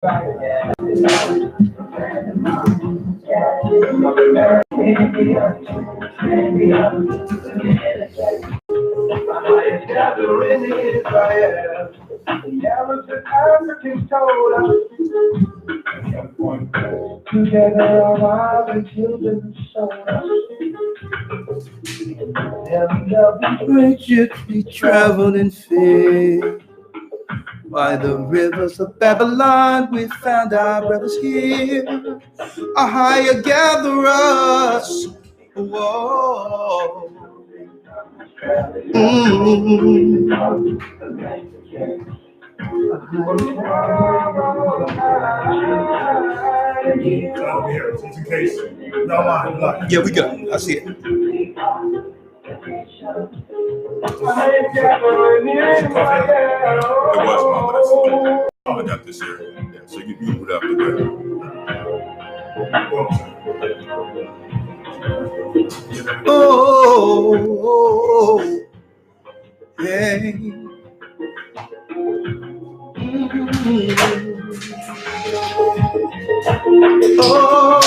Gathering Israel, the Arabs and Africans told us, together our wives and children showed us. And love Bridget, we traveled in fear. By the rivers of Babylon, we found our brothers here. A higher gather us. Whoa. Just in case. No mind. Yeah, we go. I see it. I got this here. Yeah, so you can move it up to Oh, hey. Oh,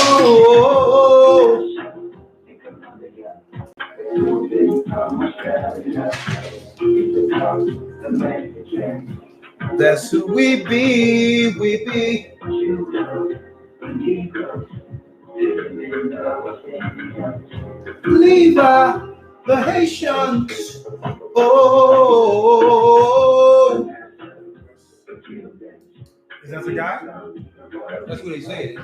that's who we be, Levi, the Haitians. Oh, is that the guy? That's what he said.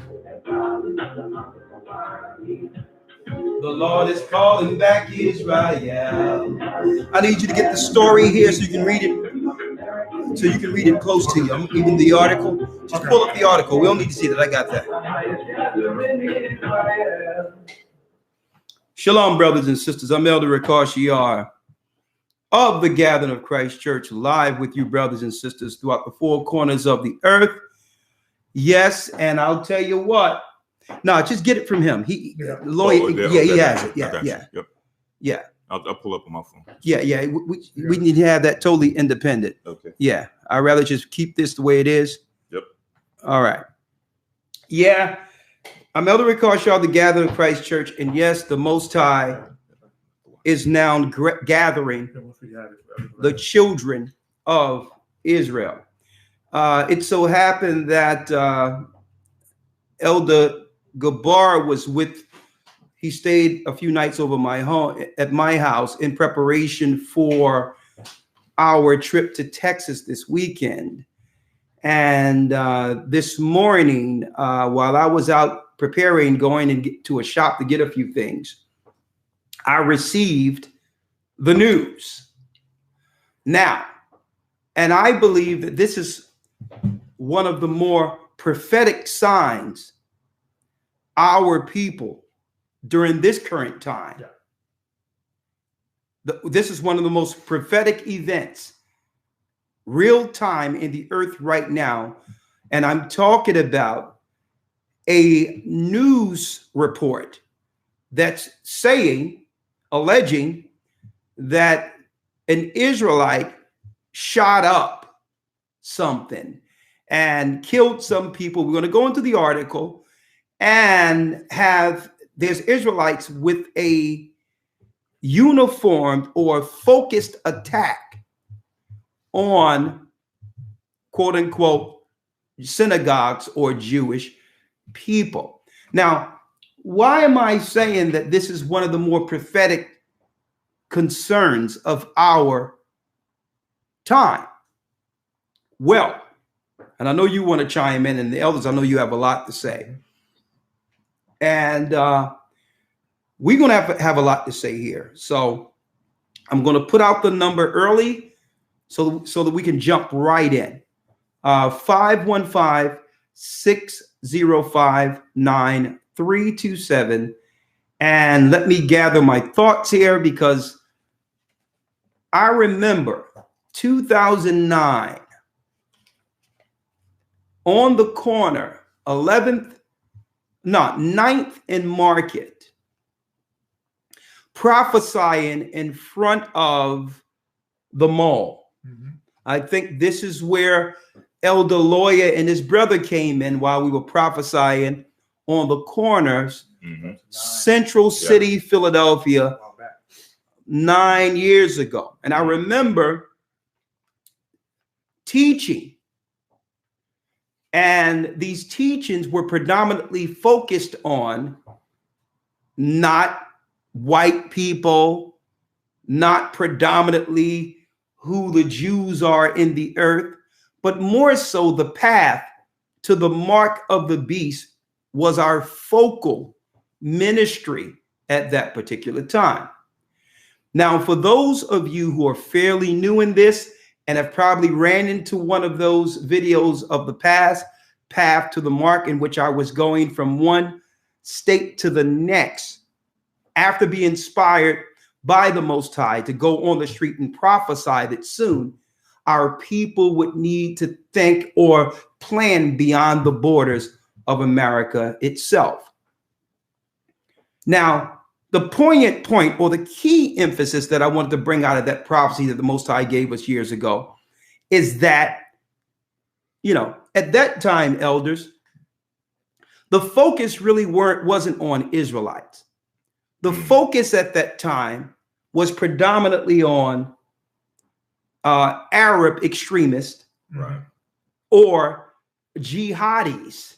The Lord is calling back Israel. I need you to get the story here so you can read it. So you can read it close to you. Even the article. Just pull up the article. We don't need to see that. I got that. Shalom, brothers and sisters. I'm Elder Ricard Shiar of the Gathering of Christ Church, live with you, brothers and sisters, throughout the four corners of the earth. Yes, and I'll tell you what. No, just get it from him. He has it. Yeah. I'll pull up on my phone. Yeah. We need to have that totally independent. Okay. Yeah. I'd rather just keep this the way it is. Yep. All right. Yeah. I'm Elder Ricard Shaw, the Gathering of Christ Church. And yes, the Most High is now gathering the children of Israel. It so happened that Elder Gabar was he stayed a few nights over at my house in preparation for our trip to Texas this weekend. And this morning, while I was out preparing, going to a shop to get a few things, I received the news. Now, and I believe that this is one of the more prophetic signs our people during this current time. This is one of the most prophetic events, real time in the earth right now. And I'm talking about a news report that's alleging that an Israelite shot up something and killed some people. We're going to go into the article and there's Israelites with a uniformed or focused attack on quote unquote synagogues or Jewish people. Now, why am I saying that this is one of the more prophetic concerns of our time? Well, and I know you want to chime in, and the elders, I know you have a lot to say. And we're going to have a lot to say here. So I'm going to put out the number early so that we can jump right in. 515-605-9327. And let me gather my thoughts here, because I remember 2009 on the corner, 9th and Market, prophesying in front of the mall. Mm-hmm. I think this is where Elder Lawyer and his brother came in while we were prophesying on the corners, Central City, Philadelphia, 9 years ago. And I remember teaching, and these teachings were predominantly focused on not white people, not predominantly who the Jews are in the earth, but more so the path to the mark of the beast was our focal ministry at that particular time. Now, for those of you who are fairly new in this and have probably ran into one of those videos of the past, path to the mark, in which I was going from one state to the next after being inspired by the Most High to go on the street and prophesy that soon our people would need to think or plan beyond the borders of America itself. Now, the poignant point or the key emphasis that I wanted to bring out of that prophecy that the Most High gave us years ago is that, you know, at that time, elders, the focus really wasn't on Israelites. The focus at that time was predominantly on Arab extremists, Right. or jihadis,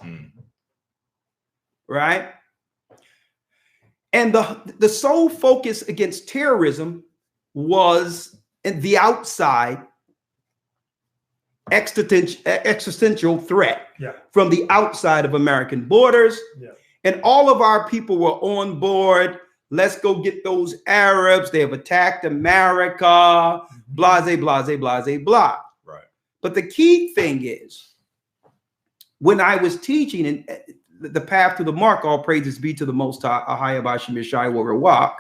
right? And the sole focus against terrorism was the outside existential threat from the outside of American borders. And all of our people were on board. Let's go get those Arabs. They have attacked America, blase, blase, blase, blah. Right. But the key thing is, when I was teaching in the path to the mark, all praises be to the Most High, Ahayabashim Yeshai Warawak,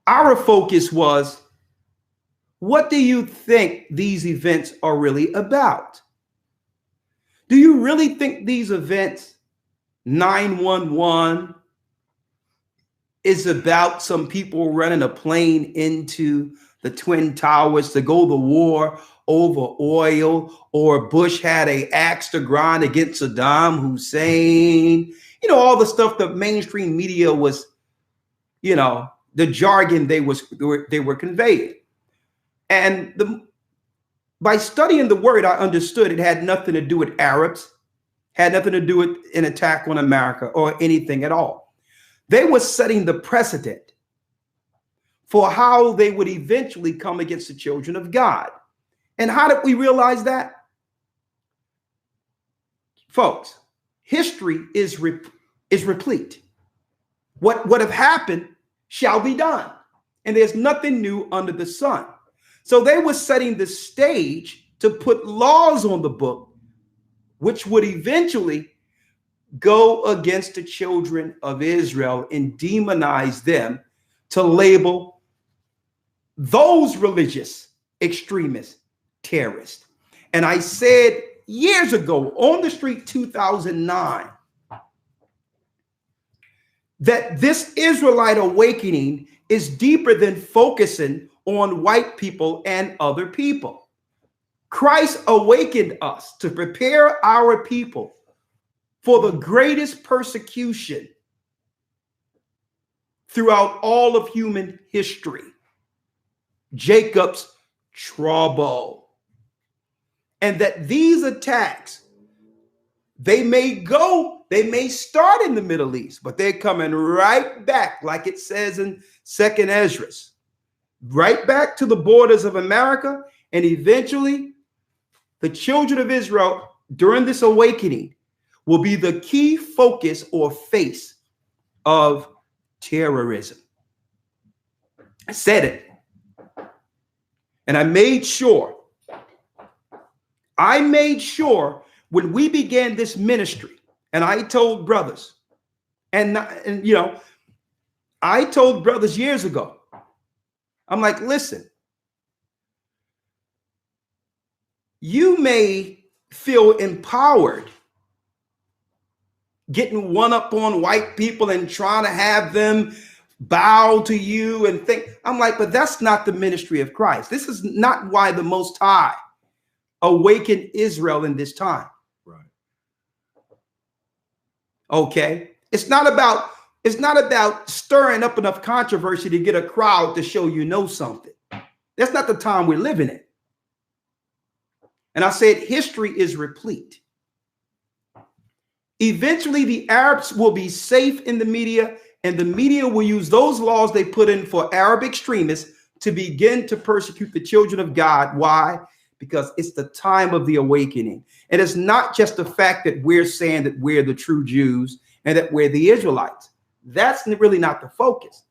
our focus was, what do you think these events are really about? Do you really think these events, 9/11, is about some people running a plane into the Twin Towers to go to war over oil, or Bush had an axe to grind against Saddam Hussein? You know, all the stuff the mainstream media was, you know, the jargon they were conveying. And by studying the word, I understood it had nothing to do with Arabs, had nothing to do with an attack on America or anything at all. They were setting the precedent for how they would eventually come against the children of God. And how did we realize that? Folks, history is replete. What have happened shall be done. And there's nothing new under the sun. So they were setting the stage to put laws on the book, which would eventually go against the children of Israel and demonize them, to label those religious extremists terrorists. And I said years ago on the street, 2009, that this Israelite awakening is deeper than focusing on white people and other people. Christ awakened us to prepare our people for the greatest persecution throughout all of human history, Jacob's trouble. And that these attacks, they may start in the Middle East, but they're coming right back, like it says in 2nd Ezra, right back to the borders of America. And eventually the children of Israel during this awakening will be the key focus or face of terrorism. I said it. And I made sure when we began this ministry, and I told brothers, and you know, I told brothers years ago, I'm like, listen, you may feel empowered getting one up on white people and trying to have them bow to you and think. I'm like, but that's not the ministry of Christ. This is not why the Most High awaken Israel in this time. Right. Okay. It's not about stirring up enough controversy to get a crowd to show you know something. That's not the time we're living in. And I said, history is replete. Eventually, the Arabs will be safe in the media, and the media will use those laws they put in for Arab extremists to begin to persecute the children of God. Why? Because it's the time of the awakening. And it's not just the fact that we're saying that we're the true Jews and that we're the Israelites. That's really not the focus.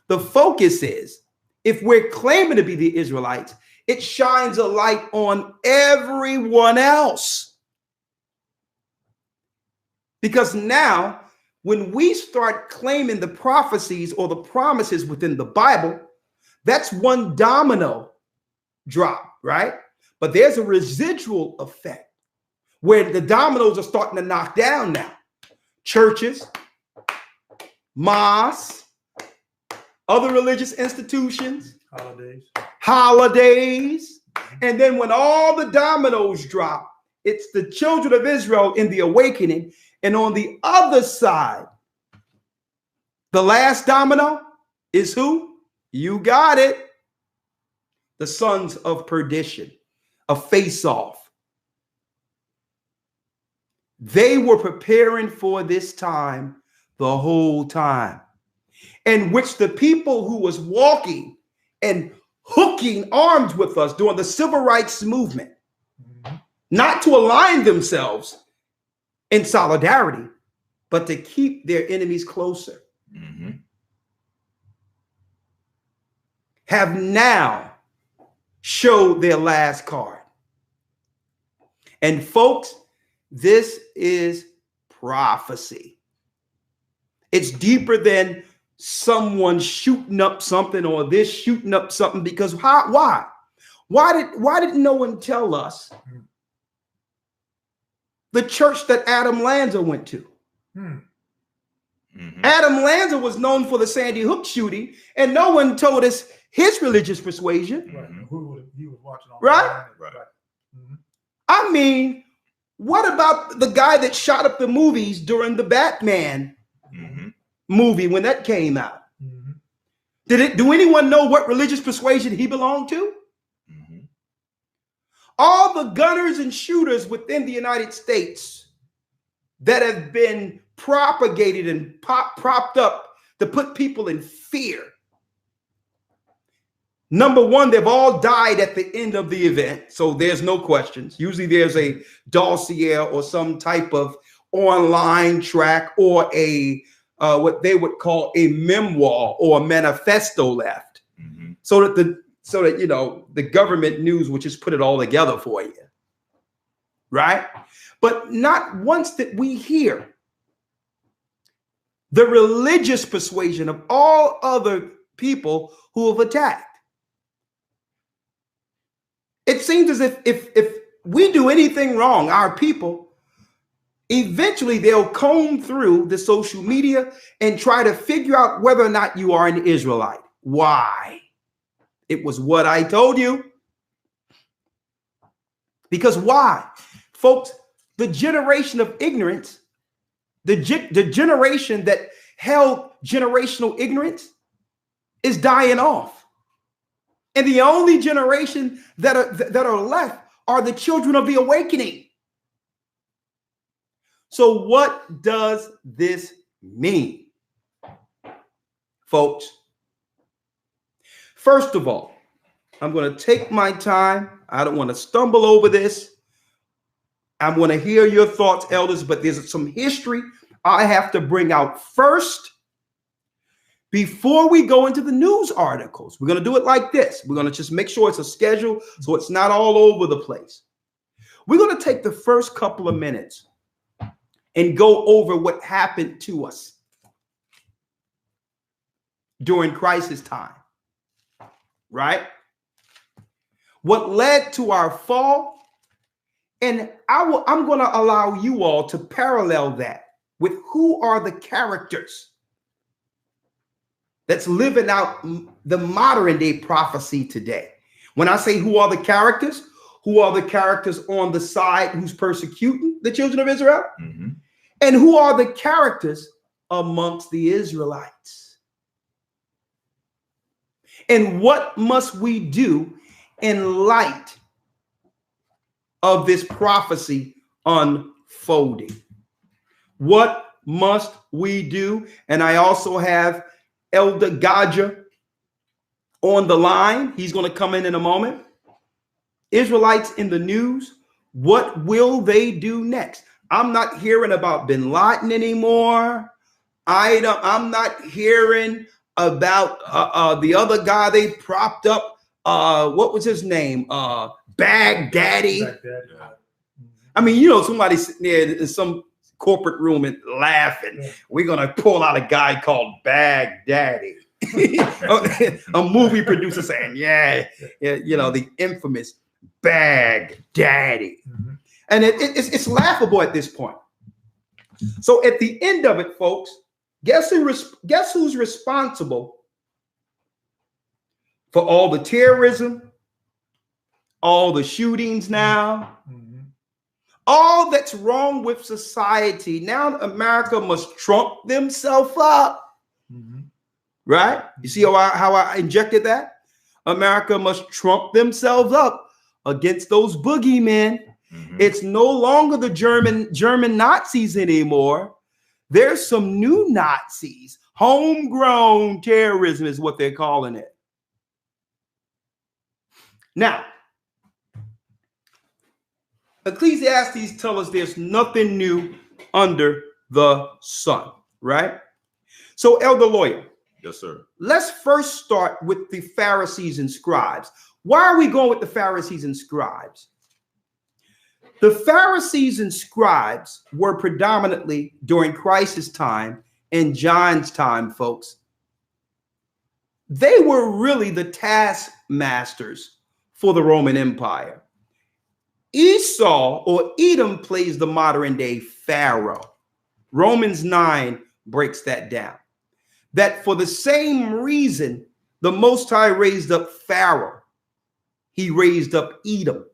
The focus is, if we're claiming to be the Israelites, it shines a light on everyone else. Because now, when we start claiming the prophecies or the promises within the Bible, that's one domino drop, right? But there's a residual effect where the dominoes are starting to knock down now. Churches, mosques, other religious institutions, holidays. And then when all the dominoes drop, it's the children of Israel in the awakening. And on the other side, the last domino is who? You got it. The sons of perdition, a face-off. They were preparing for this time the whole time, in which the people who was walking and hooking arms with us during the civil rights movement, not to align themselves in solidarity, but to keep their enemies closer, have now showed their last card. And folks, this is prophecy. It's deeper than someone shooting up something or this shooting up something, because why did no one tell us the church that Adam Lanza went to? Adam Lanza was known for the Sandy Hook shooting, and no one told us his religious persuasion. He was watching all right? I mean, what about the guy that shot up the movies during the Batman movie when that came out? Do anyone know what religious persuasion he belonged to? All the gunners and shooters within the United States that have been propagated and propped up to put people in fear. Number one, they've all died at the end of the event, so there's no questions. Usually there's a dossier or some type of online track or a what they would call a memoir or a manifesto left, so that you know the government news would just put it all together for you, right? But not once did we hear the religious persuasion of all other people who have attacked. It seems as if we do anything wrong, our people, eventually they'll comb through the social media and try to figure out whether or not you are an Israelite. Why? It was what I told you. Because why? Folks, the generation of ignorance, the generation that held generational ignorance is dying off. And the only generation that are left are the children of the awakening. So what does this mean, folks? First of all, I'm going to take my time. I don't want to stumble over this. I want to hear your thoughts, elders, but there's some history I have to bring out first before we go into the news articles. We're going to do it like this. We're going to just make sure it's a schedule so it's not all over the place. We're going to take the first couple of minutes and go over what happened to us during crisis time, right? What led to our fall, and I'm going to allow you all to parallel that with who are the characters that's living out the modern day prophecy today. When I say who are the characters, who are the characters on the side who's persecuting the children of Israel, Mm-hmm. and who are the characters amongst the Israelites. And what must we do in light of this prophecy unfolding? What must we do? And I also have Elder Gaja on the line. He's going to come in a moment. Israelites in the news, what will they do next? I'm not hearing about bin Laden anymore. I'm not hearing about the other guy they propped up. What was his name? Baghdaddy. I mean, you know, somebody sitting there in some corporate room and laughing. Yeah. We're going to pull out a guy called Baghdaddy. A movie producer saying, yeah, you know, the infamous Baghdaddy. Mm-hmm. And it's laughable at this point. So at the end of it, folks, guess who's responsible for all the terrorism, all the shootings now, mm-hmm. all that's wrong with society? Now America must trump themselves up. Mm-hmm. Right? You see how I injected that? America must trump themselves up against those boogeymen. Mm-hmm. It's no longer the German Nazis anymore. There's some new Nazis. Homegrown terrorism is what they're calling it. Now, Ecclesiastes tells us there's nothing new under the sun, right? So, Elder Lawyer. Yes, sir. Let's first start with the Pharisees and scribes. Why are we going with the Pharisees and scribes? The Pharisees and scribes were predominantly during Christ's time and John's time, folks. They were really the taskmasters for the Roman Empire. Esau or Edom plays the modern day Pharaoh. Romans 9 breaks that down. That for the same reason, the Most High raised up Pharaoh. He raised up Edom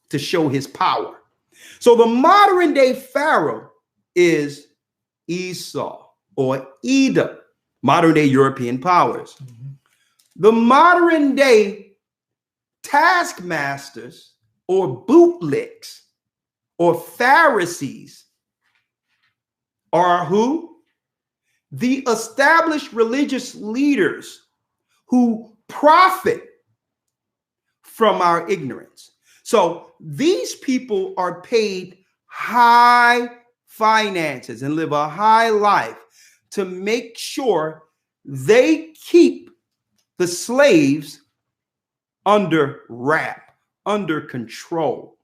to show his power. So the modern day Pharaoh is Esau or Edom, modern day European powers. Mm-hmm. The modern day taskmasters or bootlicks or Pharisees are who? The established religious leaders who profit from our ignorance. So these people are paid high finances and live a high life to make sure they keep the slaves under wrap, under control.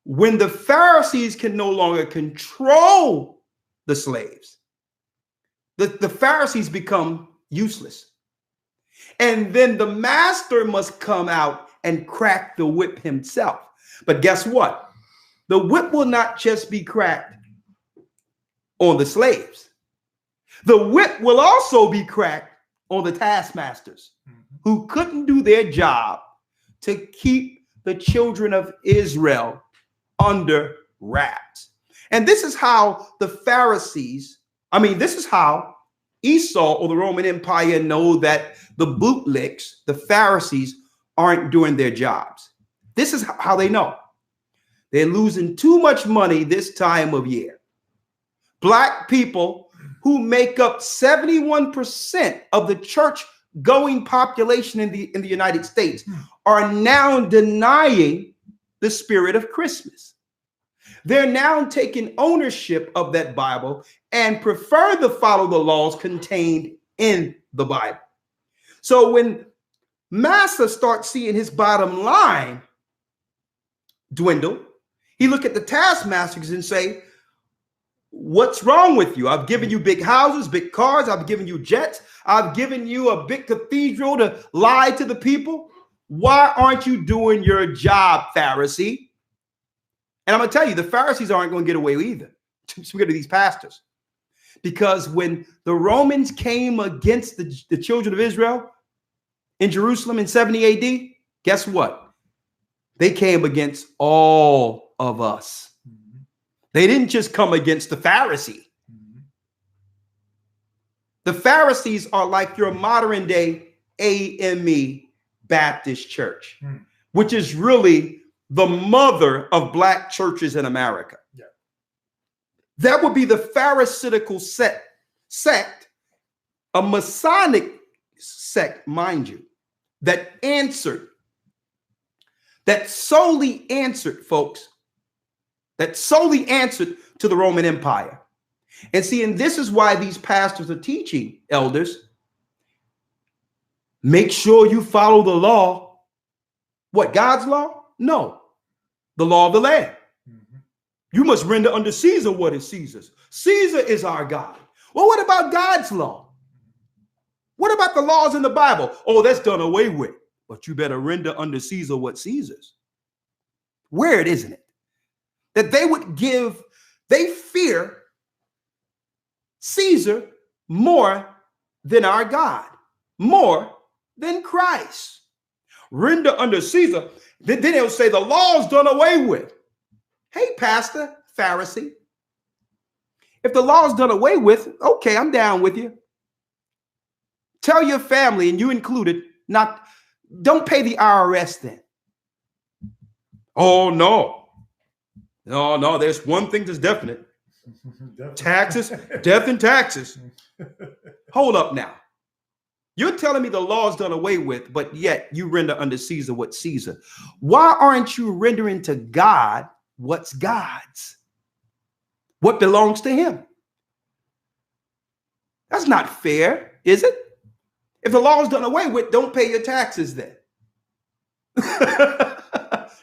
When the Pharisees can no longer control the slaves, the Pharisees become useless. And then the master must come out and crack the whip himself. But guess what? The whip will not just be cracked on the slaves. The whip will also be cracked on the taskmasters who couldn't do their job to keep the children of Israel under wraps. And this is how the Pharisees, this is how Esau or the Roman Empire know that the bootlicks, the Pharisees, aren't doing their jobs. This is how they know. They're losing too much money this time of year. Black people who make up 71% of the church-going population in the United States are now denying the spirit of Christmas. They're now taking ownership of that Bible and prefer to follow the laws contained in the Bible. So when Massa starts seeing his bottom line dwindle, he look at the taskmasters and say, what's wrong with you? I've given you big houses, big cars. I've given you jets. I've given you a big cathedral to lie to the people. Why aren't you doing your job, Pharisee? And I'm going to tell you, the Pharisees aren't going to get away either. Speaking to these pastors. Because when the Romans came against the children of Israel in Jerusalem in 70 AD, guess what? They came against all of us. They didn't just come against the Pharisee. The Pharisees are like your modern day AME Baptist Church, which is really the mother of black churches in America. Yeah. That would be the Pharisaical sect, a Masonic sect, mind you, that solely answered, folks, that solely answered to the Roman Empire. And see, and this is why these pastors are teaching, elders, make sure you follow the law. What, God's law? No, the law of the land. You must render unto Caesar what is Caesar's. Caesar is our God. Well, what about God's law? What about the laws in the Bible? Oh, that's done away with. But you better render unto Caesar what Caesar's. Weird, isn't it? That they fear Caesar more than our God, more than Christ. Render unto Caesar. Then they'll say the law's done away with. Hey, Pastor, Pharisee, if the law's done away with, okay, I'm down with you. Tell your family, and you included, don't pay the IRS then. Oh, no. No, there's one thing that's definite. Taxes, death and taxes. Hold up now. You're telling me the law's done away with, but yet you render unto Caesar what Caesar. Why aren't you rendering to God what's God's? What belongs to him? That's not fair, is it? If the law is done away with, don't pay your taxes then.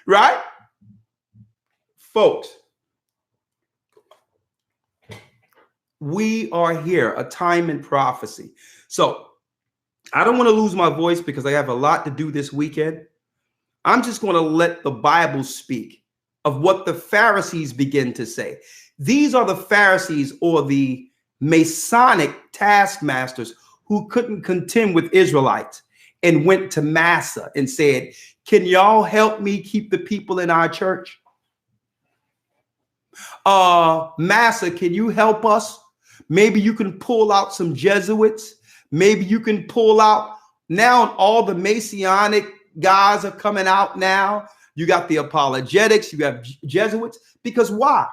Right? Folks, we are here, a time in prophecy. So I don't want to lose my voice because I have a lot to do this weekend. I'm just going to let the Bible speak of what the Pharisees begin to say. These are the Pharisees, or the Masonic taskmasters, who couldn't contend with Israelites and went to Massa and said, can y'all help me keep the people in our church? Massa, can you help us? Maybe you can pull out some Jesuits. Maybe you can pull out, now all the Masonic guys are coming out now. You got the apologetics, you have Jesuits. Because why?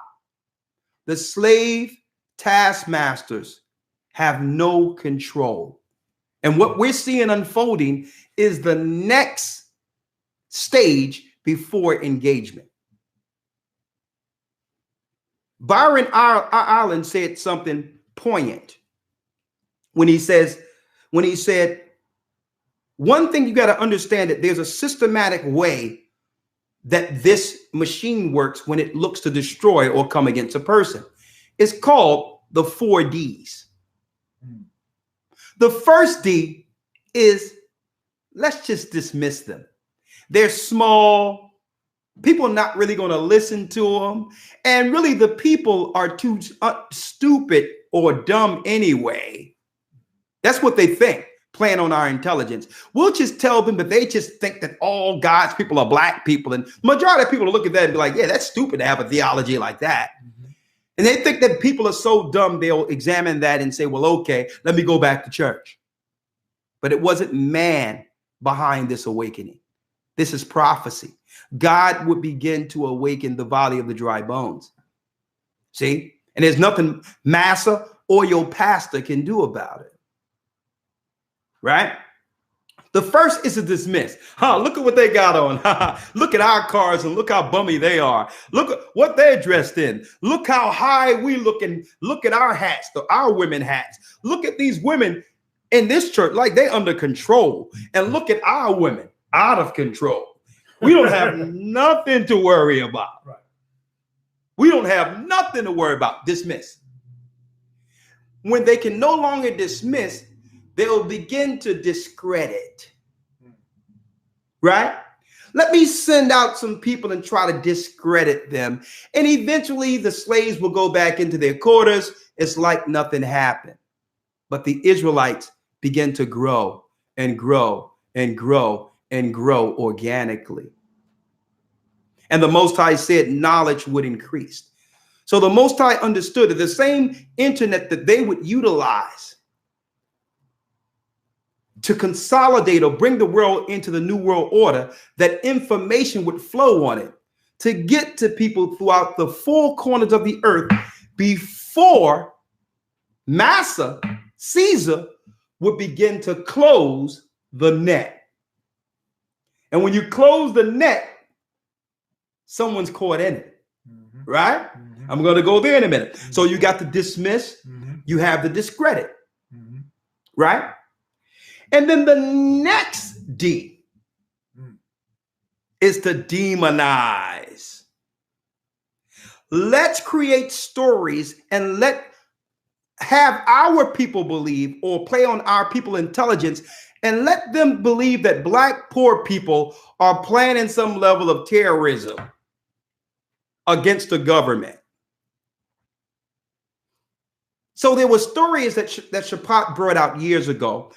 The slave taskmasters have no control. And what we're seeing unfolding is the next stage before engagement. Byron Ireland said something poignant when he said, one thing you got to understand, that there's a systematic way that this machine works when it looks to destroy or come against a person. It's called the 4 Ds. The first D is, let's just dismiss them. They're small. People are not really going to listen to them. And really, the people are too stupid or dumb anyway. That's what they think, playing on our intelligence. We'll just tell them that they just think that all God's people are black people. And majority of people will look at that and be like, yeah, that's stupid to have a theology like that. And they think that people are so dumb, they'll examine that and say, well, okay, let me go back to church. But it wasn't man behind this awakening. This is prophecy. God would begin to awaken the valley of the dry bones. See? And there's nothing Massa or your pastor can do about it. Right? The first is to dismiss. Look at what they got on. Look at our cars and look how bummy they are. Look at what they're dressed in. Look how high we look, and look at our hats, our women hats. Look at these women in this church like they under control. And look at our women out of control. We don't have nothing to worry about. Right. We don't have nothing to worry about. Dismiss. When they can no longer dismiss, they'll begin to discredit. Right? Let me send out some people and try to discredit them. And eventually the slaves will go back into their quarters. It's like nothing happened. But the Israelites begin to grow and grow and grow and grow organically. And the Most High said knowledge would increase. So the Most High understood that the same internet that they would utilize to consolidate or bring the world into the new world order, that information would flow on it to get to people throughout the four corners of the earth before Massa, Caesar, would begin to close the net. And when you close the net, someone's caught in it, right? I'm going to go there in a minute. So you got the dismiss, you have the discredit, right? And then the next D is to demonize. Let's create stories and have our people believe, or play on our people intelligence, and let them believe that black poor people are planning some level of terrorism against the government. So there were stories that Shaphat brought out years ago,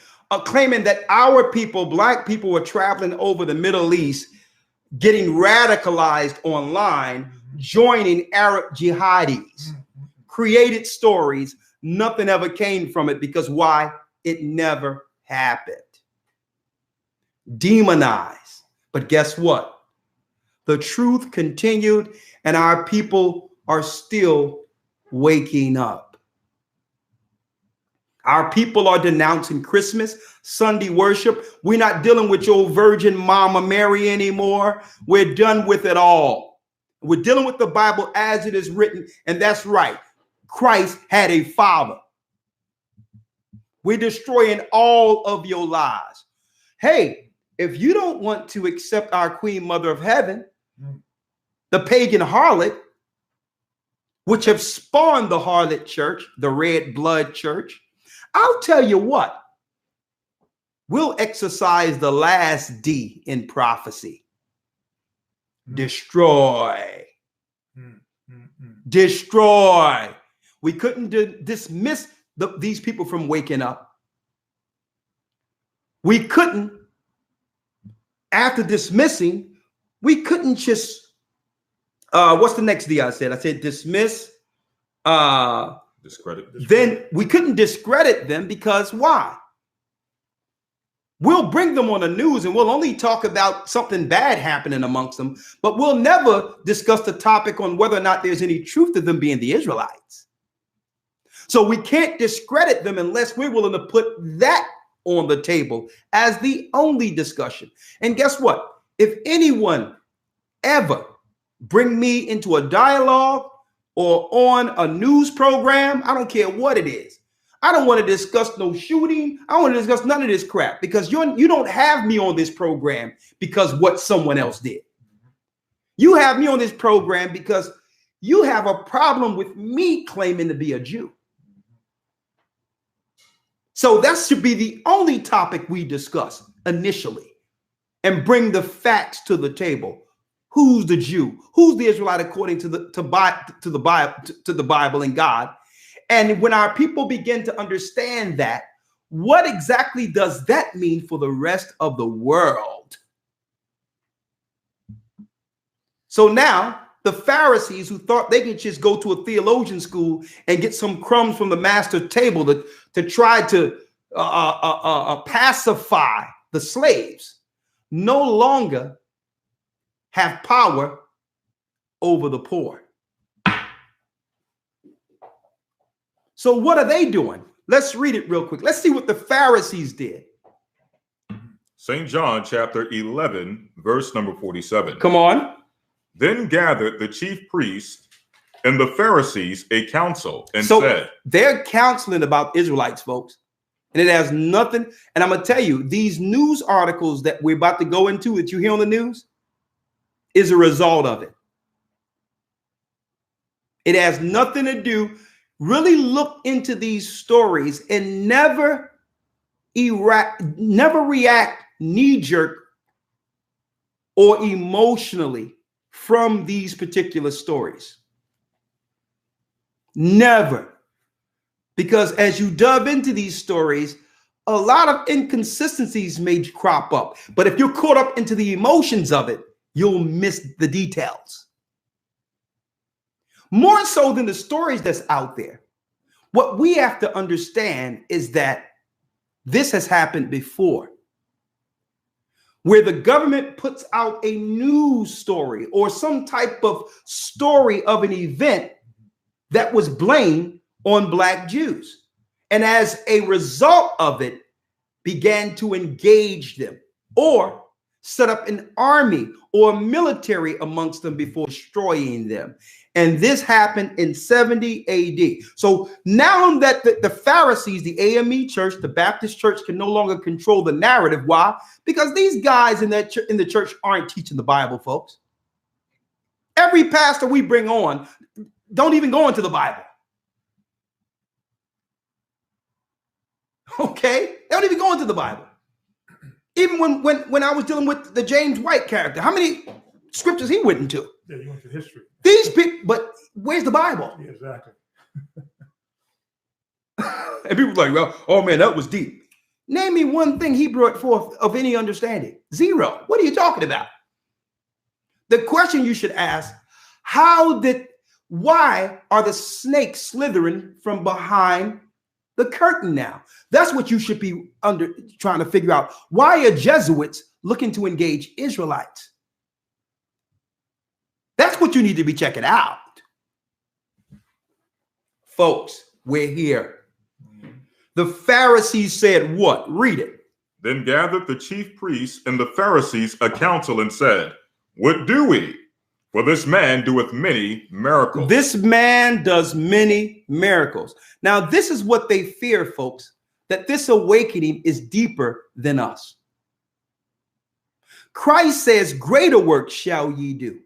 claiming that our people, black people, were traveling over the Middle East, getting radicalized online, joining Arab jihadis, created stories. Nothing ever came from it because why? It never happened. Demonized. But guess what? The truth continued, and our people are still waking up. Our people are denouncing Christmas, Sunday worship. We're not dealing with your Virgin Mama Mary anymore. We're done with it all. We're dealing with the Bible as it is written, and that's right. Christ had a father. We're destroying all of your lies. Hey, if you don't want to accept our Queen Mother of Heaven, the pagan harlot, which have spawned the harlot church, the red blood church, I'll tell you what, we'll exercise the last D in prophecy. Destroy. Destroy. We couldn't dismiss these people from waking up. We couldn't, after dismissing, we couldn't just, what's the next D I said? I said dismiss. Discredit. Then we couldn't discredit them because why? We'll bring them on the news and we'll only talk about something bad happening amongst them, but we'll never discuss the topic on whether or not there's any truth to them being the Israelites. So we can't discredit them unless we're willing to put that on the table as the only discussion. And guess what? If anyone ever bring me into a dialogue or on a news program, I don't care what it is. I don't want to discuss no shooting. I don't want to discuss none of this crap because you don't have me on this program because what someone else did. You have me on this program because you have a problem with me claiming to be a Jew. So that should be the only topic we discuss initially and bring the facts to the table. Who's the Jew? Who's the Israelite according to the Bible and God? And when our people begin to understand that, what exactly does that mean for the rest of the world? So now the Pharisees who thought they could just go to a theologian school and get some crumbs from the master table to try to pacify the slaves no longer have power over the poor. So what are they doing? Let's read it real quick. Let's see what the Pharisees did. St. John chapter 11, verse number 47. Come on. Then gathered the chief priests and the Pharisees a council and said, they're counseling about Israelites, folks. And it has nothing. And I'm going to tell you, these news articles that we're about to go into that you hear on the news is a result of it. It has nothing to do. Really look into these stories and never react knee-jerk or emotionally from these particular stories. Never. Because as you delve into these stories, a lot of inconsistencies may crop up. But if you're caught up into the emotions of it, you'll miss the details. More so than the stories that's out there. What we have to understand is that this has happened before, where the government puts out a news story or some type of story of an event that was blamed on Black Jews. And as a result of it, began to engage them or set up an army or military amongst them before destroying them. And this happened in 70 AD. So now that the Pharisees, the AME church, the Baptist church can no longer control the narrative. Why? Because these guys in the church aren't teaching the Bible, folks. Every pastor we bring on don't even go into the Bible. Okay? They don't even go into the Bible. Even when I was dealing with the James White character, how many scriptures he went into? Yeah, you went to history. These people, but where's the Bible? Yeah, exactly. And people are like, well, oh man, that was deep. Name me one thing he brought forth of any understanding. Zero. What are you talking about? The question you should ask, why are the snakes slithering from behind the curtain now? That's what you should be trying to figure out. Why are Jesuits looking to engage Israelites? That's what you need to be checking out. Folks, we're here. The Pharisees said what? Read it. Then gathered the chief priests and the Pharisees a council and said, what do we? For this man doeth many miracles. This man does many miracles. Now, this is what they fear, folks, that this awakening is deeper than us. Christ says, greater work shall ye do.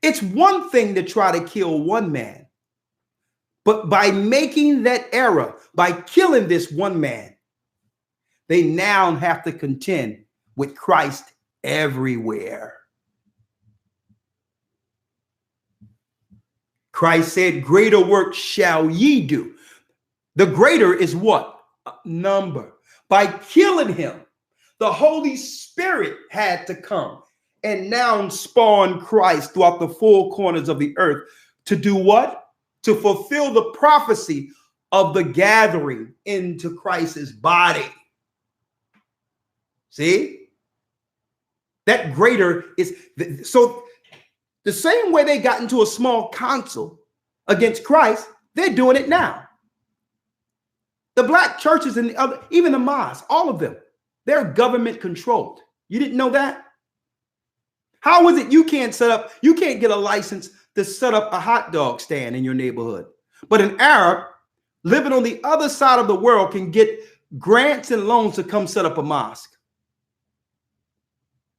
It's one thing to try to kill one man, but by making that error, by killing this one man, they now have to contend with Christ everywhere. Christ said, greater work shall ye do. The greater is what? Number. By killing him, the Holy Spirit had to come and now spawn Christ throughout the four corners of the earth to do what? To fulfill the prophecy of the gathering into Christ's body. See? That greater is, so the same way they got into a small council against Christ, they're doing it now. The Black churches and the other, even the mosques, all of them, they're government controlled. You didn't know that? How is it you can't get a license to set up a hot dog stand in your neighborhood, but an Arab living on the other side of the world can get grants and loans to come set up a mosque?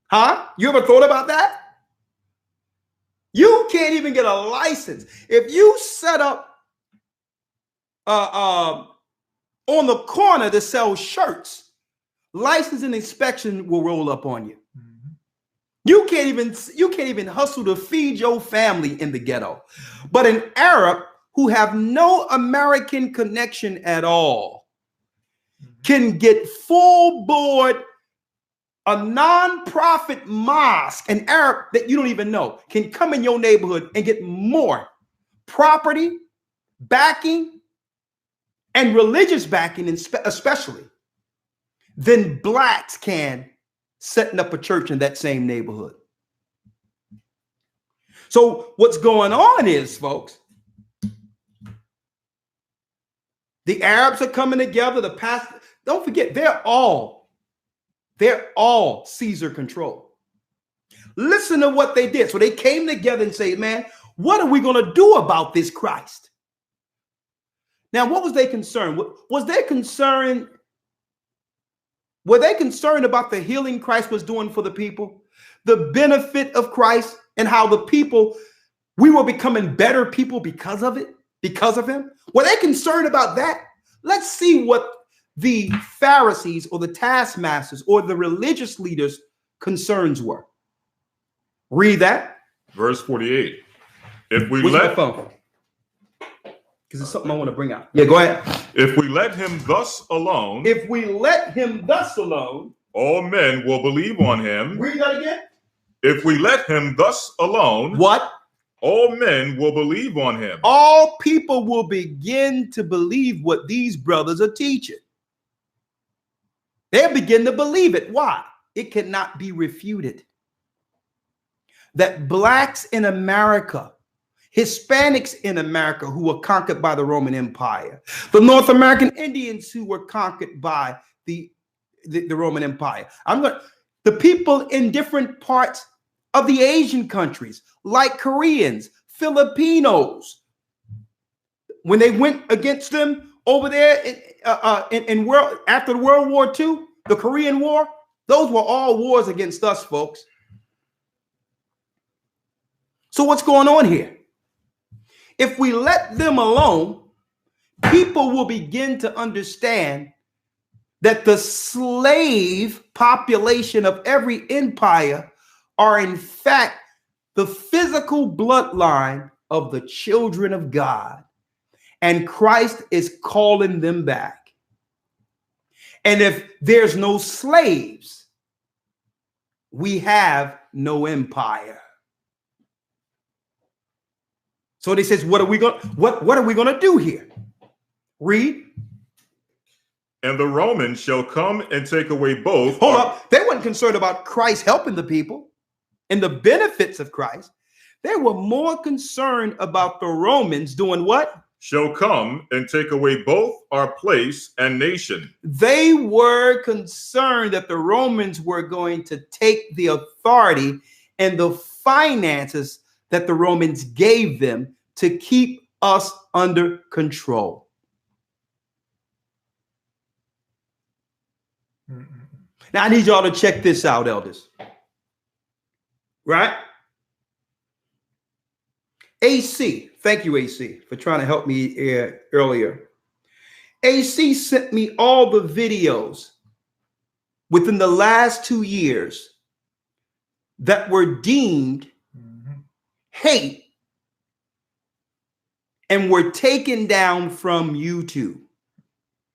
Huh? You ever thought about that? You can't even get a license. If you set up on the corner to sell shirts, license and inspection will roll up on you. You can't even hustle to feed your family in the ghetto. But an Arab who have no American connection at all can get full board, a non-profit mosque, an Arab that you don't even know can come in your neighborhood and get more property backing and religious backing, especially, than Blacks can setting up a church in that same neighborhood. So what's going on is, folks, the Arabs are coming together. The past, don't forget, they're all Caesar control. Listen to what they did. So they came together and say, man, what are we going to do about this Christ? Now, what was they concerned? Were they concerned about the healing Christ was doing for the people? The benefit of Christ and how the people, we were becoming better people because of it, because of him? Were they concerned about that? Let's see what the Pharisees or the taskmasters or the religious leaders' concerns were. Read that. Verse 48. If we Where's let my phone? Because it's something I want to bring out. Yeah, go ahead. If we let him thus alone, If we let him thus alone, all men will believe on him. read that again. If we let him thus alone, what? all men will believe on him. All people will begin to believe what these brothers are teaching. They'll begin to believe it. Why? It cannot be refuted that blacks in America, Hispanics in America who were conquered by the Roman Empire, the North American Indians who were conquered by the Roman Empire. The people in different parts of the Asian countries, like Koreans, Filipinos, when they went against them over there after the World War II, the Korean War, those were all wars against us, folks. So what's going on here? If we let them alone, people will begin to understand that the slave population of every empire are in fact the physical bloodline of the children of God. And Christ is calling them back. And if there's no slaves, we have no empire. So they says, what are we going to do here? Read. And the Romans shall come and take away both. Hold up. They weren't concerned about Christ helping the people and the benefits of Christ. They were more concerned about the Romans doing what? Shall come and take away both our place and nation. They were concerned that the Romans were going to take the authority and the finances that the Romans gave them to keep us under control. Now, I need y'all to check this out, elders. Right? AC, thank you, AC, for trying to help me earlier. AC sent me all the videos within the last 2 years that were deemed hate and were taken down from YouTube.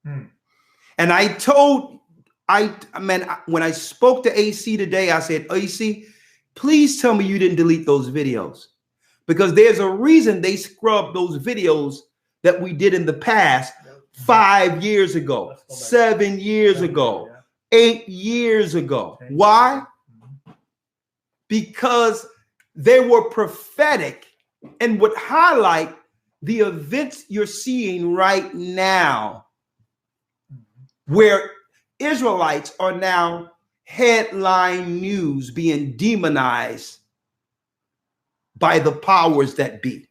And I told, when I spoke to AC today, I said, AC, please tell me you didn't delete those videos, because there's a reason they scrubbed those videos that we did in the past 5 years ago, 7 years ago, 8 years ago. Why? Because they were prophetic and would highlight the events you're seeing right now, where Israelites are now headline news, being demonized by the powers that be.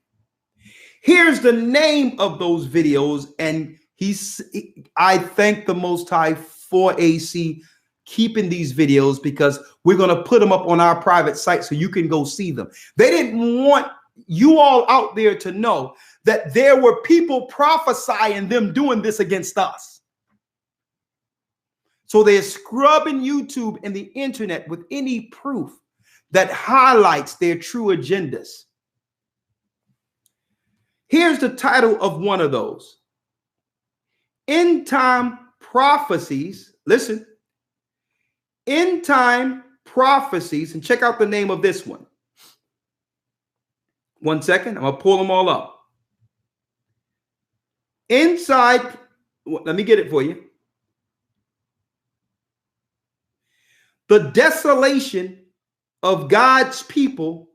Here's the name of those videos, and I thank the Most High for AC keeping these videos, because we're going to put them up on our private site so you can go see them. They didn't want you all out there to know that there were people prophesying them doing this against us. So they're scrubbing YouTube and the internet with any proof that highlights their true agendas. Here's the title of one of those. End time prophecies. Listen. End time prophecies. And check out the name of this one. 1 second. I'm going to pull them all up. Inside. Let me get it for you. The desolation of God's people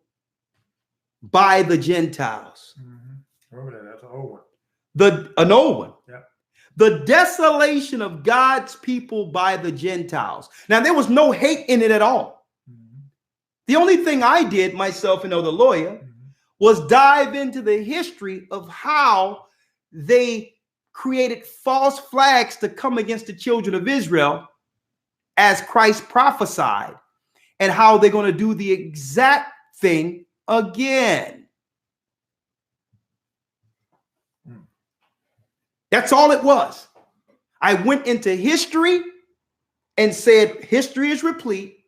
by the Gentiles. Remember that? That's an old one. An old one. Yeah. The desolation of God's people by the Gentiles. Now, there was no hate in it at all. The only thing I did, myself and the lawyer, was dive into the history of how they created false flags to come against the children of Israel as Christ prophesied, and how they're going to do the exact thing again. That's all it was. I went into history and said, history is replete.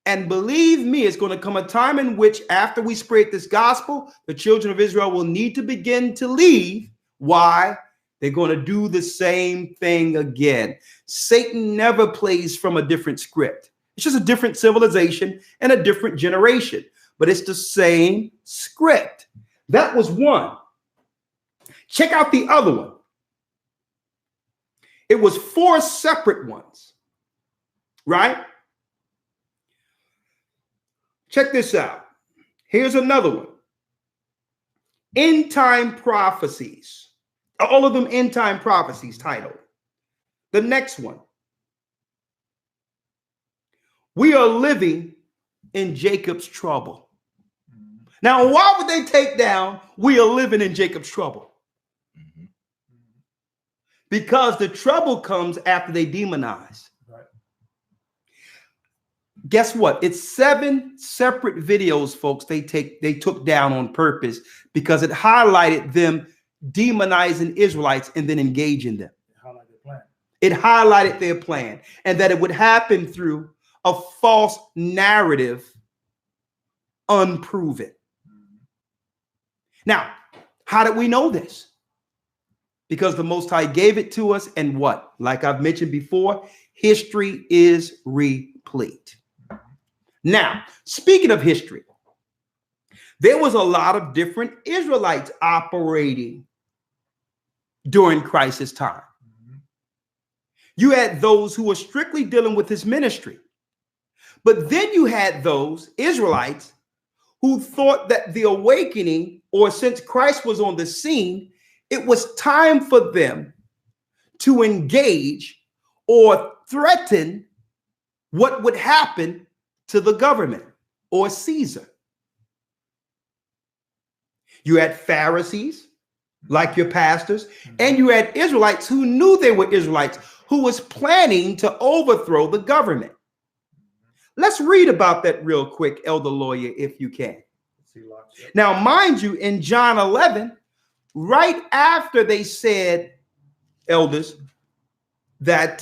And believe me, it's going to come a time in which, after we spread this gospel, the children of Israel will need to begin to leave. Why? They're going to do the same thing again. Satan never plays from a different script. It's just a different civilization and a different generation, but it's the same script. That was one. Check out the other one. It was 4 separate ones, right? Check this out. Here's another one. End time prophecies. All of them end time prophecies titled. The next one. We are living in Jacob's trouble. Now, why would they take down we are living in Jacob's trouble? Because the trouble comes after they demonize. Right. Guess what? It's 7 separate videos, folks, they took down on purpose because it highlighted them demonizing Israelites and then engaging them. It highlighted their plan, and that it would happen through a false narrative, unproven. Now, how did we know this? Because the Most High gave it to us, and what? Like I've mentioned before, history is replete. Now, speaking of history, there was a lot of different Israelites operating during crisis time. You had those who were strictly dealing with his ministry. But then you had those Israelites who thought that the awakening, or since Christ was on the scene, it was time for them to engage or threaten what would happen to the government or Caesar. You had Pharisees, like your pastors, and you had Israelites who knew they were Israelites, who was planning to overthrow the government. Let's read about that real quick, Elder Lawyer, if you can. Now, mind you, in John 11, right after they said, elders, that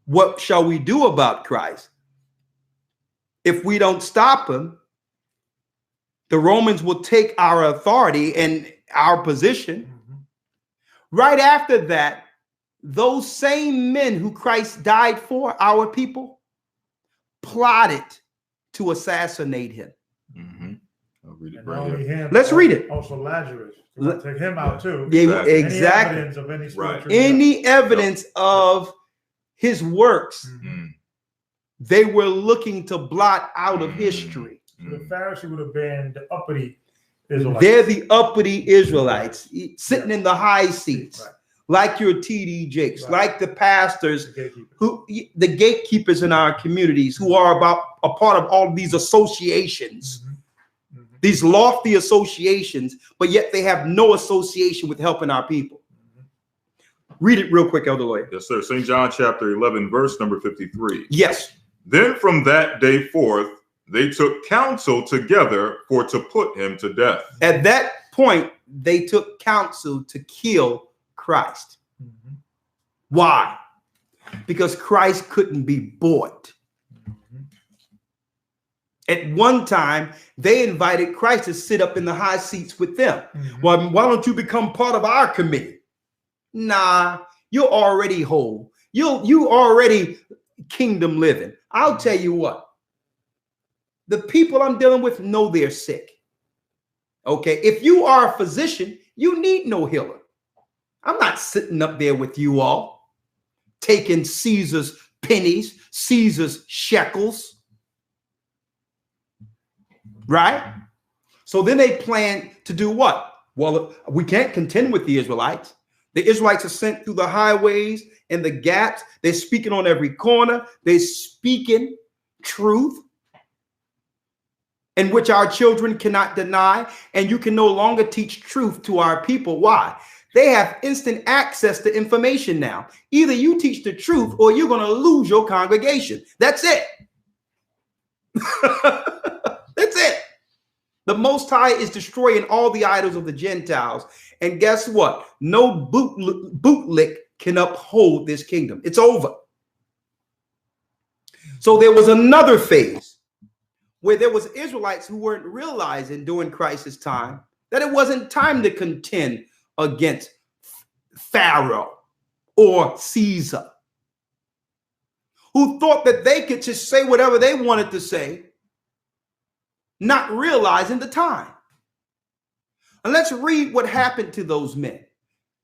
what shall we do about Christ? If we don't stop him, the Romans will take our authority and our position. Right after that, those same men who Christ died for, our people, plotted to assassinate him. I'll read it right here. Let's read it. Also Lazarus. Take him out too. Yeah, exactly. Any evidence of any spiritual Any evidence of his works, they were looking to blot out of history. So the Pharisee would have been the uppity Israelites. They're the uppity Israelites sitting in the high seats. Right. Like your TD Jakes, like the pastors, the gatekeepers in our communities, who are a part of all of these associations, these lofty associations, but yet they have no association with helping our people. Read it real quick, Elder Lawyer. Yes, sir. St. John chapter 11, verse number 53. Yes. Then from that day forth, they took counsel together for to put him to death. At that point, they took counsel to kill Christ. Why? Because Christ couldn't be bought. At one time, they invited Christ to sit up in the high seats with them. Well, why don't you become part of our committee? Nah, you're already whole. You already kingdom living. I'll tell you what. The people I'm dealing with know they're sick. Okay, if you are a physician, you need no healer. I'm not sitting up there with you all, taking Caesar's pennies, Caesar's shekels. Right? So then they plan to do what? Well, we can't contend with the Israelites. The Israelites are sent through the highways and the gaps. They're speaking on every corner. They're speaking truth, in which our children cannot deny. And you can no longer teach truth to our people. Why? They have instant access to information now. Either you teach the truth or you're going to lose your congregation. That's it. That's it. The Most High is destroying all the idols of the Gentiles. And guess what? No bootlick can uphold this kingdom. It's over. So there was another phase where there was Israelites who weren't realizing during crisis time that it wasn't time to contend against Pharaoh or Caesar, who thought that they could just say whatever they wanted to say, not realizing the time. And let's read what happened to those men.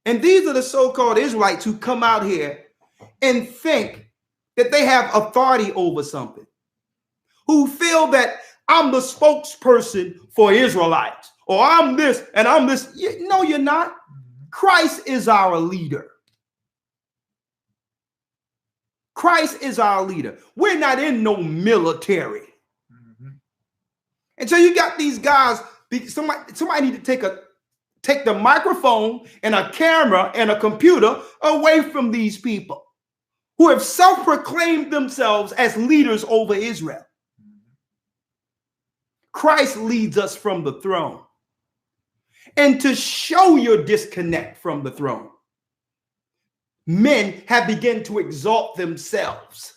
And these are the so-called Israelites who come out here and think that they have authority over something, who feel that I'm the spokesperson for Israelites, or I'm this and I'm this. No, you're not. Christ is our leader. Christ is our leader. We're not in no military. And so you got these guys, somebody need to take the microphone and a camera and a computer away from these people who have self-proclaimed themselves as leaders over Israel. Christ leads us from the throne. And to show your disconnect from the throne, men have begun to exalt themselves,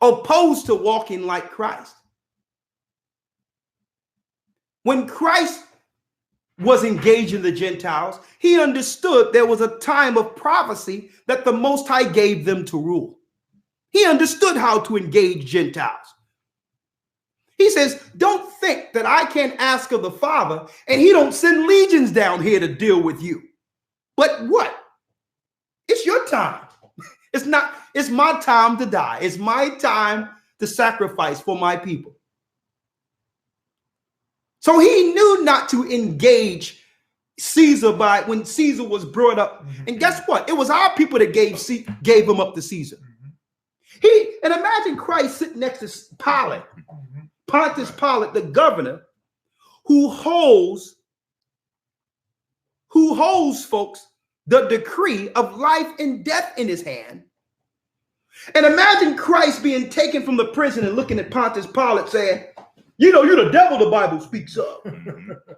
opposed to walking like Christ. When Christ was engaging the Gentiles, he understood there was a time of prophecy that the Most High gave them to rule. He understood how to engage Gentiles. He says, don't think that I can't ask of the Father and he don't send legions down here to deal with you. But what? It's your time. It's my time to die. It's my time to sacrifice for my people. So he knew not to engage Caesar when Caesar was brought up. And guess what? It was our people that gave him up to Caesar. And imagine Christ sitting next to Pilate. Pontius Pilate, the governor, who holds, folks, the decree of life and death in his hand. And imagine Christ being taken from the prison and looking at Pontius Pilate saying, you know, you're the devil the Bible speaks of.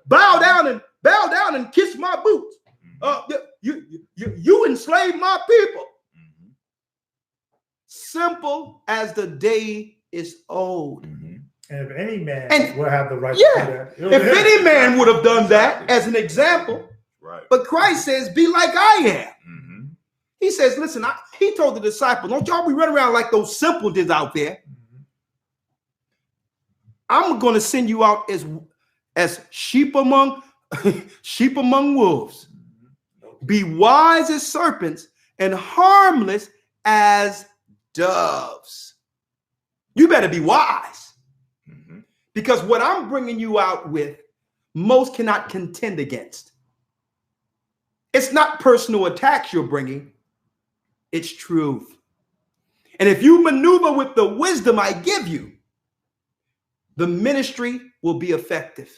bow down and kiss my boots. You enslaved my people. Simple as the day is old. And if any man will have the right to do that. If any man would have done that as an example. Right. But Christ says, be like I am. He says, listen, he told the disciples, don't y'all be running around like those simpletons out there. I'm going to send you out as sheep among wolves. Be wise as serpents and harmless as doves. You better be wise. Because what I'm bringing you out with, most cannot contend against. It's not personal attacks you're bringing. It's truth. And if you maneuver with the wisdom I give you, the ministry will be effective.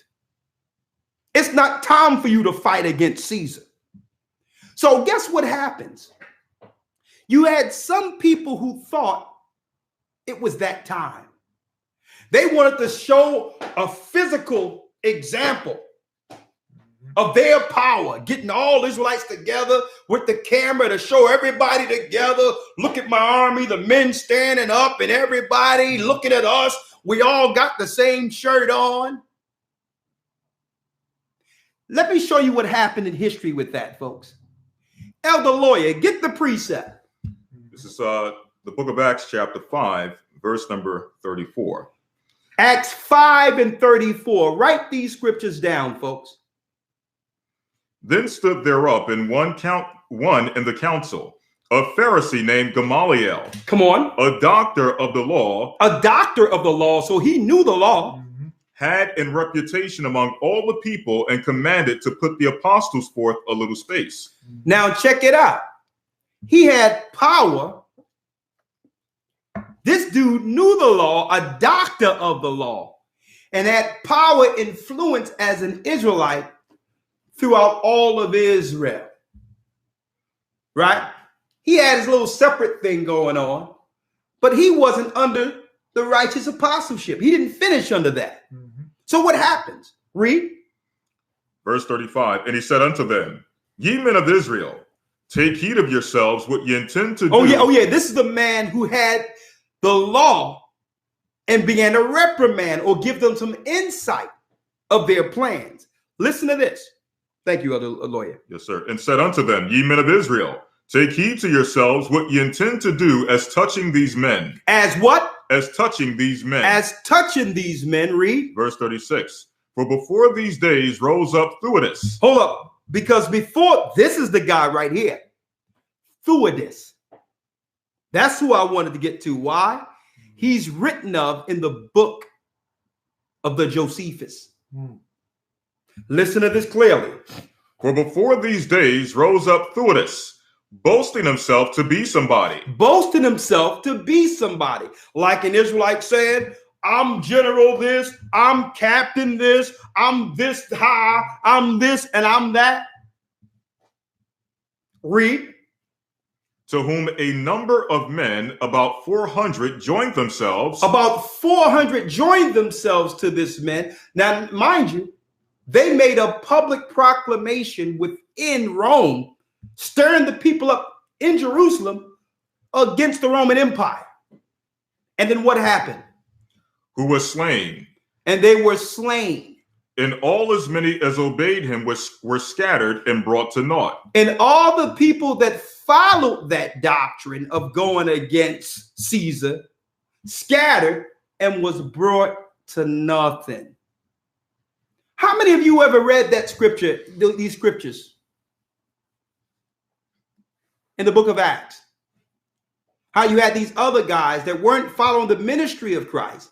It's not time for you to fight against Caesar. So guess what happens? You had some people who thought it was that time. They wanted to show a physical example of their power, getting all Israelites together with the camera to show everybody together. Look at my army, the men standing up and everybody looking at us. We all got the same shirt on. Let me show you what happened in history with that, folks. Elder Lawyer, get the precept. This is the book of Acts, chapter 5, verse number 34. Acts 5 and 34. Write these scriptures down, folks. Then stood there up in one in the council, a Pharisee named Gamaliel. Come on. A doctor of the law. A doctor of the law, so he knew the law. Had in reputation among all the people and commanded to put the apostles forth a little space. Now check it out. He had power. This dude knew the law, a doctor of the law, and had power, influence as an Israelite throughout all of Israel. Right? He had his little separate thing going on, but he wasn't under the righteous apostleship. He didn't finish under that. So what happens? Read. Verse 35. And he said unto them, ye men of Israel, take heed of yourselves what ye intend to do. Oh yeah. This is the man who had the law and began to reprimand or give them some insight of their plans. Listen to this. Thank you, Elder Lawyer. Yes, sir. And said unto them, ye men of Israel, Take heed to yourselves what ye intend to do as touching these men. As what? As touching these men. As touching these men, read. Verse 36. For before these days rose up Theudas. Hold up. Because before, this is the guy right here. Theudas. That's who I wanted to get to. Why? He's written of in the book of the Josephus. Listen to this clearly. For before these days rose up Theudas, boasting himself to be somebody. Boasting himself to be somebody. Like an Israelite said, I'm general this, I'm captain this, I'm this high, I'm this, and I'm that. Read. To whom a number of men, about 400, joined themselves. About 400 joined themselves to this man. Now, mind you, they made a public proclamation within Rome, stirring the people up in Jerusalem against the Roman Empire. And then what happened? Who was slain. And they were slain. And all as many as obeyed him were scattered and brought to naught. And all the people that followed that doctrine of going against Caesar scattered and was brought to nothing. How many of you ever read that scripture, these scriptures in the book of Acts? How you had these other guys that weren't following the ministry of Christ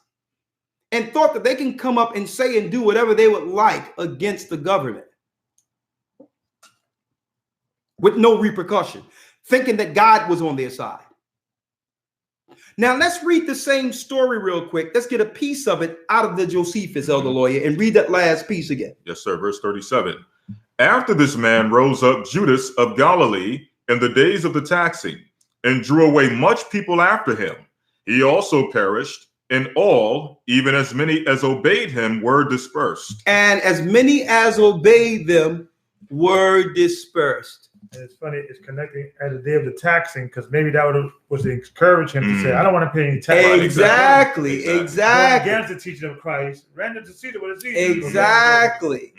and thought that they can come up and say and do whatever they would like against the government with no repercussion, thinking that God was on their side. Now, let's read the same story real quick. Let's get a piece of it out of the Josephus, Elder Lawyer, and read that last piece again. Yes, sir. Verse 37. After this man rose up Judas of Galilee in the days of the taxing, and drew away much people after him. He also perished, and all, even as many as obeyed him, were dispersed. And as many as obeyed them were dispersed. And it's funny, it's connecting at the day of the taxing, because maybe that was to encourage him to say, I don't want to pay any tax. Exactly. Going against the teaching of Christ, render to Caesar what is Caesar. Exactly.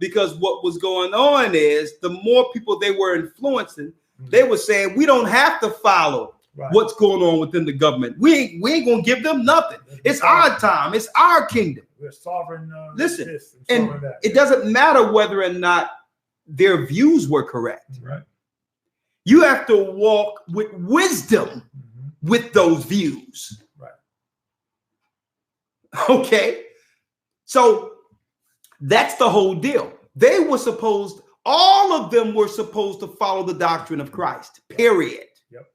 Because what was going on is the more people they were influencing, they were saying, we don't have to follow what's going on within the government. We ain't going to give them nothing. It's our time. It's our kingdom. We're sovereign. Listen, and it doesn't matter whether or not their views were correct. Right. You have to walk with wisdom with those views. Right. Okay. So that's the whole deal. They were supposed, all of them were supposed to follow the doctrine of Christ, period. Yep.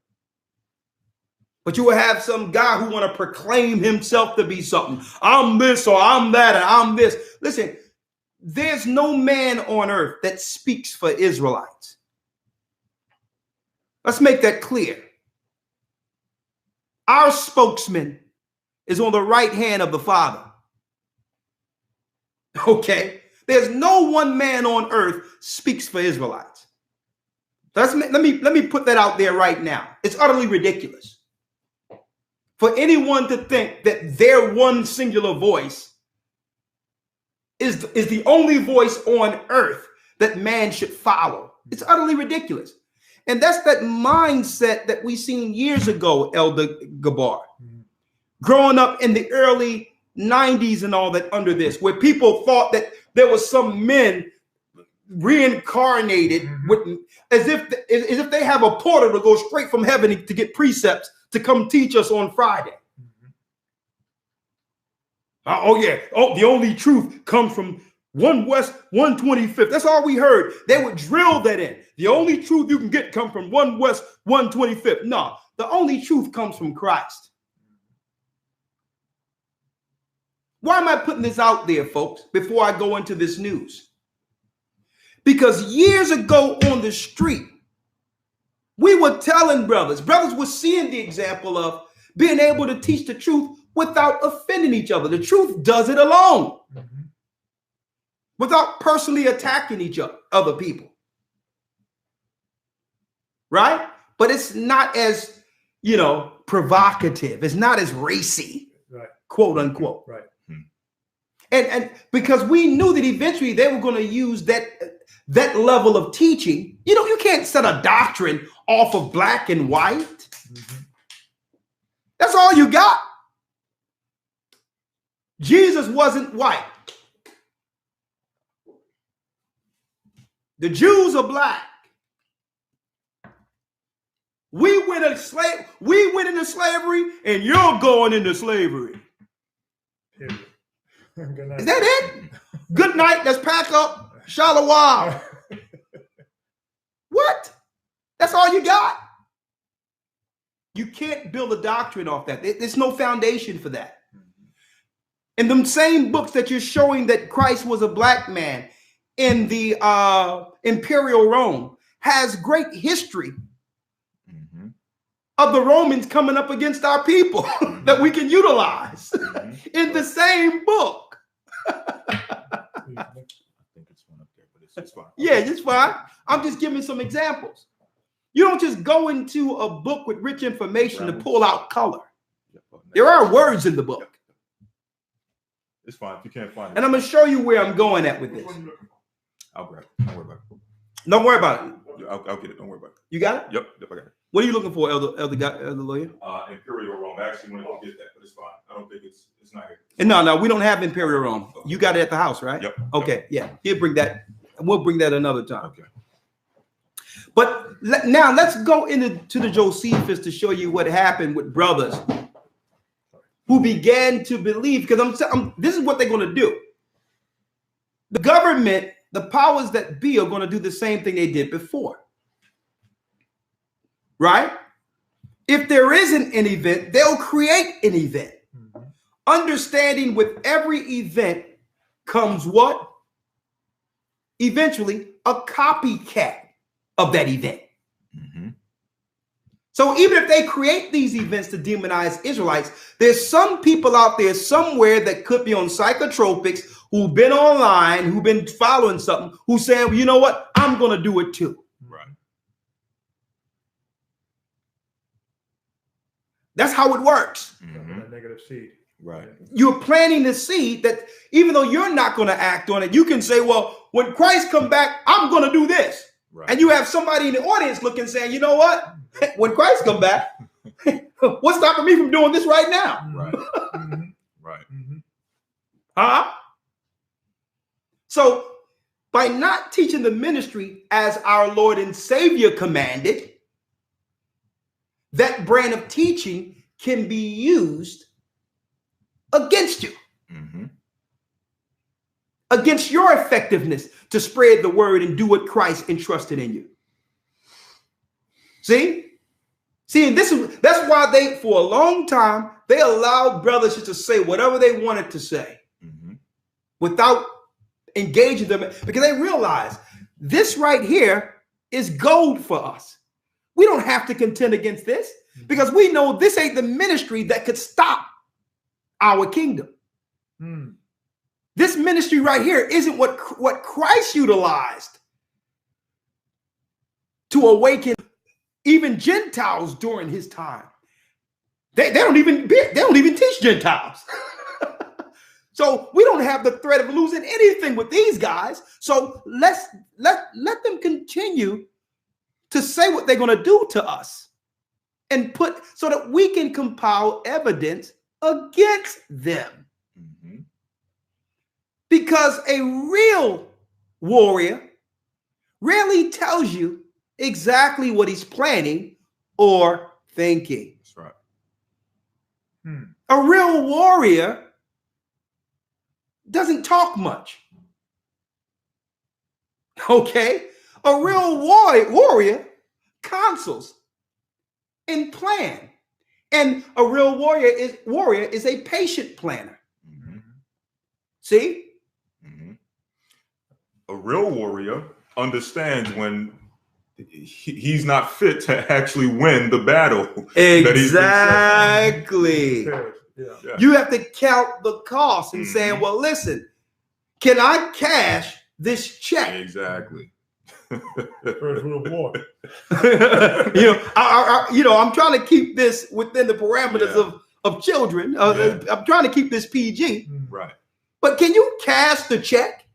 But you will have some guy who want to proclaim himself to be something. I'm this or I'm that and I'm this. Listen, there's no man on earth that speaks for Israelites. Let's make that clear. Our spokesman is on the right hand of the Father. Okay? There's no one man on earth speaks for Israelites. Let me put that out there right now. It's utterly ridiculous for anyone to think that their one singular voice is the only voice on earth that man should follow. It's utterly ridiculous. And that's that mindset that we seen years ago, Elder Gabar, growing up in the early 90s and all that under this, where people thought that there was some men reincarnated with, as if they have a portal to go straight from heaven to get precepts to come teach us on Friday. The only truth comes from 1 West 125th. That's all we heard. They would drill that in. The only truth you can get come from 1 West 125th. No, the only truth comes from Christ. Why am I putting this out there, folks, before I go into this news? Because years ago on the street, we were telling brothers were seeing the example of being able to teach the truth without offending each other. The truth does it alone, without personally attacking other people. Right? But it's not as, provocative. It's not as racy, right, quote unquote. Right. And because we knew that eventually they were going to use that that level of teaching. You can't set a doctrine off of black and white. That's all you got. Jesus wasn't white. The Jews are black. We went into slavery, and you're going into slavery. Is that it? Good night. Let's pack up. Shalom. What? That's all you got? You can't build a doctrine off that. There's no foundation for that. In them same books that you're showing that Christ was a black man in the imperial Rome has great history of the Romans coming up against our people that we can utilize in the same book. I think it's one up there, but it's fine. Yeah, it's fine. I'm just giving some examples. You don't just go into a book with rich information to pull out color. There are words in the book. It's fine if you can't find it. And I'm going to show you where I'm going at with this. I'll grab it. Don't worry about it. Don't worry about it. I'll get it. Don't worry about it. You got it? Yep, I got it. What are you looking for, elder lawyer? Imperial Rome. I actually wanted to get that, but it's fine. I don't think it's not here. No, we don't have Imperial Rome. You got it at the house, right? Yep. Okay, yeah. He'll bring that. We'll bring that another time. Okay. But now let's go into the Josephus to show you what happened with brothers who began to believe, because this is what they're going to do. The government, the powers that be, are going to do the same thing they did before. Right? If there isn't an event, they'll create an event. Understanding with every event comes what? Eventually, a copycat of that event. So even if they create these events to demonize Israelites, there's some people out there somewhere that could be on psychotropics, who've been online, who've been following something, who's saying, well, you know what? I'm going to do it too. Right. That's how it works. That negative seed. Right. You're planting the seed that even though you're not going to act on it, you can say, well, when Christ come back, I'm going to do this. Right. And you have somebody in the audience looking, saying, you know what? When Christ come back, what's stopping me from doing this right now? Right. Right. Huh? So by not teaching the ministry as our Lord and Savior commanded, that brand of teaching can be used against you, against your effectiveness to spread the word and do what Christ entrusted in you. See, and that's why they, for a long time, they allowed brothers just to say whatever they wanted to say without engaging them, because they realize this right here is gold for us. We don't have to contend against this because we know this ain't the ministry that could stop our kingdom. This ministry right here isn't what Christ utilized to awaken even Gentiles during his time. They don't even teach Gentiles. So we don't have the threat of losing anything with these guys. So let them continue to say what they're going to do to us and put so that we can compile evidence against them. Because a real warrior rarely tells you exactly what he's planning or thinking. That's right. A real warrior doesn't talk much. Okay? A real warrior counsels and plan. And a real warrior is a patient planner. See? A real warrior understands when he's not fit to actually win the battle. Exactly. Yeah. You have to count the cost and saying, well, listen, can I cash this check? Exactly. First rule of war. I'm trying to keep this within the parameters of children. I'm trying to keep this PG. Right. But can you cash the check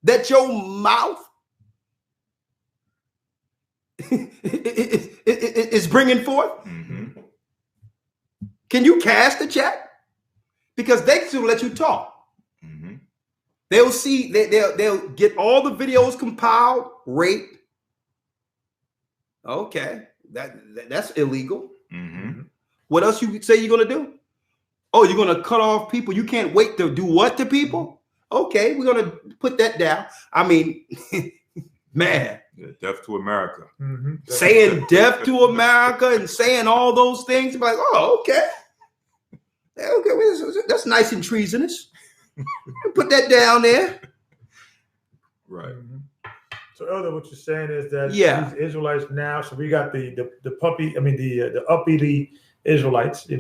that your mouth is bringing forth? Mhm. Can you cash the check? Because they still let you talk. Mhm. They'll see, they'll get all the videos compiled, rate. Okay, that's illegal. Mhm. What else you say you're gonna do? Oh, you're gonna cut off people. You can't wait to do what to people? Okay, we're gonna put that down. I mean, man, Yeah, death to America. saying death to America and saying all those things, like, oh, okay. Okay, that's nice and treasonous. Put that down there. Right. So, Elder, what you're saying is that Yeah. these Israelites now, so we got the puppy, I mean the uppity Israelites, the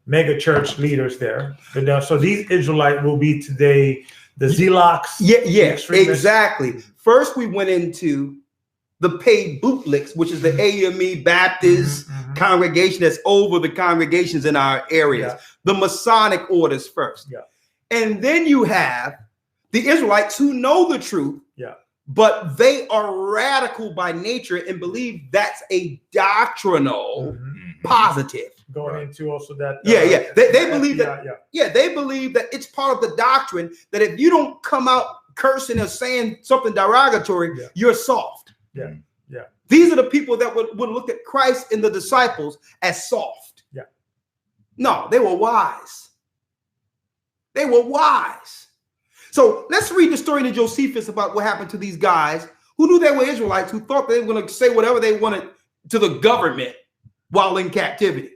mega church leaders there. But now, so these Israelites will be today the Zealots. Yeah, the extremists. exactly. First, we went into the paid bootlicks, which is the AME Baptist congregation that's over the congregations in our areas. Yeah. The Masonic orders first. Yeah. And then you have the Israelites who know the truth, but they are radical by nature and believe that's a doctrinal positive. Going into also that. They believe that. They believe that it's part of the doctrine that if you don't come out cursing or saying something derogatory, you're soft. These are the people that would look at Christ and the disciples as soft. No, they were wise. They were wise. So let's read the story to Josephus about what happened to these guys who knew they were Israelites, who thought they were going to say whatever they wanted to the government while in captivity.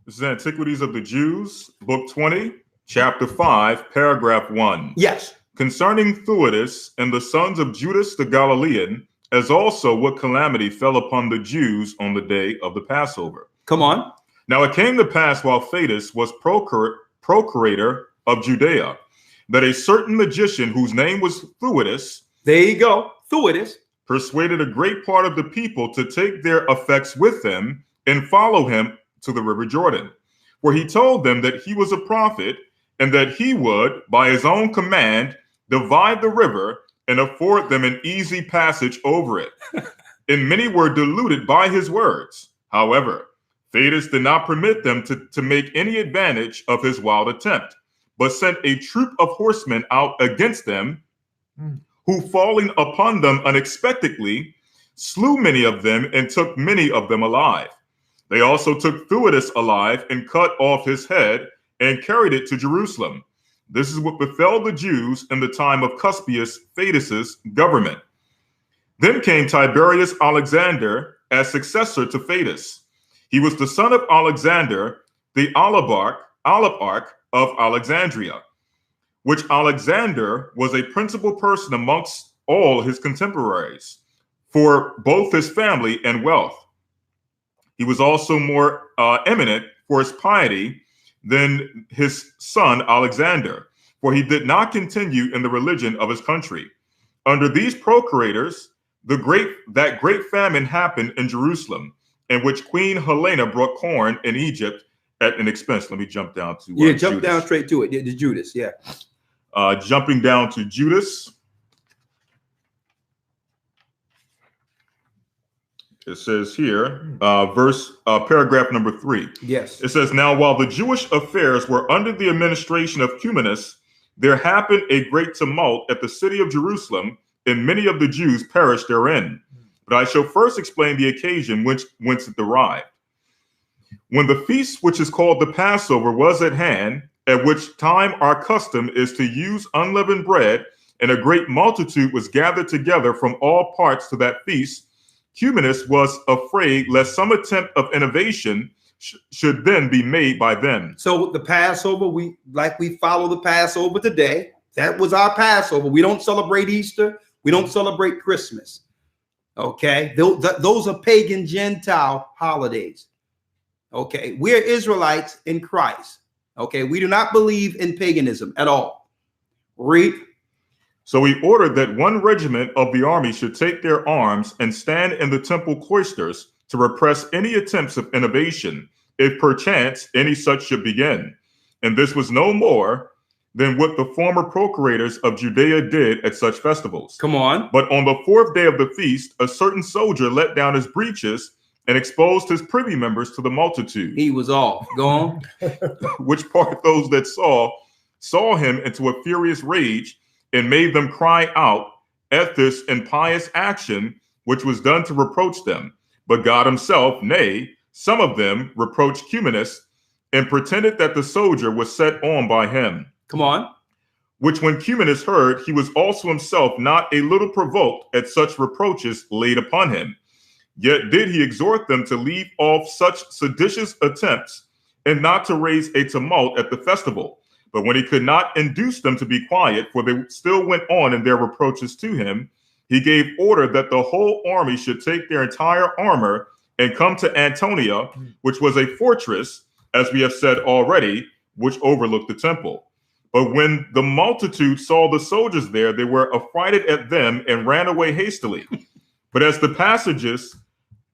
This is Antiquities of the Jews, Book 20, Chapter 5, Paragraph 1. Yes. Concerning Theudas and the sons of Judas the Galilean, as also what calamity fell upon the Jews on the day of the Passover. Come on. Now it came to pass while Theudas was procurator of Judea, that a certain magician whose name was Theudas, there you go, Theudas, persuaded a great part of the people to take their effects with him and follow him to the river Jordan. For he told them that he was a prophet and that he would, by his own command, divide the river and afford them an easy passage over it. And many were deluded by his words. However, Theudas did not permit them to make any advantage of his wild attempt, but sent a troop of horsemen out against them, who falling upon them unexpectedly, slew many of them and took many of them alive. They also took Theudas alive and cut off his head and carried it to Jerusalem. This is what befell the Jews in the time of Cuspius Theudas' government. Then came Tiberius Alexander as successor to Theudas. He was the son of Alexander, the oligarch of Alexandria, which Alexander was a principal person amongst all his contemporaries, for both his family and wealth. He was also more eminent for his piety than his son Alexander, for he did not continue in the religion of his country. Under these procurators, that great famine happened in Jerusalem, in which Queen Helena brought corn in Egypt at an expense. Let me jump down to jump Judas. down straight to it. The Judas, jumping down to Judas. It says here, paragraph number 3. Yes. It says, now while the Jewish affairs were under the administration of Cumanus, there happened a great tumult at the city of Jerusalem, and many of the Jews perished therein. But I shall first explain the occasion whence it derived. When the feast which is called the Passover was at hand, at which time our custom is to use unleavened bread, and a great multitude was gathered together from all parts to that feast, Cumanus was afraid lest some attempt of innovation should then be made by them. So the Passover, we follow the Passover today. That was our Passover. We don't celebrate Easter. We don't celebrate Christmas. Okay, those are pagan Gentile holidays. Okay, we're Israelites in Christ. Okay, we do not believe in paganism at all. Read. So he ordered that one regiment of the army should take their arms and stand in the temple cloisters to repress any attempts of innovation, if perchance any such should begin. And this was no more than what the former procurators of Judea did at such festivals. Come on. But on the 4th day of the feast, a certain soldier let down his breeches and exposed his privy members to the multitude. He was off. Go on. Which part those that saw him into a furious rage and made them cry out at this impious action, which was done to reproach them. But God himself, nay, some of them reproached Cumanus and pretended that the soldier was set on by him. Come on. Which when Cumanus heard, he was also himself not a little provoked at such reproaches laid upon him. Yet did he exhort them to leave off such seditious attempts and not to raise a tumult at the festival. But when he could not induce them to be quiet, for they still went on in their reproaches to him, he gave order that the whole army should take their entire armor and come to Antonia, which was a fortress, as we have said already, which overlooked the temple. But when the multitude saw the soldiers there, they were affrighted at them and ran away hastily. But as the passages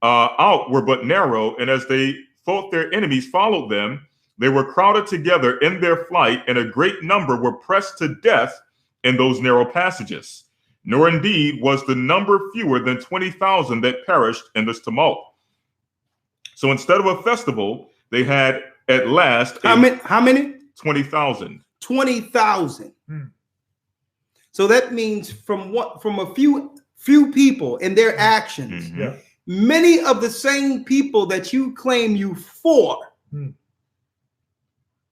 out were but narrow, and as they thought their enemies followed them, they were crowded together in their flight, and a great number were pressed to death in those narrow passages. Nor indeed was the number fewer than 20,000 that perished in this tumult. So instead of a festival, they had at last How many? 20,000. 20,000. So that means from a few people and their actions, Yeah. many of the same people that you claim you for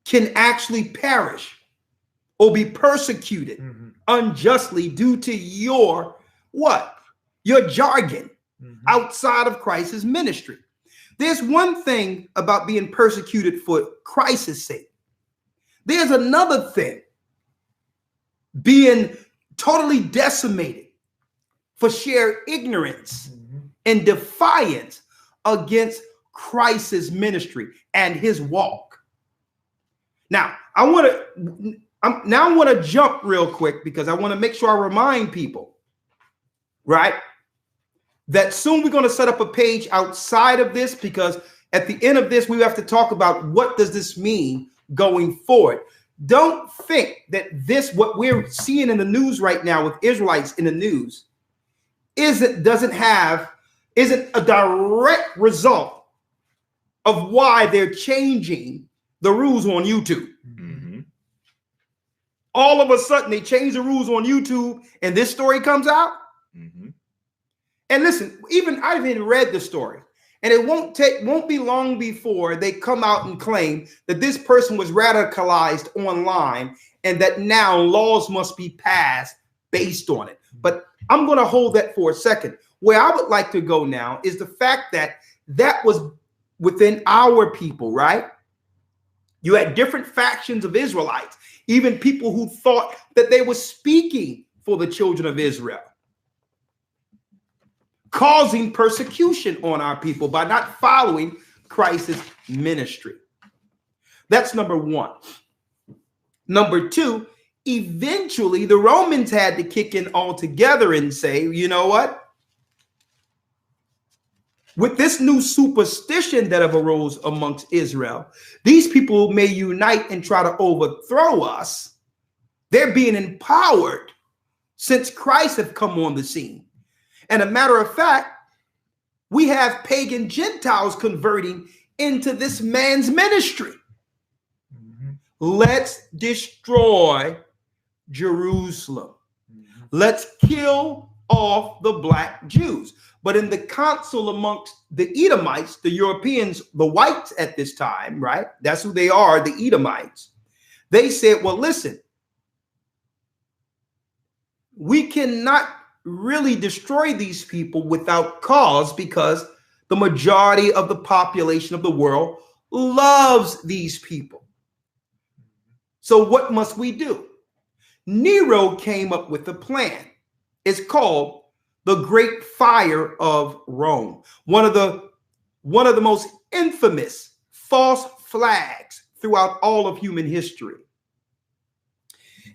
can actually perish or be persecuted unjustly due to your what? Your jargon outside of Christ's ministry. There's one thing about being persecuted for Christ's sake. There's another thing, being totally decimated for sheer ignorance and defiance against Christ's ministry and his walk. Now, I want to jump real quick because I want to make sure I remind people, right, that soon we're going to set up a page outside of this, because at the end of this, we have to talk about what does this mean going forward. Don't think that what we're seeing in the news right now with Israelites in the news isn't a direct result of why they're changing the rules on YouTube. All of a sudden they change the rules on YouTube and this story comes out. And listen, I've even read the story, and it won't be long before they come out and claim that this person was radicalized online and that now laws must be passed based on it. But I'm going to hold that for a second. Where I would like to go now is the fact that was within our people, right? You had different factions of Israelites, even people who thought that they were speaking for the children of Israel, causing persecution on our people by not following Christ's ministry. That's number one. Number two, eventually the Romans had to kick in altogether and say, you know what? With this new superstition that have arose amongst Israel, these people may unite and try to overthrow us. They're being empowered since Christ have come on the scene. And a matter of fact, we have pagan Gentiles converting into this man's ministry. Let's destroy Jerusalem. Let's kill off the black Jews. But in the council amongst the Edomites, the Europeans, the whites at this time, right? That's who they are, the Edomites. They said, well, listen, we cannot really destroy these people without cause, because the majority of the population of the world loves these people. So what must we do? Nero came up with a plan. It's called the Great Fire of Rome. One of the most infamous false flags throughout all of human history.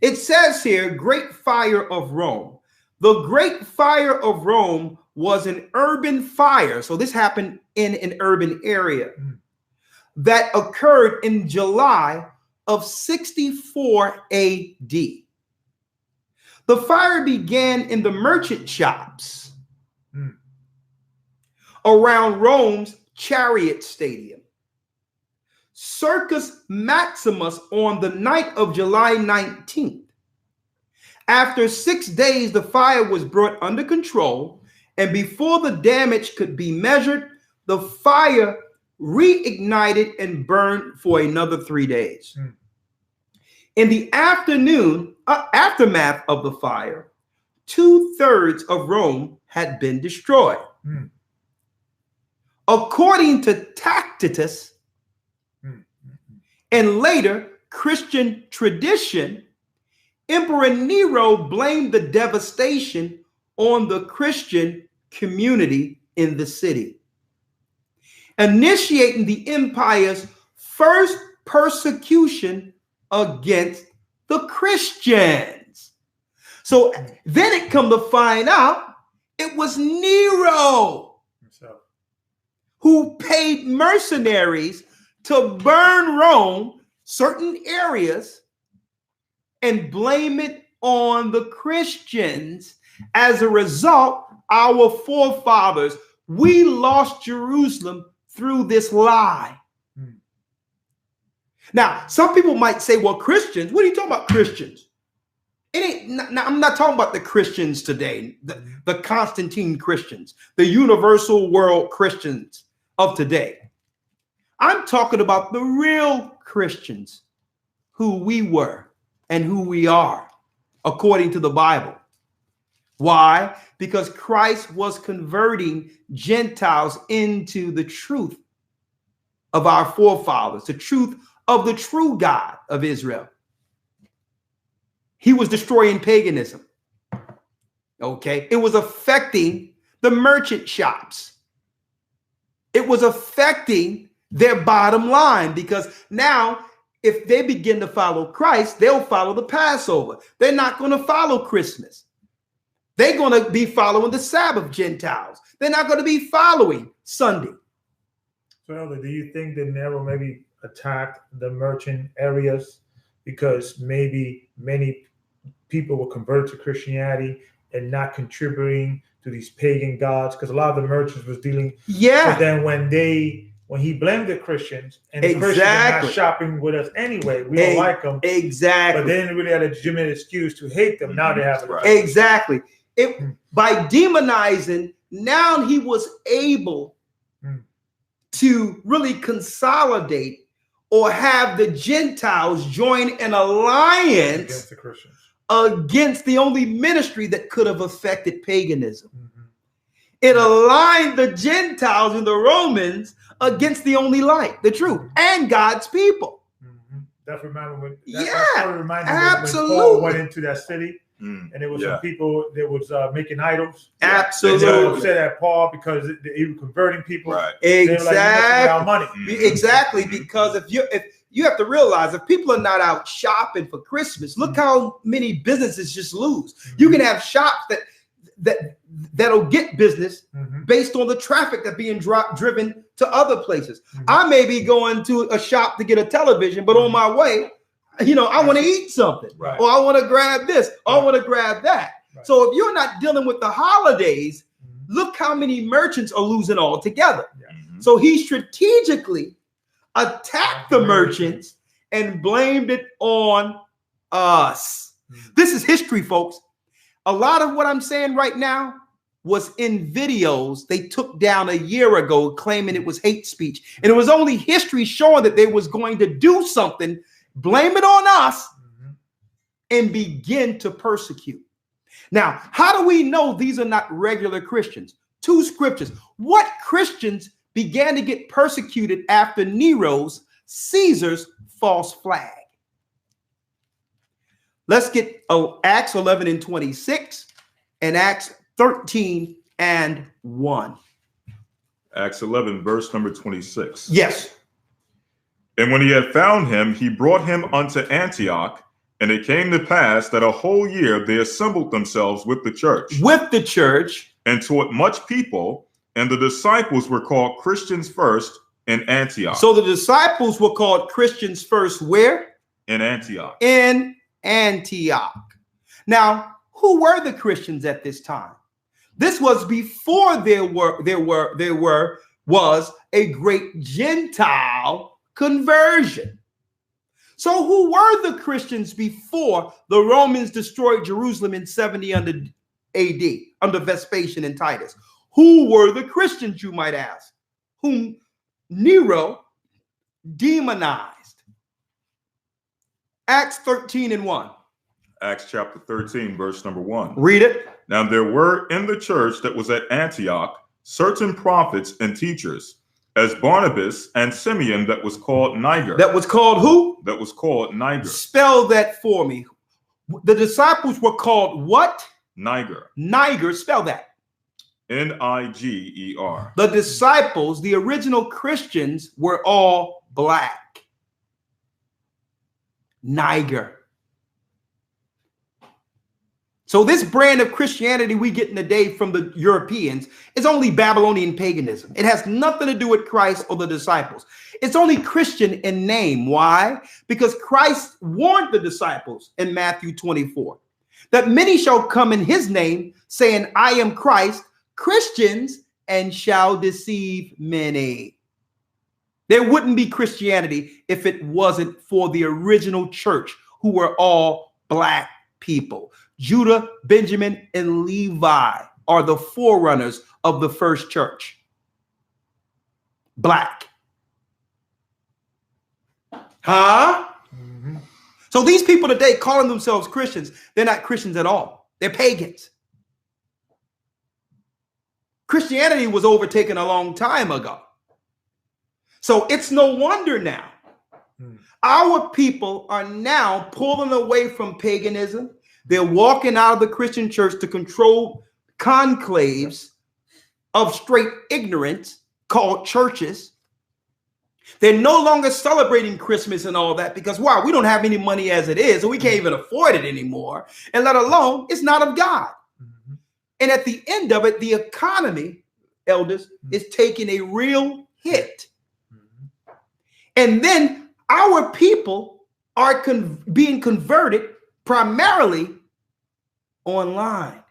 It says here, Great Fire of Rome. The Great Fire of Rome was an urban fire. So this happened in an urban area that occurred in July of 64 AD. The fire began in the merchant shops around Rome's Chariot Stadium. Circus Maximus on the night of July 19th. After 6 days, the fire was brought under control, and before the damage could be measured, the fire reignited and burned for another 3 days. In the aftermath of the fire, 2/3 of Rome had been destroyed. According to Tacitus and later Christian tradition, Emperor Nero blamed the devastation on the Christian community in the city, initiating the empire's first persecution against the Christians. So then it come to find out it was Nero who paid mercenaries to burn Rome, certain areas, and blame it on the Christians. As a result, our forefathers, we lost Jerusalem through this lie. Now, some people might say, well, Christians, what are you talking about, Christians? I'm not talking about the Christians today, the Constantine Christians, the universal world Christians of today. I'm talking about the real Christians, who we were and who we are, according to the Bible. Why? Because Christ was converting Gentiles into the truth of our forefathers, the truth of the true God of Israel. He was destroying paganism. Okay? It was affecting the merchant shops. It was affecting their bottom line, because now if they begin to follow Christ, they'll follow the Passover. They're not going to follow Christmas. They're going to be following the Sabbath, Gentiles. They're not going to be following Sunday. So, Elder, do you think that Nero maybe attacked the merchant areas because maybe many people were converted to Christianity and not contributing to these pagan gods? Because a lot of the merchants was dealing. Yeah. But then when he blamed the Christians, and the Christians are not shopping with us anyway, we don't like them. Exactly. But they didn't really have a legitimate excuse to hate them. Now they have it. Exactly. By demonizing, now he was able to really consolidate or have the Gentiles join an alliance against the Christians, against the only ministry that could have affected paganism. It aligned the Gentiles and the Romans against the only light, the truth, and God's people. That reminded me. Absolutely. When Paul went into that city, and there was some people that was making idols. Absolutely. They were upset at Paul because he was converting people. Right. Exactly. Like, our money. Exactly. Because if you have to realize, if people are not out shopping for Christmas, look how many businesses just lose. You can have shops that'll get business based on the traffic that being driven to other places. I may be going to a shop to get a television, but on my way, I want to eat something, or I want to grab this, or I want to grab that. So if you're not dealing with the holidays, look how many merchants are losing altogether. So he strategically attacked the merchants and blamed it on us. This is history, folks. A lot of what I'm saying right now was in videos they took down a year ago claiming it was hate speech. And it was only history showing that they was going to do something, blame it on us, and begin to persecute. Now, how do we know these are not regular Christians? Two scriptures. What Christians began to get persecuted after Caesar's false flag? Let's get Acts 11:26 and Acts 13:1. Acts 11, verse number 26. Yes. And when he had found him, he brought him unto Antioch. And it came to pass that a whole year they assembled themselves with the church. And taught much people. And the disciples were called Christians first in Antioch. So the disciples were called Christians first where? In Antioch. In Antioch. Now, who were the Christians at this time? This was before there was a great Gentile conversion. So who were the Christians before the Romans destroyed Jerusalem in 70 under AD, under Vespasian and Titus? Who were the Christians, you might ask, whom Nero demonized? Acts 13:1. Acts chapter 13, verse number 1. Read it. Now there were in the church that was at Antioch certain prophets and teachers, as Barnabas and Simeon that was called Niger. That was called who? That was called Niger. Spell that for me. The disciples were called what? Niger. Niger, spell that. Niger. The disciples, the original Christians, were all black. Niger. So this brand of Christianity we get in the day from the Europeans is only Babylonian paganism. It has nothing to do with Christ or the disciples. It's only Christian in name. Why? Because Christ warned the disciples in Matthew 24 that many shall come in his name saying, I am Christ, Christians, and shall deceive many. There wouldn't be Christianity if it wasn't for the original church, who were all black people. Judah, Benjamin, and Levi are the forerunners of the first church. Black. Huh? Mm-hmm. So these people today calling themselves Christians, they're not Christians at all. They're pagans. Christianity was overtaken a long time ago. So it's no wonder now. Our people are now pulling away from paganism. They're walking out of the Christian church to control conclaves of straight ignorance called churches. They're no longer celebrating Christmas and all that because, wow, we don't have any money as it is, and we can't even afford it anymore. And let alone, it's not of God. Mm-hmm. And at the end of it, the economy, elders, is taking a real hit. Mm-hmm. And then our people are being converted primarily online.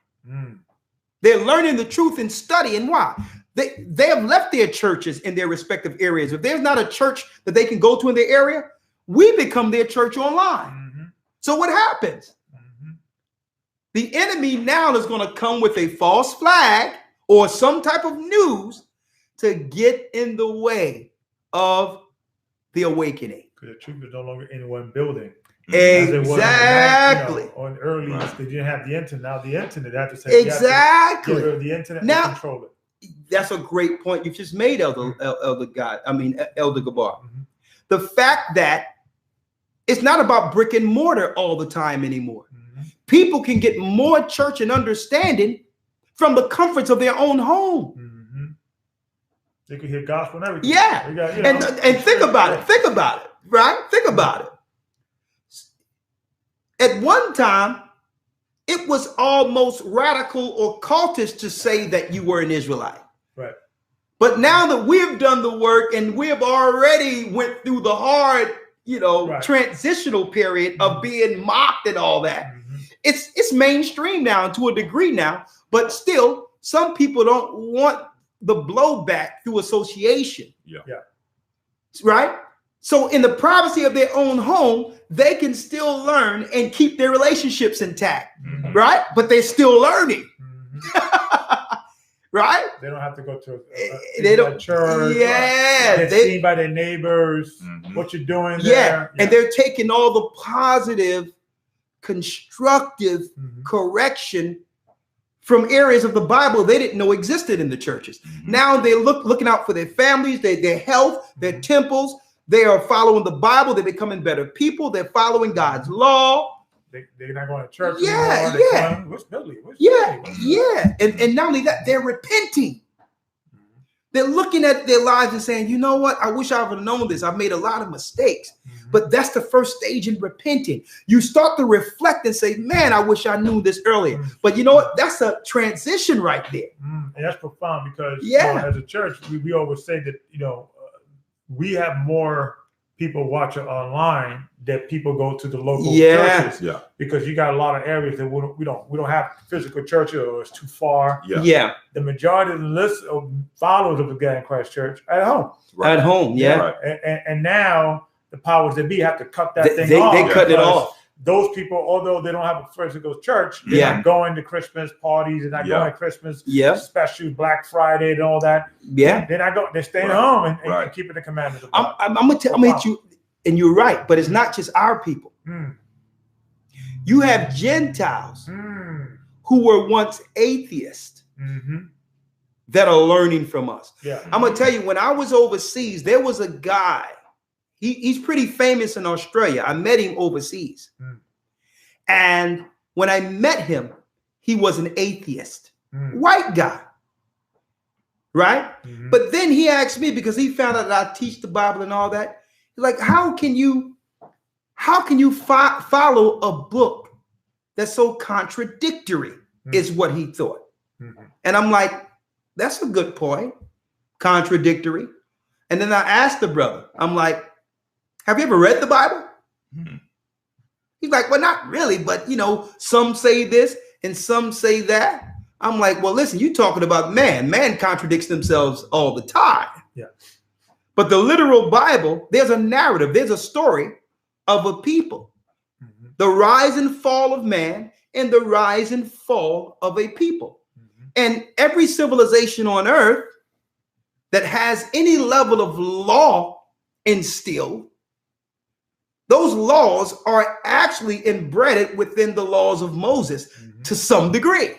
They're learning the truth and studying. Why? They have left their churches in their respective areas. If there's not a church that they can go to in their area, we become their church online. Mm-hmm. So what happens? Mm-hmm. The enemy now is going to come with a false flag or some type of news to get in the way of the awakening. Because the truth is no longer in one building. Exactly. On early, they didn't have the internet. Now the internet, they have to say exactly. You have to give the internet now, and control it. That's a great point you just made, Elder Gabar. Mm-hmm. The fact that it's not about brick and mortar all the time anymore. Mm-hmm. People can get more church and understanding from the comforts of their own home. Mm-hmm. They can hear gospel and everything. Yeah. And think about it. Think about it. Right? Think about it. At one time, it was almost radical or cultish to say that you were an Israelite. Right. But now that we've done the work and we've already went through the hard, transitional period of being mocked and all that, it's mainstream now to a degree now. But still, some people don't want the blowback through association. Yeah. Right? So in the privacy of their own home, they can still learn and keep their relationships intact, right? But they're still learning, right? They don't have to go to a church. Yeah, get seen by their neighbors. What you're doing there. And they're taking all the positive, constructive correction from areas of the Bible they didn't know existed in the churches. Now they're looking out for their families, their health, their temples. They are following the Bible. They're becoming better people. They're following God's law. They're not going to church anymore. What's Billy? And not only that, they're repenting. They're looking at their lives and saying, you know what? I wish I would have known this. I've made a lot of mistakes. But that's the first stage in repenting. You start to reflect and say, man, I wish I knew this earlier. But you know what? That's a transition right there. And that's profound because as a church, we always say that, we have more people watch it online, that people go to the local churches. Yeah. Because you got a lot of areas that we don't have physical churches, or it's too far. Yeah. The majority of the list of followers of the God in Christ Church at home. At home, yeah. Right. And now the powers that be have to cut that thing They off. cut it off. Those people, although they don't have a physical church, they're Yeah. not going to Christmas parties, they're not going to Christmas special Black Friday and all that. Yeah. They're not going. They're staying home and keeping the commandments of God. I'm gonna hit you, and you're right, but it's not just our people. You have Gentiles who were once atheists that are learning from us. Yeah. I'm gonna tell you, when I was overseas, there was a guy. He's pretty famous in Australia. I met him overseas. And when I met him, he was an atheist, white guy. Right? But then he asked me, because he found out that I teach the Bible and all that. He's like, how can you follow a book that's so contradictory, is what he thought. And I'm like, that's a good point. Contradictory. And then I asked the brother, I'm like, have you ever read the Bible? He's like, well, not really, but some say this and some say that. I'm like, well, listen, you're talking about man. Man contradicts themselves all the time. Yeah. But the literal Bible, there's a narrative, there's a story of a people. The rise and fall of man and the rise and fall of a people. And every civilization on earth that has any level of law instilled, those laws are actually embedded within the laws of Moses to some degree.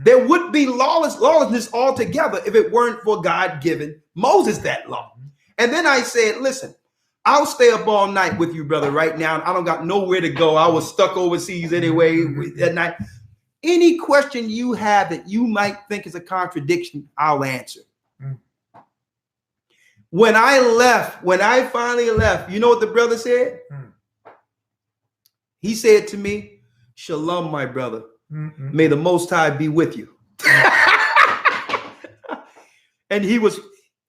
There would be lawlessness altogether if it weren't for God giving Moses that law. And then I said, listen, I'll stay up all night with you, brother, right now. I don't got nowhere to go. I was stuck overseas anyway at night. Any question you have that you might think is a contradiction, I'll answer. When I finally left, you know what the brother said? He said to me, "Shalom, my brother. May the Most High be with you." And he was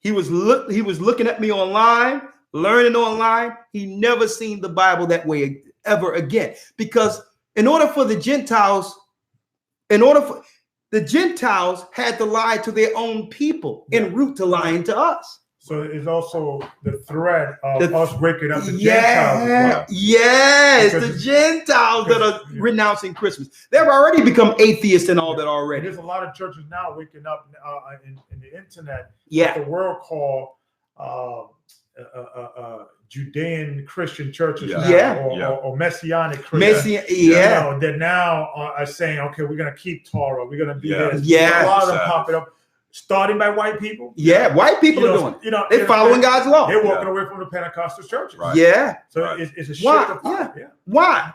looking at me online, learning online. He never seen the Bible that way ever again. Because the Gentiles had to lie to their own people en route to lying to us. So it's also the threat of us waking up the Gentiles as well. Yes, the Gentiles that are renouncing Christmas. They've already become atheists and all that already. There's a lot of churches now waking up in the internet. Yeah. The world call Judean Christian churches or Messianic Christians. That now are saying, okay, we're going to keep Torah. We're going to do this. Yeah. A lot of them popping up. Starting by white people. Yeah, white people are doing it. They're following God's law. They're walking away from the Pentecostal churches. Right. Yeah. So it's a shift of power. Yeah. Why?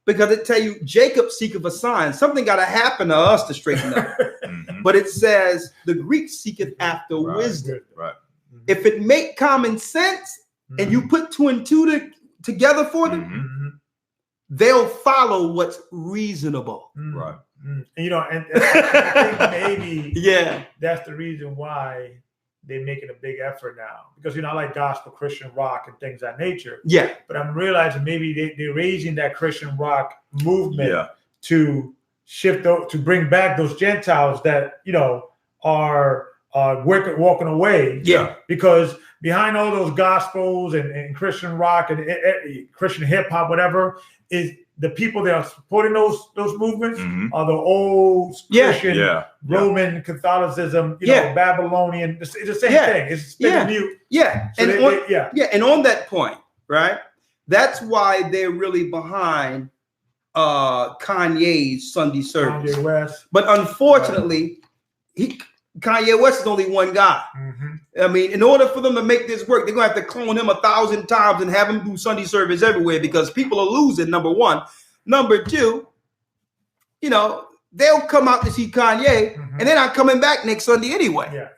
Because it tell you, Jacob seeketh a sign. Something got to happen to us to straighten up. But it says, the Greek seeketh after wisdom. Right. If it make common sense and you put two and two together for them, they'll follow what's reasonable. Right. And I think maybe that's the reason why they're making a big effort now, because I like gospel Christian rock and things of that nature. Yeah, but I'm realizing maybe they're raising that Christian rock movement to shift to bring back those Gentiles that are walking away. Yeah, because behind all those gospels and Christian rock and Christian hip hop, whatever, is the people that are supporting those movements are the old Christian Roman Catholicism, Babylonian. It's the same thing. It's spinning mute. Yeah. So and on that point, right? That's why they're really behind Kanye's Sunday service. Kanye West. But unfortunately, Kanye West is only one guy. I mean, in order for them to make this work, they're going to have to clone him 1,000 times and have him do Sunday service everywhere, because people are losing, number one. Number two, they'll come out to see Kanye and they're not coming back next Sunday anyway. Yeah.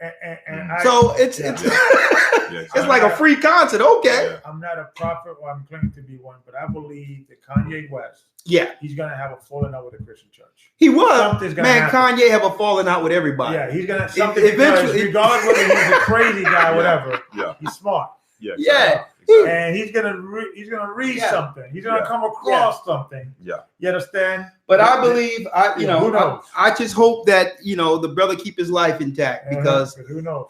So it's it's like a free concert. Okay. I'm not a prophet, or I'm claiming to be one, but I believe that Kanye West, he's going to have a falling out with the Christian church. He was. Man, Kanye have a falling out with everybody. Yeah, he's going to eventually, regardless whether he's a crazy guy or whatever. Yeah, he's smart. Yeah. and he's gonna read Yeah. something. He's gonna Yeah. come across something. Yeah. You understand? But I believe, who knows? I just hope that the brother keep his life intact, because who knows?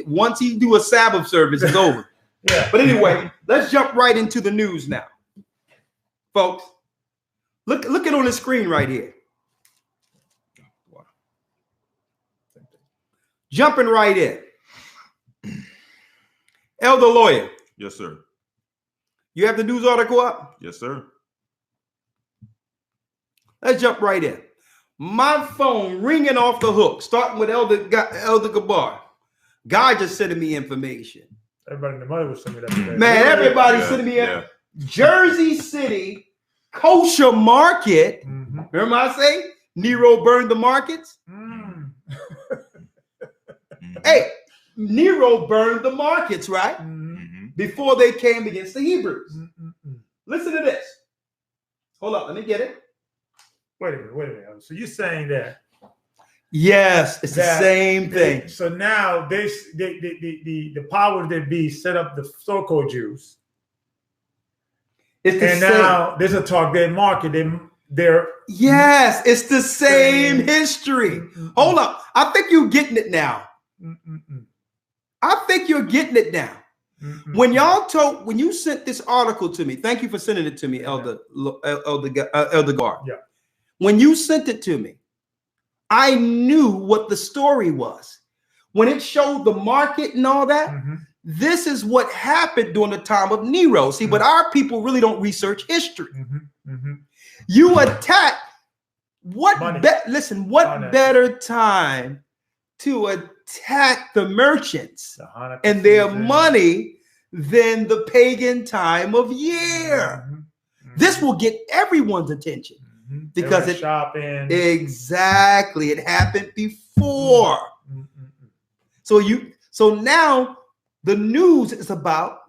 once he do a Sabbath service, it's over. Yeah. But anyway, let's jump right into the news now, folks. Look it on the screen right here. Jumping right in. Elder Lawyer, Yes, sir. you have the news article up? Yes, sir. Let's jump right in. My phone ringing off the hook, starting with Elder Gabar. God just sending me information. Everybody in the mother was sending me that today. Man, everybody Yeah, sending me yeah. Jersey City kosher market. Mhm. Remember I say Nero burned the markets? Mm. Hey, Nero burned the markets, right? Mhm. Mhm. Before they came against the Hebrews. Mm-mm-mm. Listen to this. Hold up, let me get it. Wait a minute. So you're saying that Yes, it's the that same thing. So now the powers that be set up the so-called Jews, It's the and same. now there's a talk their market. They're Yes, it's the same Same. history. Mm-mm-mm. Hold up. I think you're getting it now. Mm-mm-mm. I think you're getting it now. Mm-mm. When you sent this article to me, thank you for sending it to me, Elder Gar. Yeah. When you sent it to me, I knew what the story was. When it showed the market and all that, Mhm. this is what happened during the time of Nero. See, but our people really don't research history. Mhm. Mhm. You attack what? Money. Listen, what Finance. better time to attack the merchants The Hanukkah and their season. money than the pagan time of year? Mhm. Mhm. This will get everyone's attention Mhm. because They were it shopping. exactly it happened before. Mm-mm-mm. So now the news is about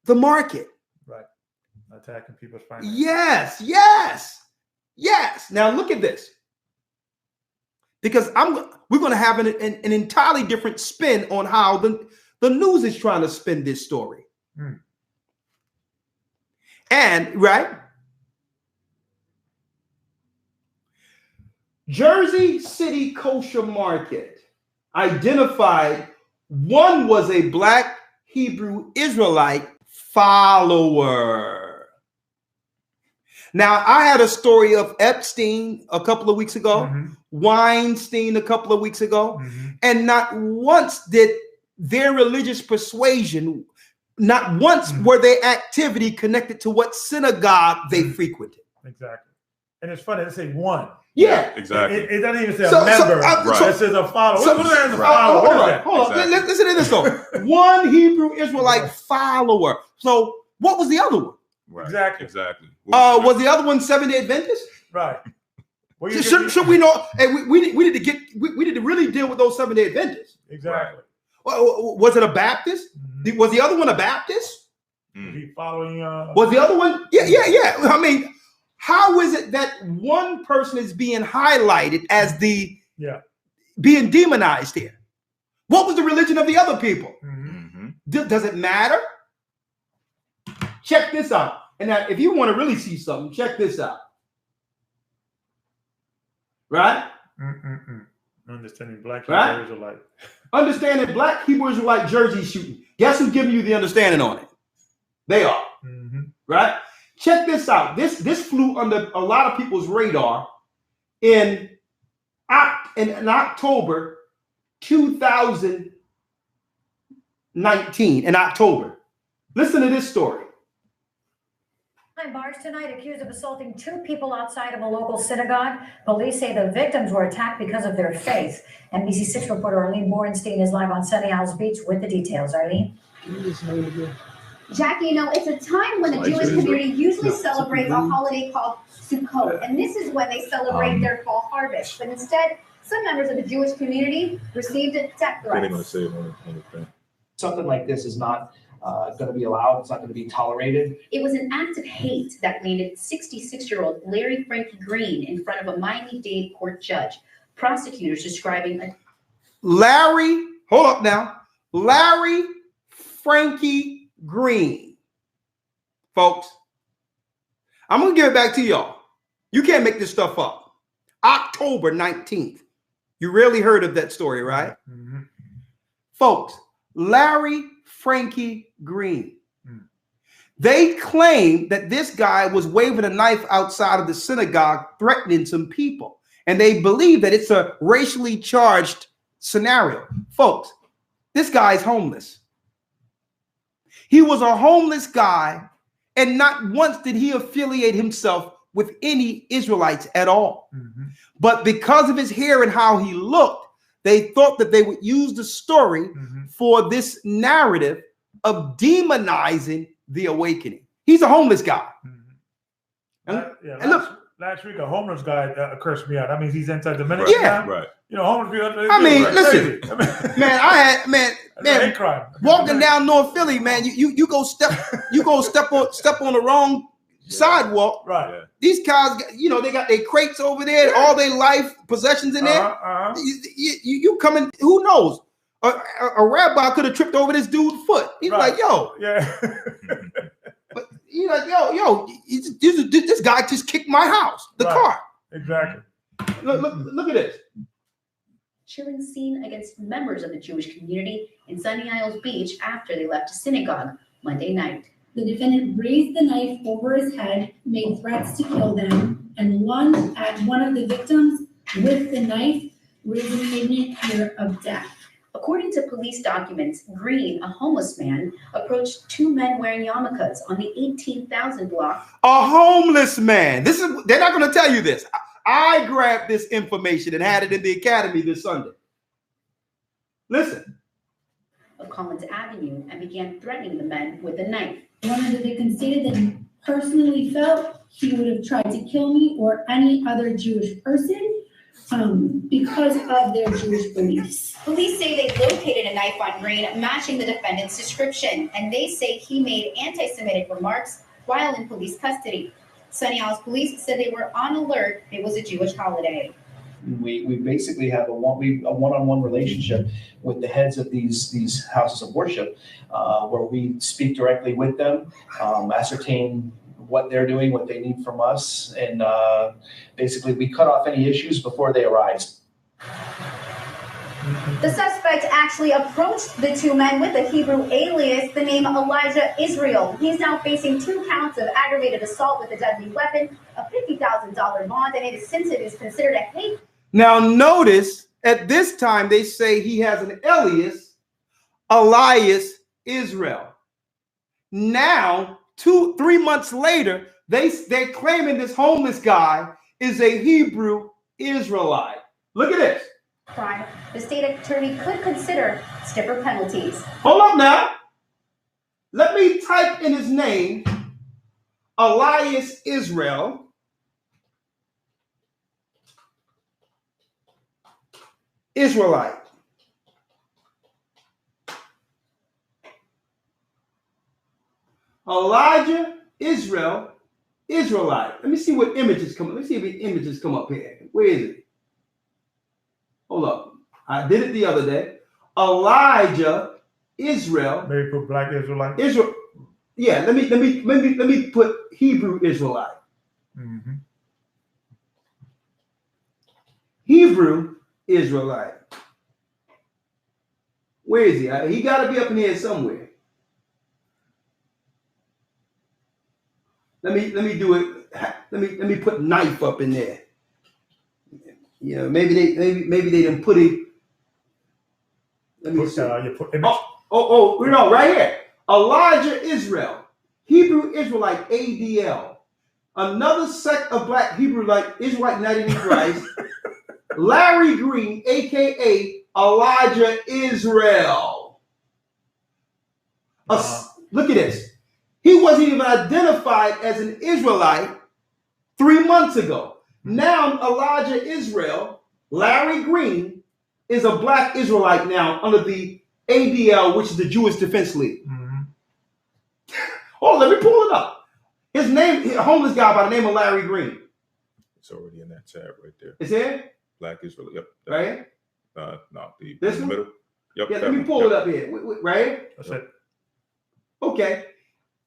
the market. Right. Attacking people's finances. Yes. Now look at this. Because we're going to have an entirely different spin on how the news is trying to spin this story. Mm. And right, Jersey City kosher market identified one was a black Hebrew Israelite follower. Now, I had a story of Epstein a couple of weeks ago, Mhm. Weinstein a couple of weeks ago, Mhm. and not once did their religious persuasion, not once Mhm. were their activity connected to what synagogue they Mhm. frequented. Exactly. And it's funny to say one. Yeah. Exactly. It doesn't even say a member. Right. It says a follower. So- what is a right. follower? What is that? Hold on. Exactly. Listen to this though. One Hebrew Israelite follower. So what was the other one? Right. Exactly. Exactly. Was the other one Seventh-day Adventist? Right. Well, Should we know? Hey, we need to really deal with those Seventh-day Adventists. Exactly. Was it a Baptist? Mhm. Was the other one a Baptist? Mm. Be following. Was the other one? Yeah. I mean, how is it that one person is being highlighted as being demonized here? What was the religion of the other people? Mhm. Mhm. Does it matter? Check this out. And now, if you want to really see something, check this out. Right? Mm-mm-mm. Understanding black Right? Hebrews are like. Understanding black Hebrew Israelite jersey shooting. Guess who's giving you the understanding on it? They are. Mm-hmm. Right? Check this out. This flew under a lot of people's radar in October 2019. In October. Listen to this story. Behind bars tonight, accused of assaulting two people outside of a local synagogue. Police say the victims were attacked because of their faith. NBC6 reporter Arlene Borenstein is live on Sunny Isles Beach with the details. Arlene? Jackie, it's a time when the Jewish community usually celebrates a holiday called Sukkot, and this is when they celebrate their fall harvest. But instead, some members of the Jewish community received death threats. Something like this is not going to be allowed. It's not going to be tolerated. It was an act of hate that landed 66-year-old Larry Frankie Green in front of a Miami-Dade court judge. Prosecutors describing Larry, hold up now. Larry Frankie Green. Folks, I'm going to give it back to y'all. You can't make this stuff up. October 19th. You rarely heard of that story, right? Mm-hmm. Folks, Larry Frankie Green. They claim that this guy was waving a knife outside of the synagogue, threatening some people. And they believe that it's a racially charged scenario. Folks, this guy's homeless. He was a homeless guy, and not once did he affiliate himself with any Israelites at all. Mm-hmm. But because of his hair and how he looked, they thought that they would use the story for this narrative of demonizing the awakening. He's a homeless guy. Last week, a homeless guy cursed me out. That means he's anti-Dominican. Yeah, right. You know, homeless people. I mean, listen, crazy. man, walking down North Philly, man, you go step on the wrong sidewalk. Right. Yeah. These guys, you know, they got their crates over there, all their life possessions in there. You coming? Who knows? A rabbi could have tripped over this dude's foot. He's like, yo, yeah. But he's like, yo, this guy just kicked my house, the car. Exactly. Look at this. Chilling scene against members of the Jewish community in Sunny Isles Beach after they left a synagogue Monday night. The defendant raised the knife over his head, made threats to kill them, and lunged at one of the victims with the knife, raising imminent fear of death. According to police documents, Green, a homeless man, approached two men wearing yarmulkes on the 18,000 block. A homeless man. They're not going to tell you this. I grabbed this information and had it in the academy this Sunday. Listen. Of Collins Avenue and began threatening the men with a knife. One of the victims stated that he personally felt he would have tried to kill me or any other Jewish person because of their Jewish beliefs. Police say they located a knife on Green matching the defendant's description, and they say he made anti-Semitic remarks while in police custody. Sunny Isles police said they were on alert. It was a Jewish holiday. We basically have a one-on-one relationship with the heads of these houses of worship, where we speak directly with them, ascertain what they're doing, what they need from us, and basically we cut off any issues before they arise. The suspect actually approached the two men with a Hebrew alias, the name Elijah Israel. He's now facing 2 counts of aggravated assault with a deadly weapon, a $50,000 bond, and it is considered a hate. Now notice, at this time, they say he has an alias, Elias Israel. Now, 2-3 months later, they're claiming this homeless guy is a Hebrew Israelite. Look at this. Crime. The state attorney could consider stiffer penalties. Hold up now. Let me type in his name, Elias Israel. Israelite. Elijah Israel, Israelite. Let me see what images come up. Let me see if the images come up here. Where is it? Hold up. I did it the other day. Elijah Israel. Maybe put black Israelite. Israel. Yeah, let me put Hebrew Israelite. Mm-hmm. Hebrew Israelite. Where is he? He got to be up in here somewhere. Let me do it. Let me put knife up in there. You know, maybe they didn't put it. Let me see. No, right here. Elijah Israel, Hebrew Israelite, ADL. Another sect of black Hebrew Israelite united in Christ. Larry Green, aka Elijah Israel. Look at this. He wasn't even identified as an Israelite 3 months ago. Now Elijah Israel, Larry Green, is a black Israelite now under the ADL, which is the Jewish Defense League. Mm-hmm. Oh, let me pull it up. His name, a homeless guy by the name of Larry Green. It's already in that tab right there. Is it? Black Israel. Yep. Right here? No, this in the middle. Yep. Yeah, let me pull it up here. Right here? That's it. Okay,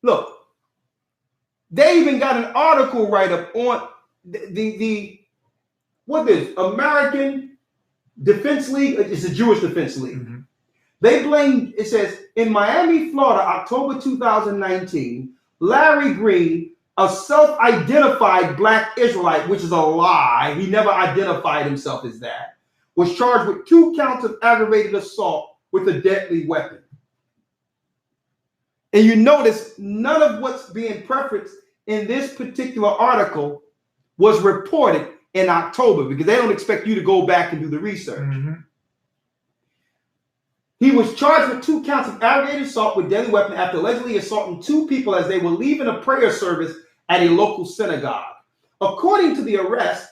look, they even got an article write-up on the what is American Defense League. It's a Jewish Defense League. Mm-hmm. They blame, it says, in Miami, Florida, October 2019, Larry Green, a self-identified black Israelite, which is a lie, he never identified himself as that, was charged with 2 counts of aggravated assault with a deadly weapon. And you notice none of what's being preferenced in this particular article was reported in October because they don't expect you to go back and do the research. Mm-hmm. He was charged with 2 counts of aggravated assault with deadly weapon after allegedly assaulting 2 people as they were leaving a prayer service at a local synagogue. According to the arrest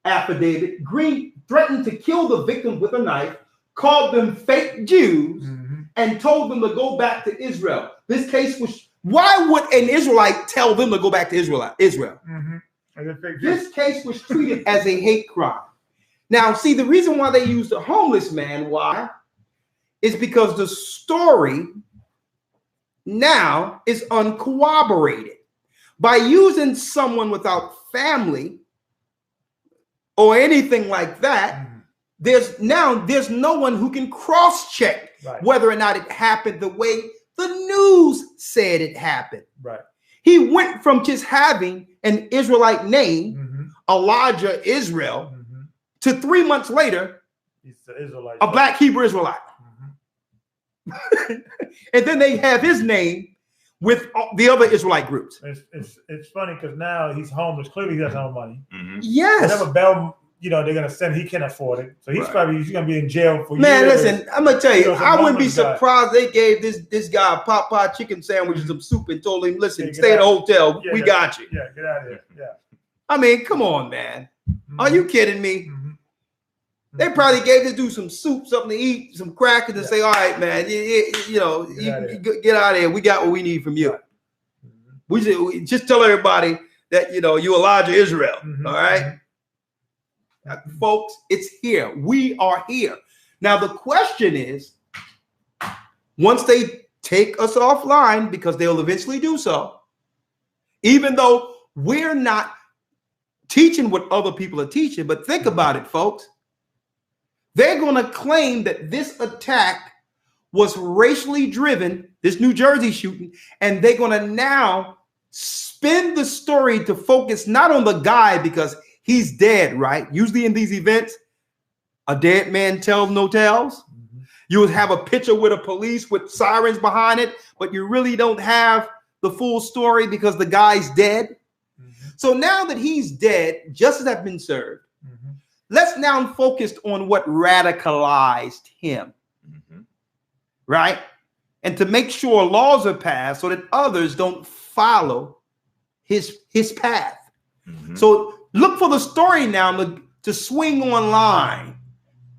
affidavit, Green threatened to kill the victims with a knife, called them fake Jews, Mm-hmm. and told them to go back to Israel. This case was, why would an Israelite tell them to go back to Israel? Mm-hmm. This case was treated as a hate crime. Now, see, the reason why they used a homeless man, why? Is because the story now is uncorroborated. By using someone without family or anything like that, there's no one who can cross-check whether or not it happened the way the news said it happened. Right. He went from just having an Israelite name, Elijah Israel, to 3 months later, he's the Israelite, a black Hebrew Israelite. And then they have his name with the other Israelite groups. It's funny because now he's homeless. Clearly, he doesn't have money. Yes. Whatever bail, they're gonna send, he can't afford it. So he's he's gonna be in jail for years. Man, listen, I'm gonna tell you, I wouldn't be guy. surprised they gave this guy a pot chicken sandwich and some soup and told him, listen, stay at the hotel. We got you. Yeah, get out of here. Yeah. I mean, come on, man. Are you kidding me? They probably gave this dude some soup, something to eat, some crackers, and say, all right, man, get out of here. We got what we need from you. We just tell everybody that, you Elijah Israel. All right. Folks, it's here. We are here. Now, the question is, once they take us offline, because they'll eventually do so, even though we're not teaching what other people are teaching, but think about it, folks. They're going to claim that this attack was racially driven, this New Jersey shooting, and they're going to now spin the story to focus not on the guy because he's dead, right? Usually in these events, a dead man tells no tales. You would have a picture with a police with sirens behind it, but you really don't have the full story because the guy's dead. So now that he's dead, justice has been served. Let's now focus on what radicalized him, right? And to make sure laws are passed so that others don't follow his path. So look for the story now to swing online,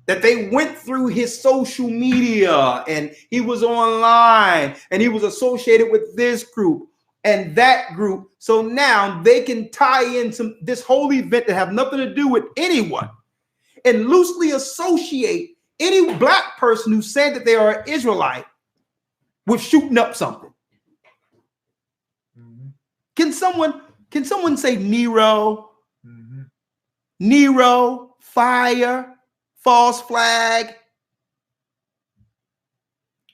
that they went through his social media and he was online and he was associated with this group and that group. So now they can tie in this whole event that have nothing to do with anyone and loosely associate any black person who said that they are an Israelite with shooting up something. Can someone say Nero? Nero, fire, false flag?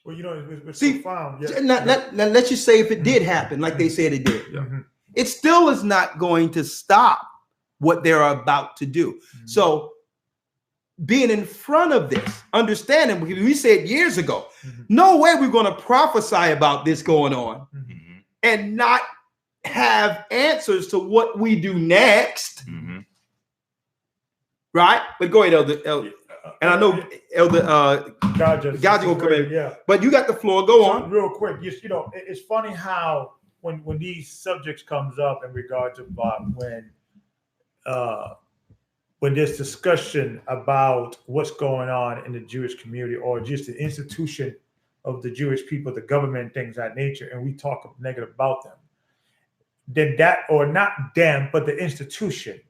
Well, it's see, profound. Now, let's just say if it did happen, like they said it did, it still is not going to stop what they're about to do. So being in front of this, understanding, because we said years ago, no way we're going to prophesy about this going on and not have answers to what we do next. Right? But go ahead, Elder. And I know Elder God will come in. Yeah. But you got the floor. Go on. Real quick. It's funny how when these subjects comes up in regard to when there's discussion about what's going on in the Jewish community or just the institution of the Jewish people, the government, things of that nature, and we talk negative about them, then that, or not them, but the institution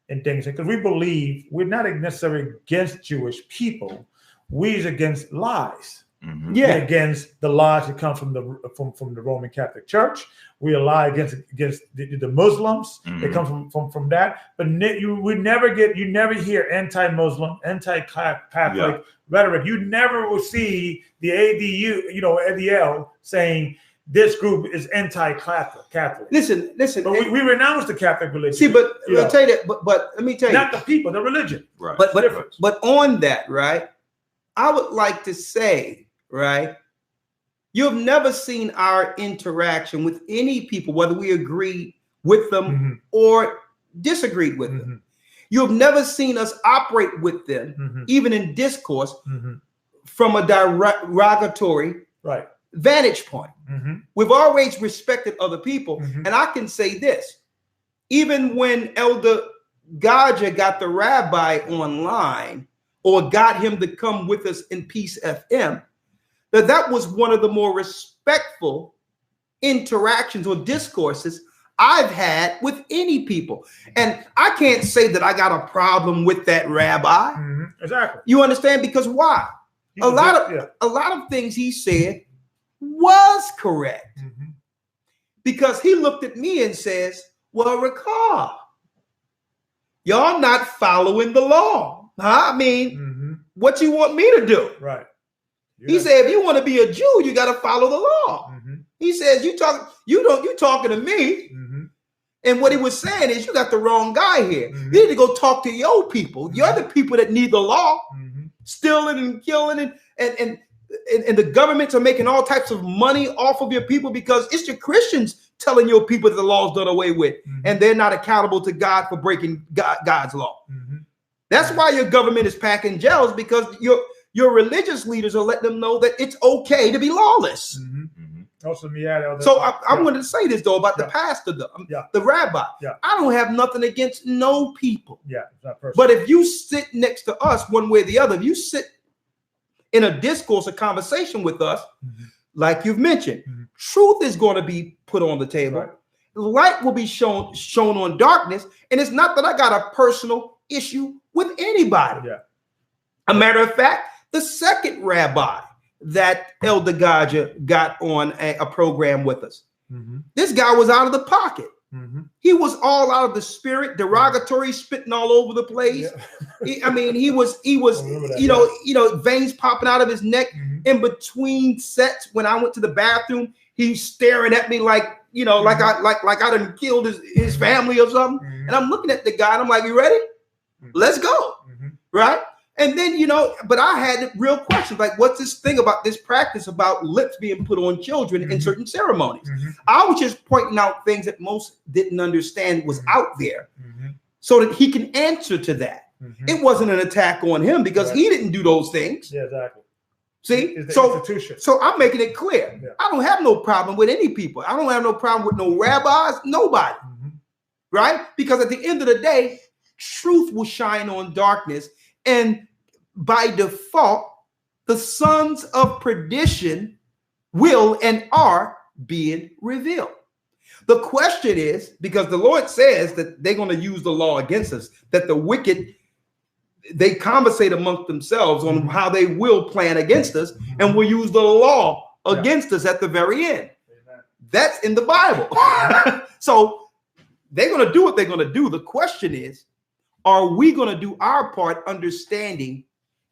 and things, because we believe we're not necessarily against Jewish people, we're against lies. Yeah. against the lies that come from the Roman Catholic Church. We ally against the Muslims. They come from that. But you never hear anti-Muslim, anti-Catholic rhetoric. You never will see the ADU, ADL saying this group is anti-Catholic. Listen. But we renounce the Catholic religion. See, but I'll tell you that. But let me tell you, not the people, the religion. Right. But on that, right? I would like to say, right? You've never seen our interaction with any people, whether we agreed with them or disagreed with them. You have never seen us operate with them, even in discourse, from a derogatory vantage point. We've always respected other people. And I can say this, even when Elder Gaja got the rabbi online or got him to come with us in Peace FM, that was one of the more respectful interactions or discourses I've had with any people. And I can't say that I got a problem with that rabbi. Exactly. You understand? Because why? A lot of things he said was correct. Because he looked at me and says, well, recall, y'all not following the law. I mean, what you want me to do? Right. He said, if you want to be a Jew, you got to follow the law. He says, you talking to me. And what he was saying is, you got the wrong guy here. You need to go talk to your people. You're the people that need the law, stealing and killing, and the governments are making all types of money off of your people because it's your Christians telling your people that the law's done away with, and they're not accountable to God for breaking God's law. That's why your government is packing jails, because your religious leaders are letting them know that it's okay to be lawless. So I'm going to say this, though, about the pastor, the rabbi. I don't have nothing against no people. But if you sit next to us one way or the other, if you sit in a discourse, a conversation with us, like you've mentioned, truth is going to be put on the table. Light will be shown on darkness. And it's not that I got a personal issue with anybody. A matter of fact, the second rabbi that Elder Gaja got on a program with us, this guy was out of the pocket. He was all out of the spirit, derogatory, spitting all over the place. He was, veins popping out of his neck in between sets. When I went to the bathroom, he's staring at me like I done killed his family or something. And I'm looking at the guy and I'm like, you ready? Let's go. Right. And then, but I had real questions like, what's this thing about this practice about lips being put on children in certain ceremonies? I was just pointing out things that most didn't understand was out there so that he can answer to that. It wasn't an attack on him because he didn't do those things. See, so I'm making it clear. I don't have no problem with any people. I don't have no problem with no rabbis, nobody. Right? Because at the end of the day, truth will shine on darkness. And by default, the sons of perdition will and are being revealed. The question is, because the Lord says that they're going to use the law against us, that the wicked, they conversate amongst themselves on how they will plan against us and will use the law against us at the very end. That's in the Bible. So they're going to do what they're going to do. The question is, are we going to do our part understanding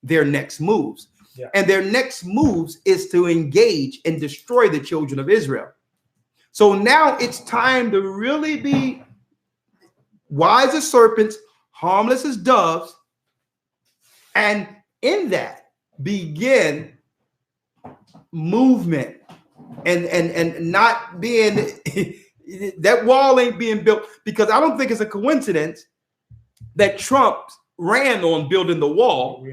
their next moves? And their next moves is to engage and destroy the children of Israel. So now it's time to really be wise as serpents, harmless as doves, and in that begin movement and not being that wall ain't being built, because I don't think it's a coincidence that Trump ran on building the wall,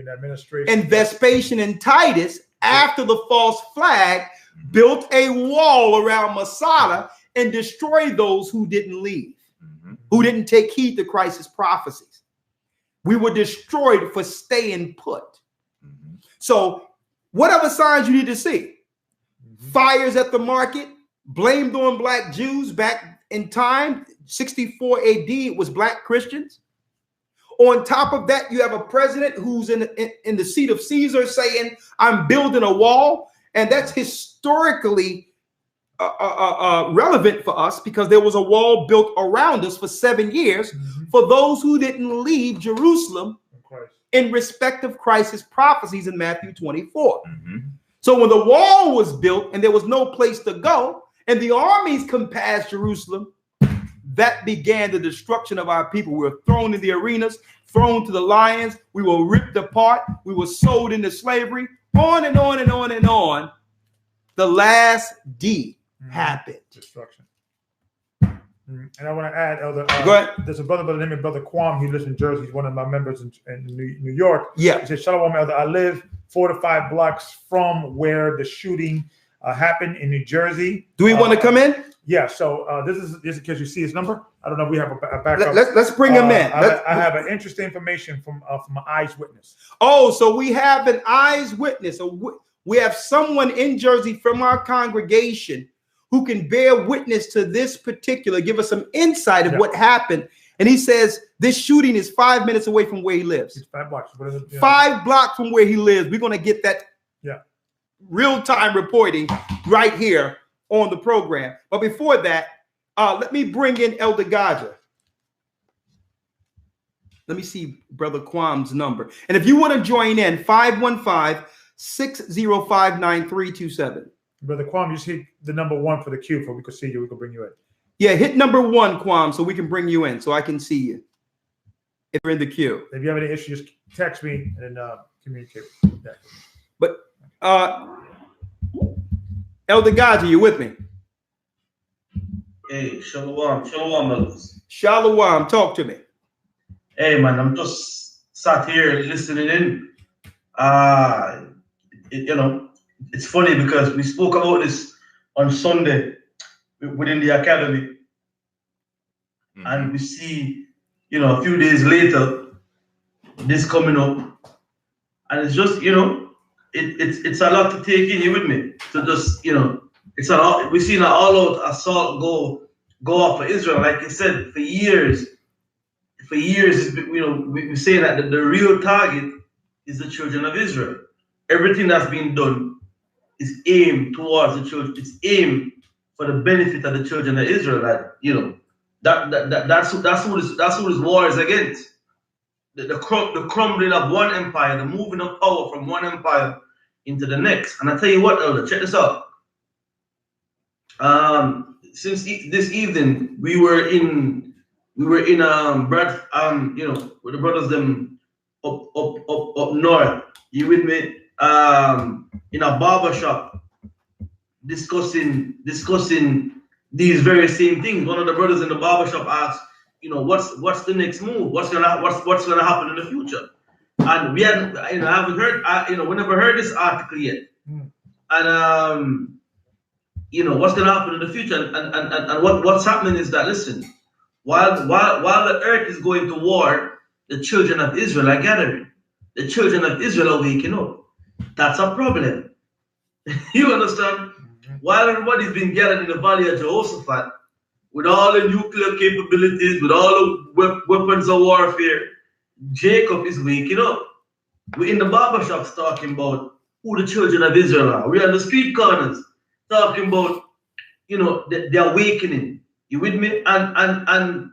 and Vespasian and Titus, after the false flag, built a wall around Masada and destroyed those who didn't leave, who didn't take heed to Christ's prophecies. We were destroyed for staying put. So whatever signs you need to see, fires at the market, blamed on black Jews back in time, 64 AD, it was black Christians. On top of that, you have a president who's in the seat of Caesar saying, I'm building a wall. And that's historically relevant for us because there was a wall built around us for 7 years for those who didn't leave Jerusalem in respect of Christ's prophecies in Matthew 24. So when the wall was built and there was no place to go and the armies compassed Jerusalem, that began the destruction of our people. We were thrown in the arenas, thrown to the lions. We were ripped apart. We were sold into slavery, on and on and on and on. The last D happened. Destruction. And I want to add, Elder, go ahead. There's a brother by the name of Brother Quam. He lives in Jersey. He's one of my members in New York. Yeah. He says, Shalom, Elder. I live 4 to 5 blocks from where the shooting happened in New Jersey. Do we want to come in? Yeah. So this is just in case you see his number. I don't know if we have a backup. Let's bring him in. I have an interesting information from an eyewitness. Oh, so we have an eyewitness. We have someone in Jersey from our congregation who can bear witness to this particular, give us some insight of what happened. And he says this shooting is 5 minutes away from where he lives. It's 5 blocks. 5 blocks from where he lives. We're going to get that real-time reporting right here on the program. But before that, let me bring in Elder Gaja. Let me see Brother Quam's number. And if you want to join in, 515-605-9327. Brother Quam, you see the number 1 for the queue for we could see you. We could bring you in. Yeah, hit number 1, Quam, so we can bring you in, so I can see you if you're in the queue. If you have any issues, just text me and communicate. Yeah. But Elder Gaja, you with me? Hey, shalom, brothers. Shalom, talk to me. Hey, man, I'm just sat here listening in. It's funny because we spoke about this on Sunday within the academy, and we see, a few days later, this coming up, and it's just, it's a lot to take in. You with me? To just, it's a lot. We've seen an all-out assault go off for Israel. Like you said, for years, we say that the real target is the children of Israel. Everything that's been done is aimed towards the children. It's aimed for the benefit of the children of Israel. That's who this war is against. The crumbling of one empire, the moving of power from one empire into the next. And I tell you what, Elder, check this out. Since this evening, we were in with the brothers them up north. You with me? In a barber shop, discussing these very same things. One of the brothers in the barber shop asked, what's the next move? What's gonna happen in the future? And we hadn't, I haven't heard, we never heard this article yet. And what's gonna happen in the future? And what's happening is that, listen, while the earth is going to war, the children of Israel are gathering. The children of Israel are waking up. That's a problem. You understand? While everybody's been gathered in the valley of Jehoshaphat, with all the nuclear capabilities, with all the weapons of warfare, Jacob is waking up. We're in the barbershops talking about who the children of Israel are. We're on the street corners talking about, the awakening. You with me? And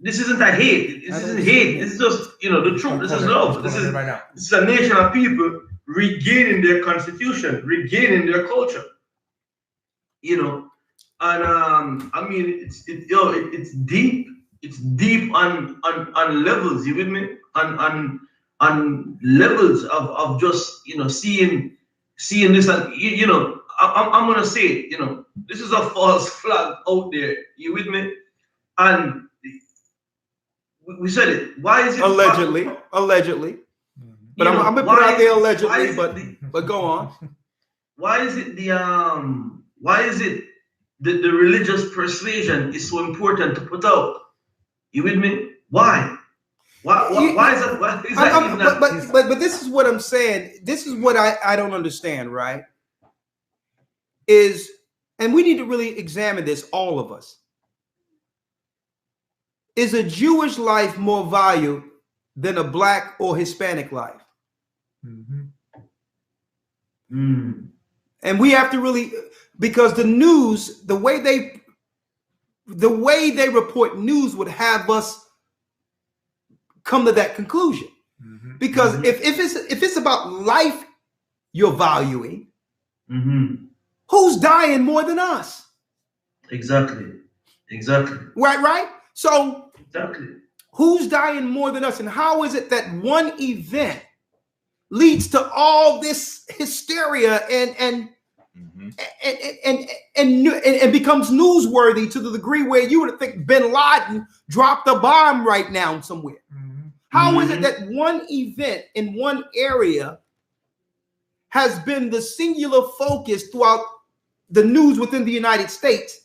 this isn't a hate. This isn't hate. This is just, the truth. This is love. This is a nation of people regaining their constitution, regaining their culture. And it's deep. It's deep on levels. You with me? On levels of just seeing this, and I'm gonna say it. This is a false flag out there. You with me? And we said it. Why is it allegedly? But I'm gonna put out there allegedly. But go on. Why is it the religious persuasion is so important to put out? You with me? Why? Why is that? But this is what I'm saying. This is what I don't understand, right? And we need to really examine this, all of us. Is a Jewish life more valuable than a Black or Hispanic life? And we have to really, because the news, the way they report news would have us come to that conclusion. Because if it's about life you're valuing, who's dying more than us? Exactly. Right. So exactly, who's dying more than us, and how is it that one event leads to all this hysteria and becomes newsworthy to the degree where you would think Bin Laden dropped a bomb right now somewhere? How is it that one event in one area has been the singular focus throughout the news within the United States?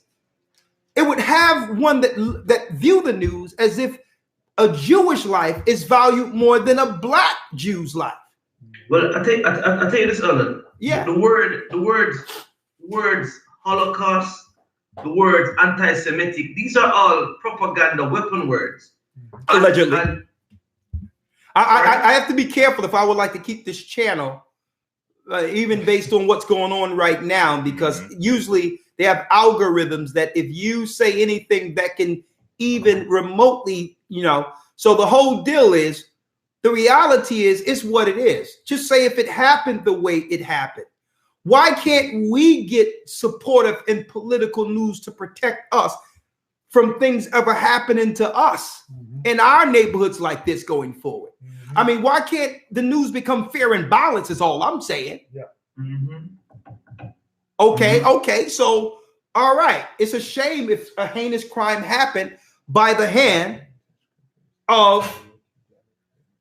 It would have one that view the news as if a Jewish life is valued more than a black Jew's life. Well, I tell you this, Alan. Yeah. The words Holocaust, the words anti-Semitic, these are all propaganda weapon words. Allegedly. I have to be careful if I would like to keep this channel, even based on what's going on right now, because usually they have algorithms that if you say anything that can even remotely, so the whole deal is, the reality is, it's what it is. Just say if it happened the way it happened. Why can't we get supportive in political news to protect us from things ever happening to us in our neighborhoods like this going forward? I mean, why can't the news become fair and balanced is all I'm saying. Okay. So, all right. It's a shame if a heinous crime happened by the hand of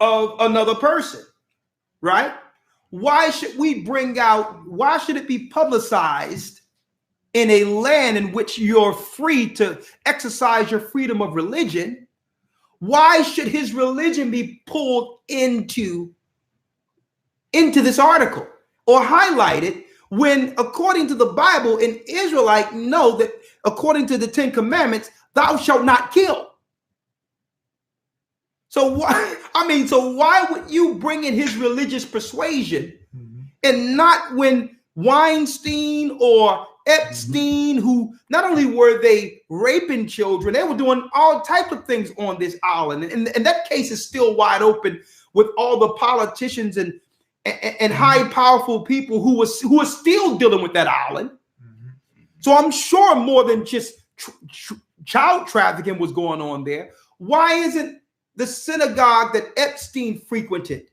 another person, right? Why should it be publicized in a land in which you're free to exercise your freedom of religion? Why should his religion be pulled into this article or highlighted when, according to the Bible, an Israelite know that according to the 10 Commandments, thou shalt not kill? So why would you bring in his religious persuasion and not when Weinstein or Epstein, who not only were they raping children, they were doing all types of things on this island. And that case is still wide open with all the politicians and high powerful people who are still dealing with that island. So I'm sure more than just child trafficking was going on there. Why isn't the synagogue that Epstein frequented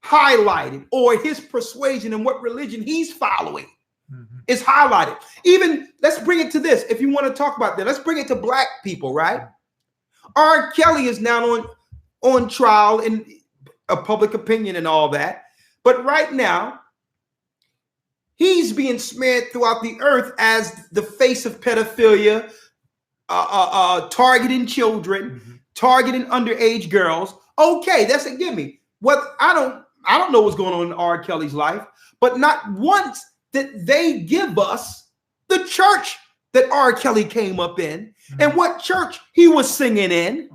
highlighted, or his persuasion and what religion he's following is highlighted? Even, let's bring it to this. If you want to talk about that, let's bring it to black people, right? R. Kelly is now on trial in a public opinion and all that. But right now, he's being smeared throughout the earth as the face of pedophilia, targeting children, targeting underage girls. Okay, that's a gimme. What I don't know what's going on in R. Kelly's life, but not once did they give us the church that R. Kelly came up in and what church he was singing in.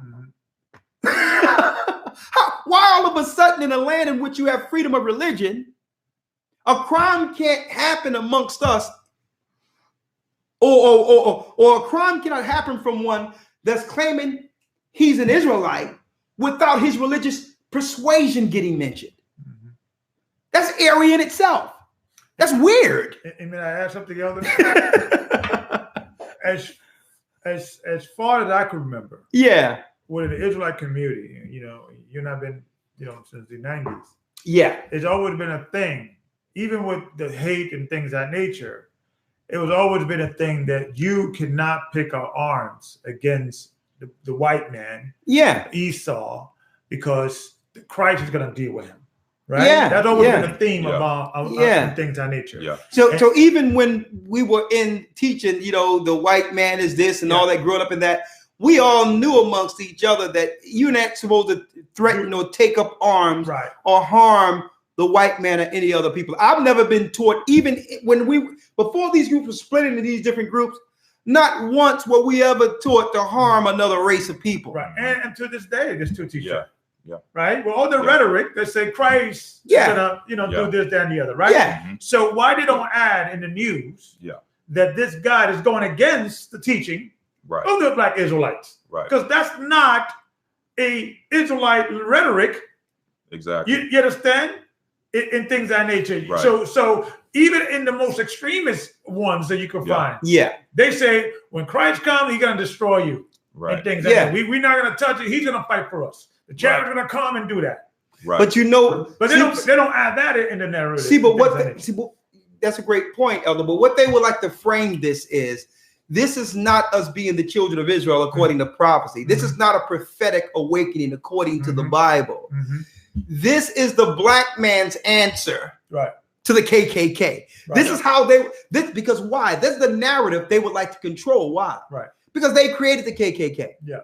Why all of a sudden in a land in which you have freedom of religion, a crime can't happen amongst us, or a crime cannot happen from one that's claiming he's an Israelite without his religious persuasion getting mentioned? That's airy in itself. That's weird. And may I add something else? as far as I can remember, with the Israelite community, you've not been, since the 90s. Yeah, it's always been a thing, even with the hate and things of that nature. It was always been a thing that you cannot pick up arms against the white man, Esau, because Christ is going to deal with him. Right. That's always been a theme about things of that nature. So even when we were in teaching, the white man is this and all that, growing up in that, we all knew amongst each other that you're not supposed to threaten or take up arms or harm the white man or any other people. I've never been taught, even before these groups were split into these different groups, not once were we ever taught to harm another race of people. Right. And to this day, they still teach that. Right? Well, all the rhetoric that say Christ is gonna, do this, that, and the other, right? Yeah. So why they don't add in the news that this God is going against the teaching of the Black Israelites? Right. Because that's not a Israelite rhetoric. Exactly. You understand? In things of that nature. Right. So even in the most extremist ones that you can find, they say when Christ comes, he's gonna destroy you. Right. And things like that. We're not gonna touch it. He's gonna fight for us. The church is gonna come and do that. Right. But they don't add that in the narrative. That's a great point, Elder. But what they would like to frame this is not us being the children of Israel according to prophecy. This is not a prophetic awakening according to the Bible. This is the black man's answer to the KKK. Right. This is how because why? This is the narrative they would like to control. Why? Right. Because they created the KKK. Yeah.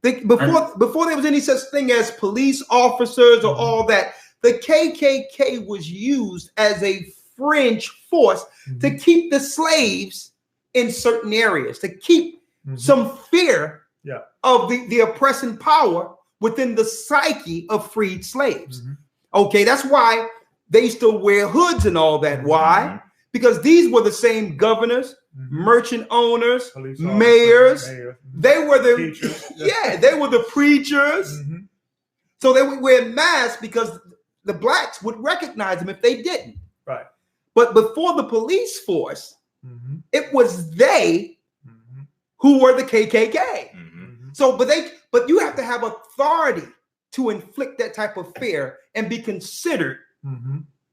Before there was any such thing as police officers or all that, the KKK was used as a fringe force to keep the slaves in certain areas, to keep some fear of the oppressing power within the psyche of freed slaves. Okay, that's why they still wear hoods and all that. Why? Because these were the same governors, merchant owners, mayors. They were the they were the preachers. So they would wear masks because the blacks would recognize them if they didn't. Right. But before the police force, it was they who were the KKK. So, but you have to have authority to inflict that type of fear and be considered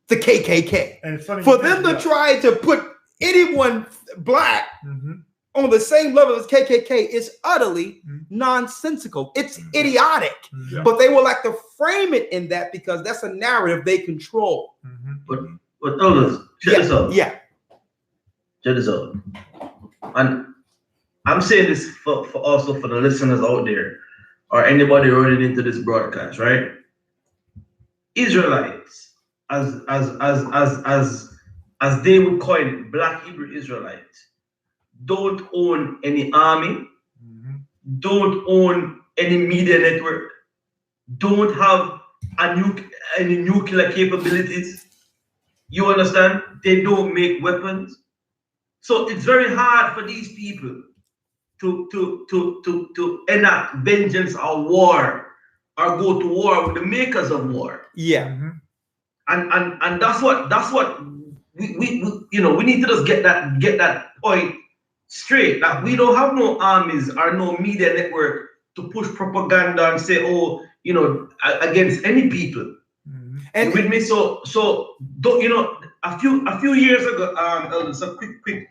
the KKK. And it's funny for them to try to put anyone black on the same level as KKK is utterly nonsensical. It's idiotic. But they will like to frame it in that because that's a narrative they control. But elders, check this out. Yeah. Check this out. And I'm saying this for also for the listeners out there or anybody running into this broadcast, right? Israelites, as they would call it, Black Hebrew Israelites, don't own any army, don't own any media network, don't have any nuclear capabilities. You understand? They don't make weapons. So it's very hard for these people to enact vengeance or war or go to war with the makers of war. Yeah. And that's what we need to just get that point straight. That we don't have no armies or no media network to push propaganda and say, against any people. And with me, so don't a few years ago, a quick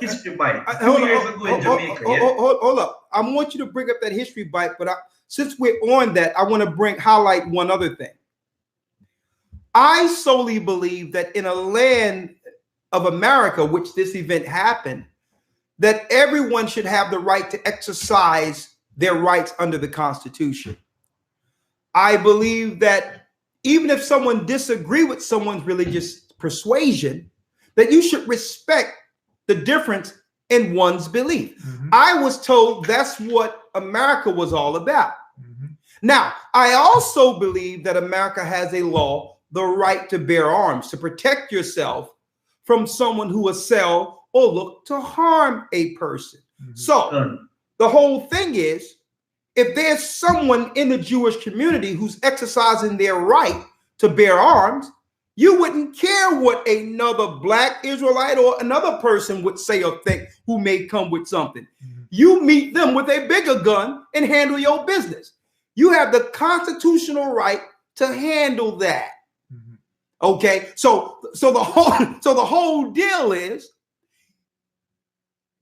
history bite. A few years ago in Jamaica. Hold up. I want you to bring up that history bite, but since we're on that, I want to highlight one other thing. I solely believe that in a land of America, which this event happened, that everyone should have the right to exercise their rights under the Constitution. I believe that even if someone disagree with someone's religious persuasion, that you should respect the difference in one's belief. I was told that's what America was all about. Now, I also believe that America has a law, the right to bear arms, to protect yourself from someone who will sell or look to harm a person. So the whole thing is, if there's someone in the Jewish community who's exercising their right to bear arms, you wouldn't care what another Black Israelite or another person would say or think who may come with something. You meet them with a bigger gun and handle your business. You have the constitutional right to handle that. Okay, so the whole deal is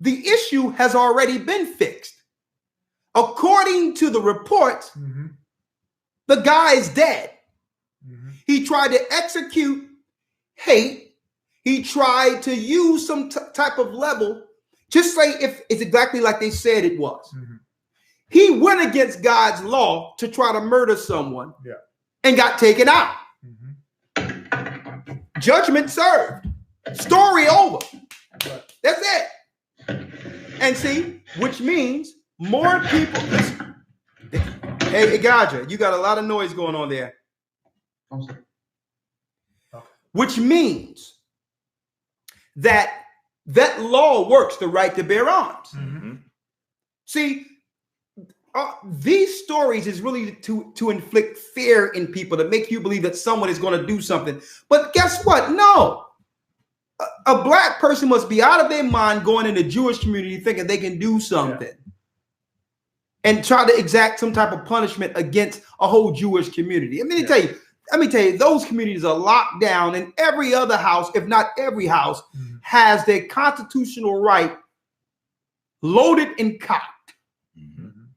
the issue has already been fixed. According to the reports, the guy is dead. He tried to execute hate. He tried to use some type of level. Just say if it's exactly like they said it was. He went against God's law to try to murder someone and got taken out. Judgment served. Story over. That's it. And see, which means more people. Hey, Gaja, you got a lot of noise going on there. I'm sorry. Which means that law works, the right to bear arms. Mm-hmm. See, these stories is really to inflict fear in people, to make you believe that someone is going to do something. But guess what? No. A black person must be out of their mind going in the Jewish community thinking they can do something and try to exact some type of punishment against a whole Jewish community. Let me tell you, those communities are locked down, and every other house, if not every house, has their constitutional right loaded and cocked.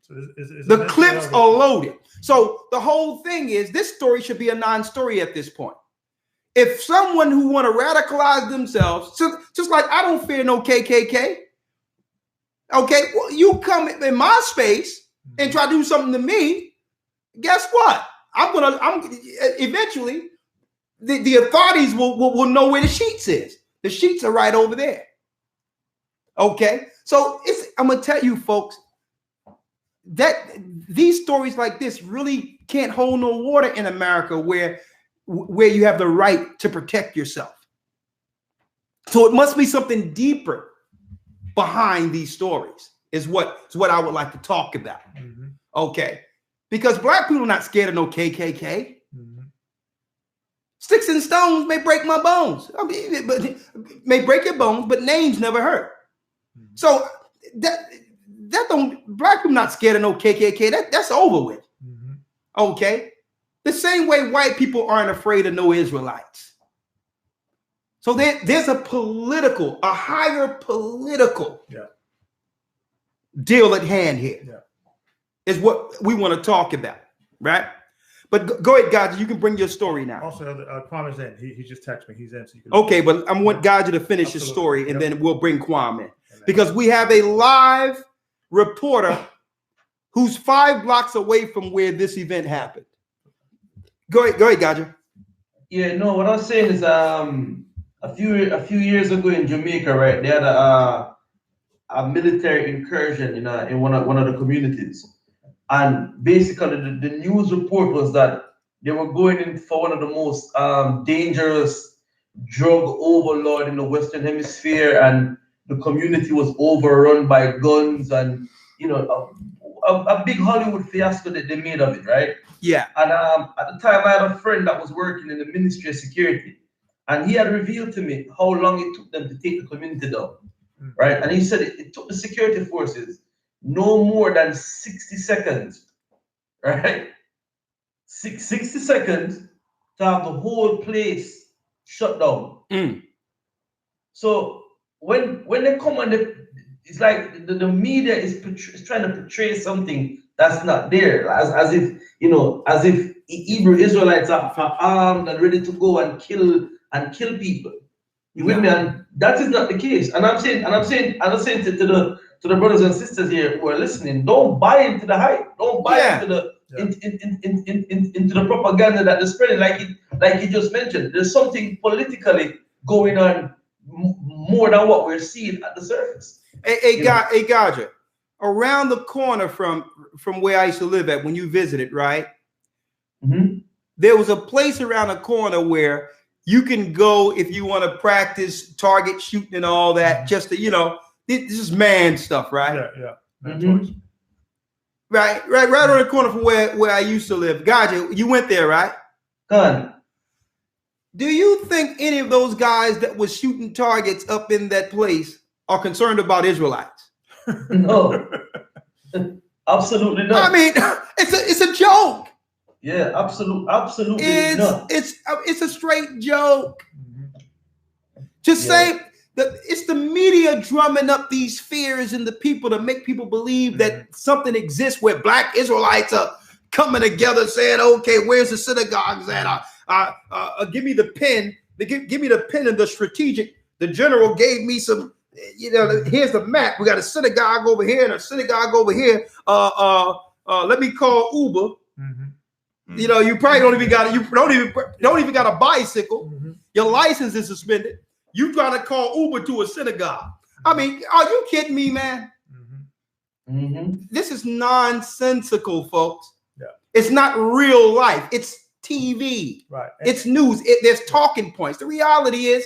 So is the clips are loaded. So the whole thing is, this story should be a non-story at this point. If someone who want to radicalize themselves, just like I don't fear no KKK. Okay, well, you come in my space and try to do something to me, guess what? I'm eventually the authorities will know where the sheets is. The sheets are right over there. Okay, so I'm gonna tell you folks that these stories like this really can't hold no water in America, where you have the right to protect yourself. So it must be something deeper behind these stories, is what I would like to talk about. Okay, because black people are not scared of no KKK. Sticks and stones may break my bones. I mean, may break your bones, but names never hurt. So black people not scared of no KKK. That's over with. Okay, the same way white people aren't afraid of no Israelites. So there's a higher political deal at hand here. Is what we want to talk about, right? But go ahead, Gaja. You can bring your story now. Also, Kwame is in. He just texted me. He's in. So you can okay, but I want Gaja to finish his story, and then we'll bring Kwame in. Because we have a live reporter who's 5 blocks away from where this event happened. Go ahead, Gaja. Yeah, no, what I was saying is a few years ago in Jamaica, right? They had a military incursion in one of the communities. And basically the news report was that they were going in for one of the most dangerous drug overlord in the Western Hemisphere, and the community was overrun by guns, and a big Hollywood fiasco that they made of it, right? Yeah. And at the time I had a friend that was working in the Ministry of Security, and he had revealed to me how long it took them to take the community down, right? And he said it took the security forces no more than 60 seconds, right? 60 seconds to have the whole place shut down. So when they come on, it's like the media is trying to portray something that's not there, as if Hebrew Israelites are armed and ready to go and kill people. You with me? And that is not the case. And I'm saying to the brothers and sisters here who are listening, don't buy into the hype. Don't buy into the propaganda that they're spreading. Like you just mentioned, there's something politically going on more than what we're seeing at the surface. Hey, Gaja, around the corner from where I used to live at when you visited, right? There was a place around the corner where you can go if you want to practice target shooting and all that, just to, this is man stuff, right? Right on the corner from where I used to live. Gaja, you went there, right? Done. Do you think any of those guys that was shooting targets up in that place are concerned about Israelites? No, absolutely not. I mean, it's a joke. Yeah, absolutely not. It's a straight joke. Just say that it's the media drumming up these fears in the people to make people believe that something exists where black Israelites are coming together saying, okay, where's the synagogues at? Give me the pen. Give me the pen and the strategic. The general gave me some, here's the map. We got a synagogue over here and a synagogue over here. Let me call Uber. You probably don't even got a bicycle. Your license is suspended. You trying to call Uber to a synagogue. I mean, are you kidding me, man? This is nonsensical, folks. It's not real life. It's TV. Right. It's news. There's talking points. The reality is,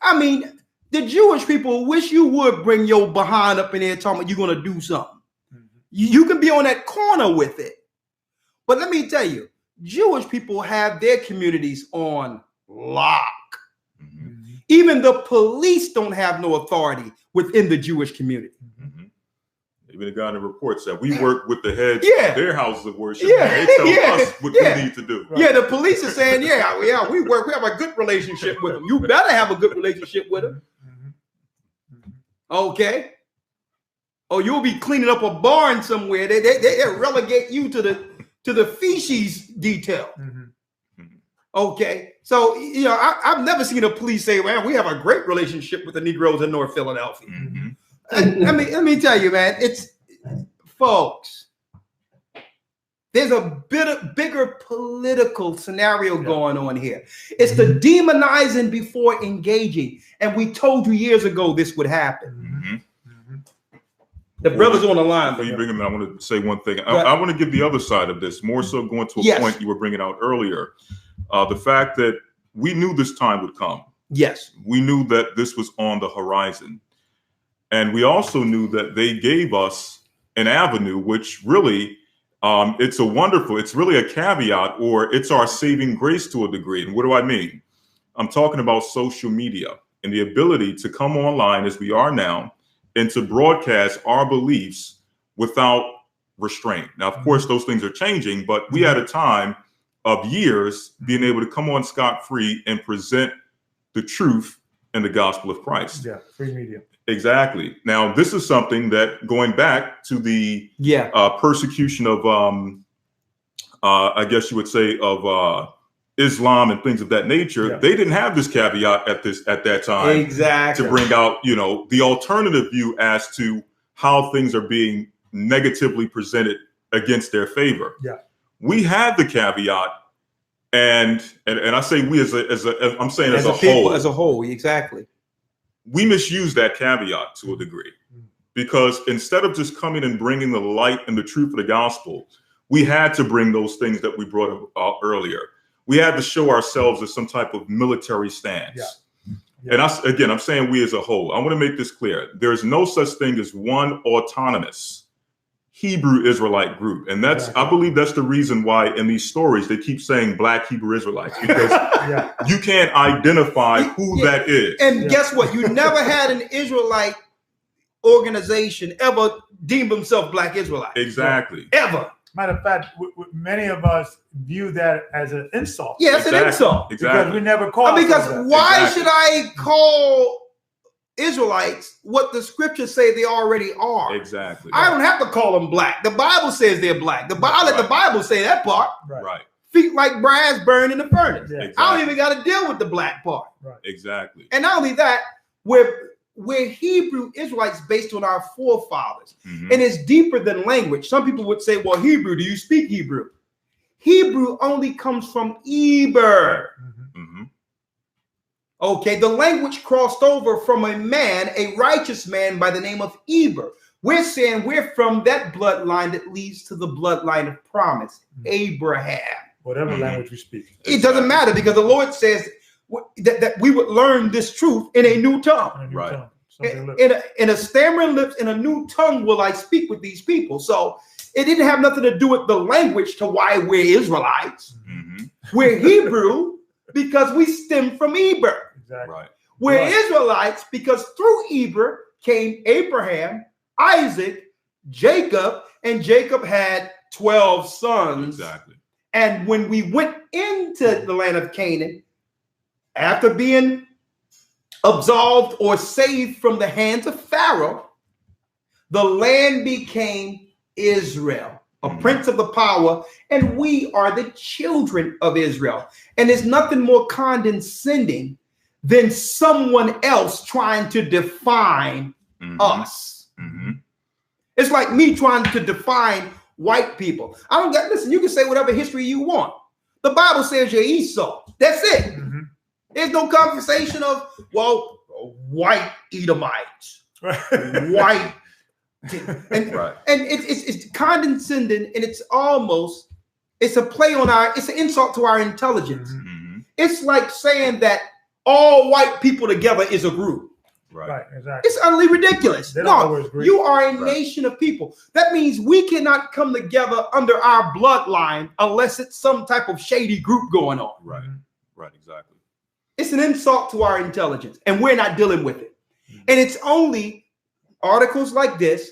I mean, the Jewish people wish you would bring your behind up in there talking about you're going to do something. Mm-hmm. You can be on that corner with it. But let me tell you, Jewish people have their communities on lock. Mm-hmm. Even the police don't have no authority within the Jewish community. Mm-hmm. Even the guy in the report said, we work with the heads of their houses of worship. Yeah. They tell us what we need to do. Yeah, the police are saying, we work. We have a good relationship with them. You better have a good relationship with them. Okay. Or you'll be cleaning up a barn somewhere. They relegate you to the feces detail. Okay. So, I've never seen a police say, well, we have a great relationship with the Negroes in North Philadelphia. Let me tell you, man, folks, there's a bigger political scenario going on here. It's the demonizing before engaging. And we told you years ago this would happen. The brother's on the line. Before you bring him in, I want to say one thing. I want to give the other side of this, more so going to a point you were bringing out earlier. The fact that we knew this time would come. Yes. We knew that this was on the horizon. And we also knew that they gave us an avenue, which really, it's really a caveat, or it's our saving grace to a degree. And what do I mean? I'm talking about social media and the ability to come online as we are now and to broadcast our beliefs without restraint. Now, of course, those things are changing, but we had a time of years being able to come on scot-free and present the truth and the gospel of Christ. Yeah, free media. Exactly. Now, this is something that, going back to the persecution of, I guess you would say, of Islam and things of that nature, they didn't have this caveat at that time to bring out, the alternative view as to how things are being negatively presented against their favor. Yeah, we had the caveat, and I say we as a whole, exactly. We misuse that caveat to a degree, because instead of just coming and bringing the light and the truth of the gospel, we had to bring those things that we brought up earlier. We had to show ourselves as some type of military stance. And I'm saying we as a whole. I want to make this clear. There's no such thing as one autonomous Hebrew Israelite group. And I believe that's the reason why in these stories they keep saying Black Hebrew Israelites, because you can't identify who that is. And guess what? You never had an Israelite organization ever deem themselves Black Israelites. Exactly. Ever. Matter of fact, many of us view that as an insult. Yeah, it's an insult. Because we never call because why should I call Israelites what the scriptures say they already are? Exactly. I don't have to call them black. The Bible says they're black. The Bible say that part. Right. Feet like brass burned in the furnace. Yeah. Exactly. I don't even got to deal with the black part. Right. Exactly. And not only that, we're Hebrew Israelites based on our forefathers. And it's deeper than language. Some people would say, well, Hebrew, do you speak Hebrew? Hebrew only comes from Eber. Okay, the language crossed over from a righteous man by the name of Eber. We're saying we're from that bloodline that leads to the bloodline of promise, Abraham. Whatever language we speak. It doesn't matter, because the Lord says that we would learn this truth in a new tongue. Right. In a stammering lips, in a new tongue will I speak with these people. So it didn't have nothing to do with the language to why we're Israelites. We're Hebrew because we stem from Eber. Exactly. Right. We're Israelites because through Eber came Abraham, Isaac, Jacob, and Jacob had 12 sons. Exactly. And when we went into the land of Canaan, after being absolved or saved from the hands of Pharaoh, the land became Israel, a prince of the power, and we are the children of Israel. And there's nothing more condescending than someone else trying to define us. It's like me trying to define white people. Listen, you can say whatever history you want. The Bible says you're Esau. That's it. There's no conversation of, well, white Edomites, white. And it's condescending, and it's almost It's a play on it's an insult to our intelligence. Mm-hmm. It's like saying that all white people together is a group. Right, exactly. It's utterly ridiculous. No, you are a nation of people. That means we cannot come together under our bloodline unless it's some type of shady group going on. Right, right, exactly. It's an insult to our intelligence, and we're not dealing with it. And it's only articles like this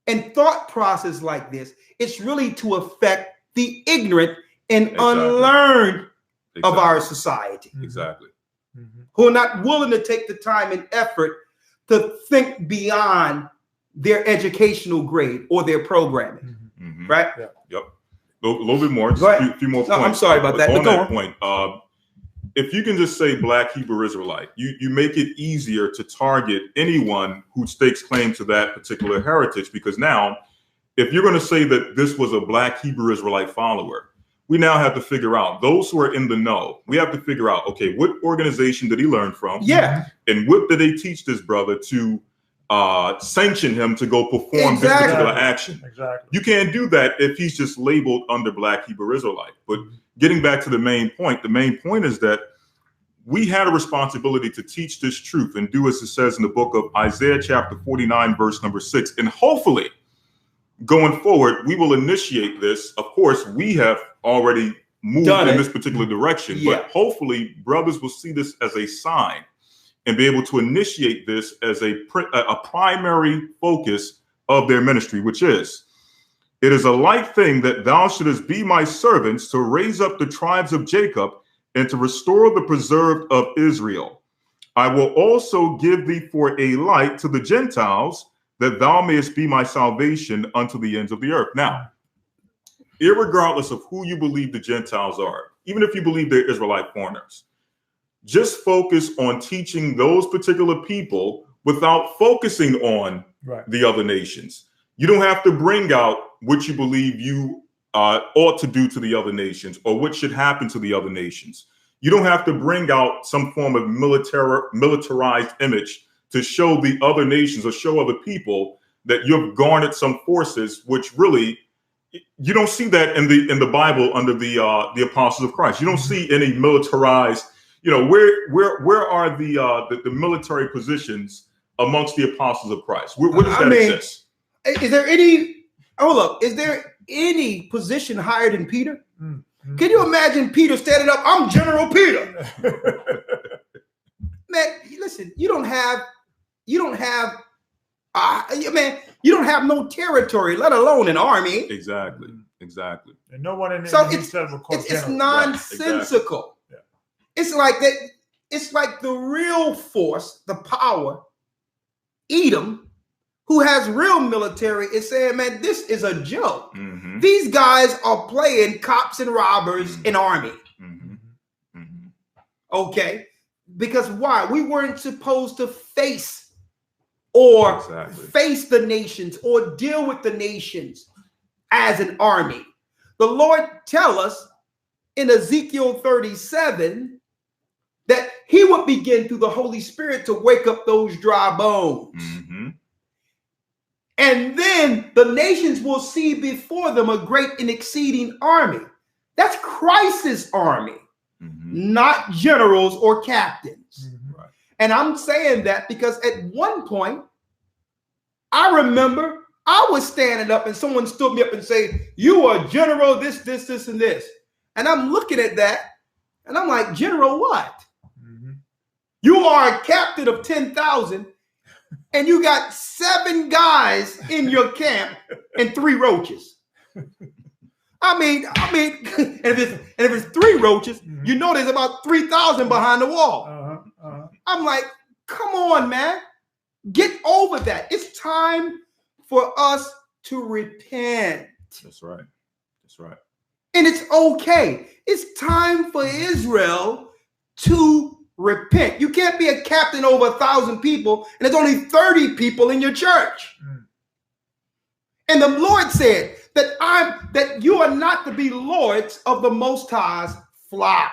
and thought process like this. It's really to affect the ignorant and unlearned of our society. Exactly. Who are not willing to take the time and effort to think beyond their educational grade or their programming. Right? Yep. A little bit more. Just a few more points. No, I'm sorry about that. On that point, if you can just say Black Hebrew Israelite, you make it easier to target anyone who stakes claim to that particular heritage, because now, if you're going to say that this was a Black Hebrew Israelite follower, we now have to figure out, those who are in the know, we have to figure out, okay, what organization did he learn from? Yeah. And what did they teach this brother to sanction him to go perform this particular action? Exactly. You can't do that if he's just labeled under Black Hebrew Israelite. But getting back to the main point is that we had a responsibility to teach this truth and do as it says in the book of Isaiah chapter 49, verse number 6. And hopefully, going forward, we will initiate this. Of course, we have already moved in this particular direction, but hopefully brothers will see this as a sign and be able to initiate this as a primary focus of their ministry, which is, it is a light thing that thou shouldest be my servants to raise up the tribes of Jacob and to restore the preserved of Israel. I will also give thee for a light to the Gentiles, that thou mayest be my salvation unto the ends of the earth. Now, irregardless of who you believe the Gentiles are, even if you believe they're Israelite foreigners, just focus on teaching those particular people without focusing on the other nations. You don't have to bring out what you believe you ought to do to the other nations or what should happen to the other nations. You don't have to bring out some form of militarized image to show the other nations or show other people that you've garnered some forces, which really, you don't see that in the Bible under the apostles of Christ. You don't see any militarized, where are the military positions amongst the apostles of Christ? Where does that exist? Is there any position higher than Peter? Can you imagine Peter standing up? I'm General Peter. Man, listen, you don't have no territory, let alone an army. Exactly. And no one in so it's nonsensical. Yeah. It's like that. It's like the real force, the power, Edom, who has real military, is saying, man, this is a joke. These guys are playing cops and robbers in army. Okay. Because why? We weren't supposed to face the nations or deal with the nations as an army. The Lord tell us in Ezekiel 37 that he would begin through the Holy Spirit to wake up those dry bones. And then the nations will see before them a great and exceeding army. That's Christ's army, not generals or captains. And I'm saying that because at one point, I remember I was standing up and someone stood me up and say, you are general, this, and this. And I'm looking at that and I'm like, general what? You are a captain of 10,000 and you got 7 guys in your camp and 3 roaches. I mean, and if it's 3 roaches, you know there's about 3,000 behind the wall. I'm like, come on, man. Get over that. It's time for us to repent. That's right. And it's okay. It's time for Israel to repent. You can't be a captain over 1,000 people and there's only 30 people in your church. And the Lord said that you are not to be lords of the Most High's flock.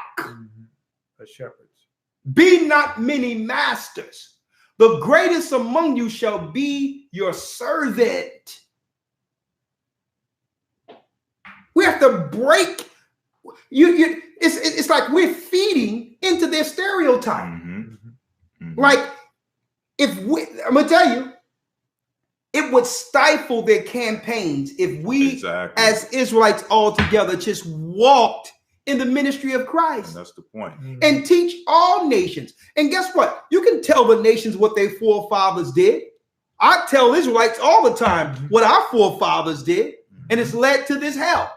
The shepherds. Be not many masters. The greatest among you shall be your servant. We have to break it's like we're feeding into their stereotype. Like, I'm gonna tell you, it would stifle their campaigns if we, as Israelites all together, just walked in the ministry of Christ. And that's the point. And teach all nations. And guess what? You can tell the nations what their forefathers did. I tell Israelites all the time what our forefathers did, and it's led to this hell.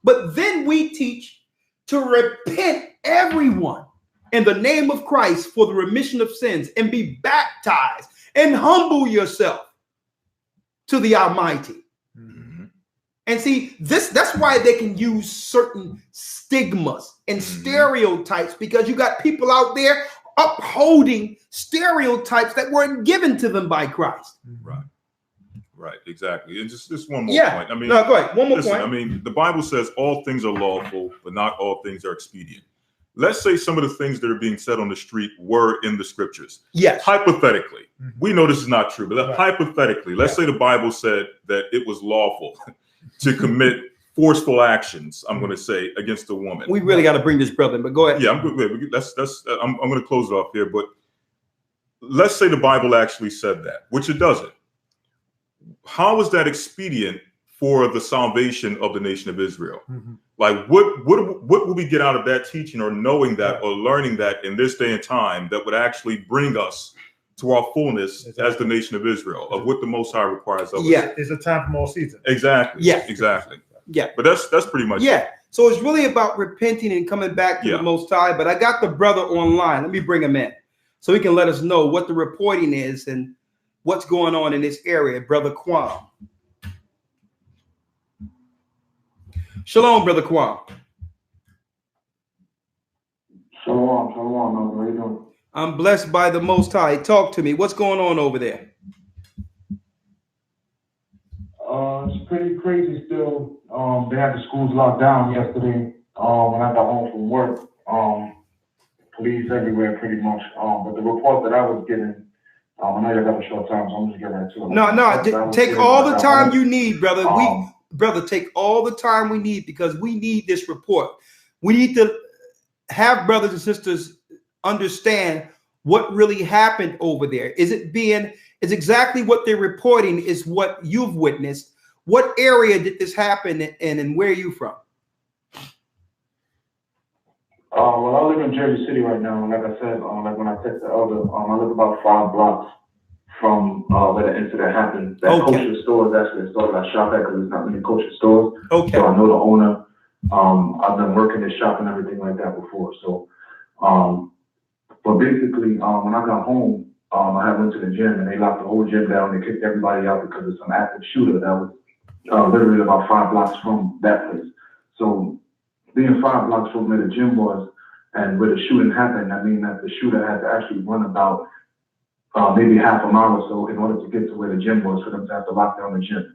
But then we teach to repent, everyone, in the name of Christ for the remission of sins, and be baptized and humble yourself to the Almighty. And see, that's why they can use certain stigmas and stereotypes, because you got people out there upholding stereotypes that weren't given to them by Christ. Right, exactly. And just one more point. I mean, no, go ahead. One more point. I mean, the Bible says all things are lawful, but not all things are expedient. Let's say some of the things that are being said on the street were in the scriptures. Yes. Hypothetically, we know this is not true, but hypothetically, let's say the Bible said that it was lawful to commit forceful actions, I'm going to say, against a woman. We really got to bring this brother in, but go ahead. Yeah, I'm going to close it off here, but let's say the Bible actually said that, which it doesn't. How is that expedient for the salvation of the nation of Israel? Like, what would we get out of that teaching, or knowing that, or learning that in this day and time, that would actually bring us to our fullness as the nation of Israel, of what the Most High requires of us? It's a time for all seasons. Exactly. Yeah. Exactly. Yeah. But that's pretty much it. So it's really about repenting and coming back to the Most High. But I got the brother online. Let me bring him in so he can let us know what the reporting is and what's going on in this area. Brother Kwam. Shalom, Brother Kwam. Shalom, how are you doing? I'm blessed by the Most High. Talk to me. What's going on over there? It's pretty crazy still. They had the schools locked down yesterday when I got home from work. Police everywhere pretty much. But the report that I was getting, I know you got a short time, so I'm just getting right to it. No, take all the time you need, brother. Brother, take all the time we need, because we need this report. We need to have brothers and sisters understand what really happened over there. Is exactly what they're reporting is what you've witnessed. What area did this happen in, and where are you from? Well, I live in Jersey City right now. Like I said, like when I texted the elder, I live about 5 blocks from where the incident happened. That kosher store is actually a store that I shop at, because there's not many kosher stores. So I know the owner. I've been working in shop and everything like that before. So, but basically, when I got home, I went to the gym, and they locked the whole gym down. They kicked everybody out because of some active shooter that was literally about 5 blocks from that place. So being 5 blocks from where the gym was and where the shooting happened, I mean that the shooter had to actually run about maybe half a mile or so in order to get to where the gym was, for them to have to lock down the gym.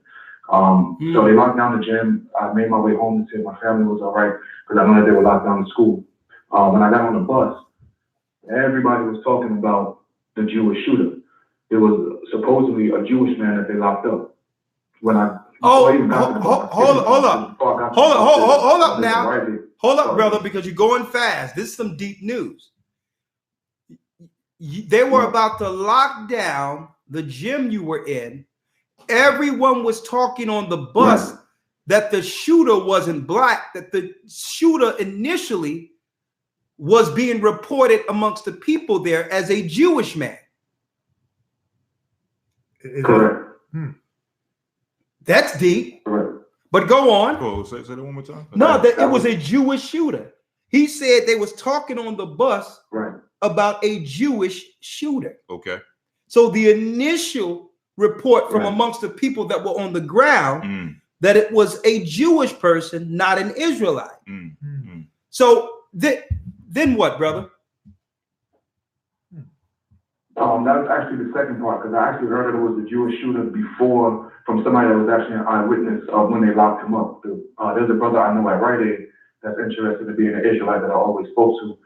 So they locked down the gym. I made my way home to see if my family was all right, because I know that they were locked down the school. When I got on the bus, everybody was talking about the Jewish shooter. It was supposedly a Jewish man that they locked up. When I hold up now. Hold up, brother, because you're going fast. This is some deep news. They were about to lock down the gym you were in. Everyone was talking on the bus that the shooter wasn't black, that the shooter initially was being reported amongst the people there as a Jewish man. Correct. That's deep. Correct. But go on. Oh, say that one more time. No, it was a Jewish shooter. He said they was talking on the bus about a Jewish shooter. Okay. So the initial report from amongst the people that were on the ground that it was a Jewish person, not an Israelite. So then what, brother? That's actually the second part, because I actually heard that it was a Jewish shooter before, from somebody that was actually an eyewitness of when they locked him up. There's a brother I know at Rite Aid that's interested in being an Israelite that I always spoke to.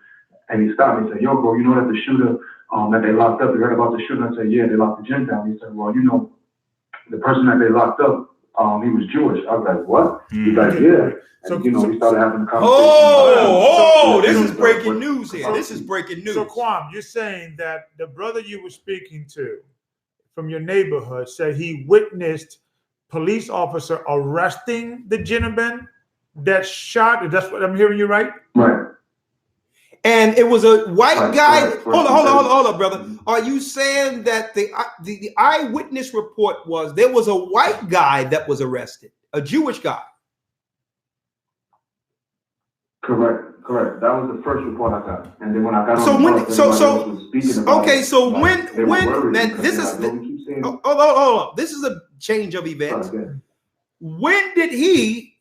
And he stopped me and said, yo, bro, you know that the shooter that they locked up, you heard about the shooter? I said, yeah, they locked the gym down. He said, well, you know, the person that they locked up, he was Jewish. I was like, what? He's like, yeah. And, you know, we started having a conversation. This is breaking news here. This is breaking news. So, Kwam, you're saying that the brother you were speaking to from your neighborhood said he witnessed police officer arresting the gentleman that shot. That's what I'm hearing you, right? Right. And it was a white guy. Hold on, brother. Are you saying that the eyewitness report was there was a white guy that was arrested, a Jewish guy? Correct. That was the first report I got, and then when I got so on when the bus, this is hold on. This is a change of events. When did he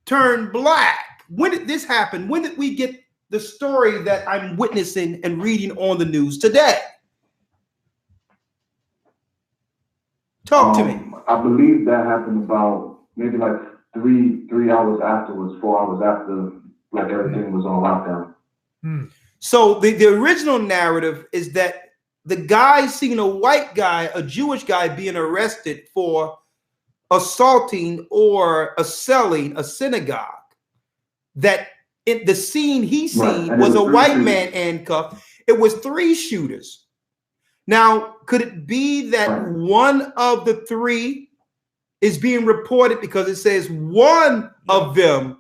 turn black? When did this happen? When did we get the story that I'm witnessing and reading on the news today? Talk to me. I believe that happened about maybe like 3 hours afterwards, 4 hours after. Like everything was on lockdown. So the original narrative is that the guy seen a white guy, a Jewish guy, being arrested for assaulting or selling a synagogue. That in the scene he seen was a white man handcuffed. It was 3 shooters. Now, could it be that one of the 3 is being reported because it says one of them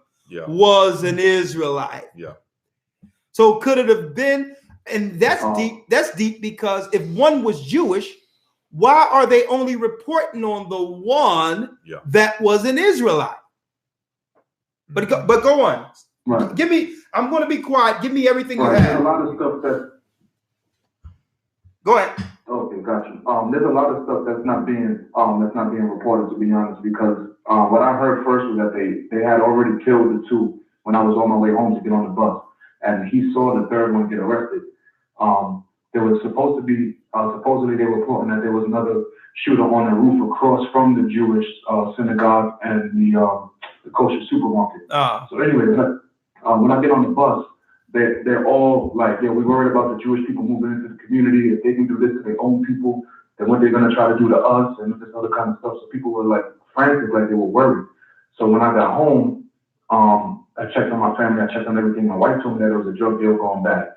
was an Israelite? So could it have been? And that's deep. That's deep because if one was Jewish, why are they only reporting on the one that was an Israelite? But go on. Right. Give me. I'm going to be quiet. Give me everything you have. There's a lot of stuff that. Go ahead. Okay, got you. There's a lot of stuff that's not being reported, to be honest, because what I heard first was that they had already killed the 2 when I was on my way home to get on the bus, and he saw the 3rd one get arrested. There was supposed to be supposedly they were reporting that there was another shooter on the roof across from the Jewish synagogue and the kosher supermarket. So anyway, when I get on the bus, they're all like, yeah, we're worried about the Jewish people moving into the community. If they can do this to their own people, then what they're going to try to do to us and this other kind of stuff. So people were like frantic, like they were worried. So when I got home, I checked on my family, I checked on everything. My wife told me that there was a drug deal going bad.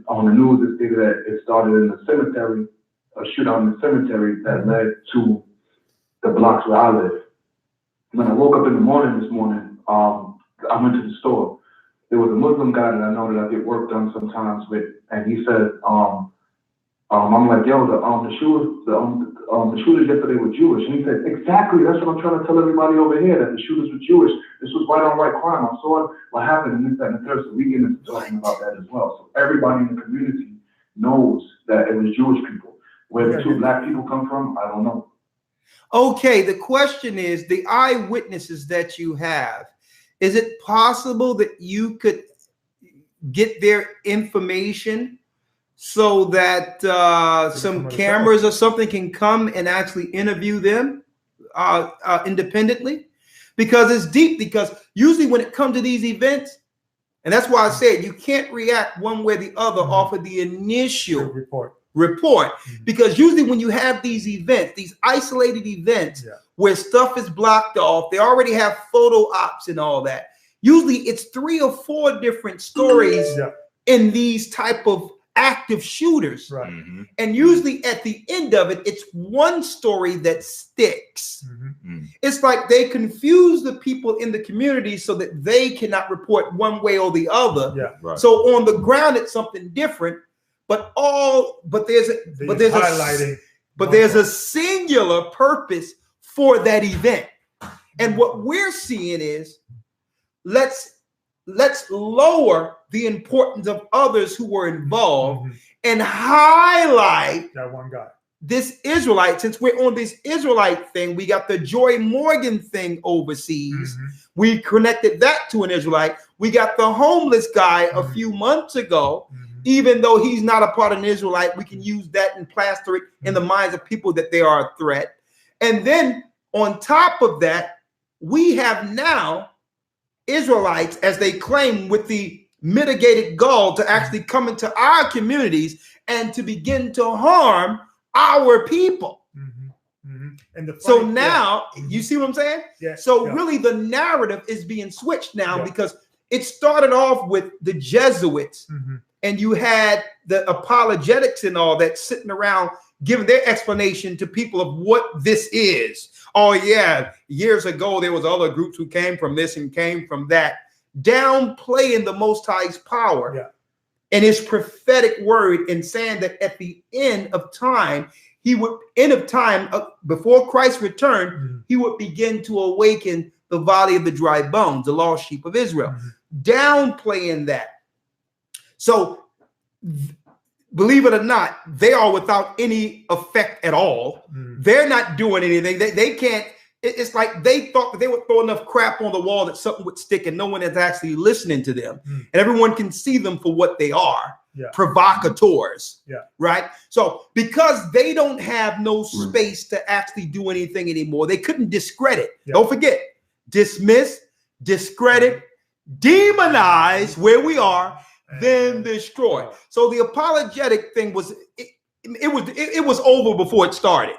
On the news, it stated that it started in the cemetery, a shootout in the cemetery that led to the blocks where I live. When I woke up in the morning this morning, I went to the store. There was a Muslim guy that I know that I get work done sometimes with, and he said, I'm like, yo, the shooters yesterday were Jewish. And he said, exactly, that's what I'm trying to tell everybody over here, that the shooters were Jewish. This was right on right crime. I saw what happened and this, that, and the third. So we get into talking about that as well. So everybody in the community knows that it was Jewish people. Where the 2 black people come from, I don't know. Okay, the question is, the eyewitnesses that you have, is it possible that you could get their information so that some cameras or something can come and actually interview them independently? Because it's deep, because usually when it comes to these events, and that's why I said you can't react one way or the other off of the initial report. Because usually when you have these events, these isolated events where stuff is blocked off, they already have photo ops and all that. Usually it's 3 or 4 different stories in these type of active shooters. And usually at the end of it, it's one story that sticks. It's like they confuse the people in the community so that they cannot report one way or the other. So on the ground, it's something different. But there's a singular purpose for that event. And what we're seeing is let's lower the importance of others who were involved and highlight that one guy, this Israelite. Since we're on this Israelite thing, we got the Joy Morgan thing overseas. We connected that to an Israelite. We got the homeless guy a few months ago. Even though he's not a part of an Israelite, we can use that and plaster it in the minds of people that they are a threat. And then on top of that, we have now Israelites, as they claim, with the mitigated gall to actually come into our communities and to begin to harm our people. And the so now you see what I'm saying? Yeah. So really the narrative is being switched now because it started off with the Jesuits and you had the apologetics and all that sitting around giving their explanation to people of what this is. Oh yeah, years ago there was other groups who came from this and came from that, downplaying the Most High's power and his prophetic word and saying that at the end of time, before Christ's return, he would begin to awaken the valley of the dry bones, the lost sheep of Israel, downplaying that. So believe it or not, they are without any effect at all. They're not doing anything. They can't. It's like they thought that they would throw enough crap on the wall that something would stick and no one is actually listening to them. And everyone can see them for what they are, provocateurs, right? So because they don't have no space to actually do anything anymore, they couldn't discredit. Don't forget, dismiss, discredit, demonize where we are, then destroy. So the apologetic thing was, it was over before it started.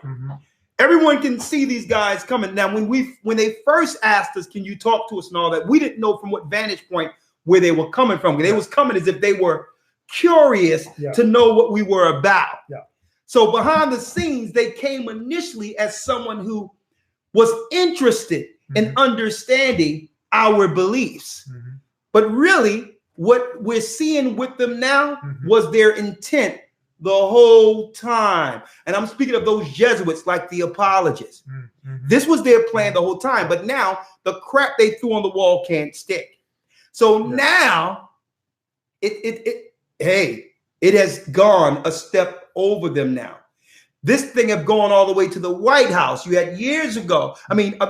Everyone can see these guys coming. Now, when they first asked us, can you talk to us and all that, we didn't know from what vantage point where they were coming from. They was coming as if they were curious to know what we were about. So behind the scenes, they came initially as someone who was interested in understanding our beliefs. But really, what we're seeing with them now was their intent the whole time. And I'm speaking of those Jesuits like the apologists. This was their plan the whole time. But now the crap they threw on the wall can't stick. So now it has gone a step over them now. This thing have gone all the way to the White House. You had years ago,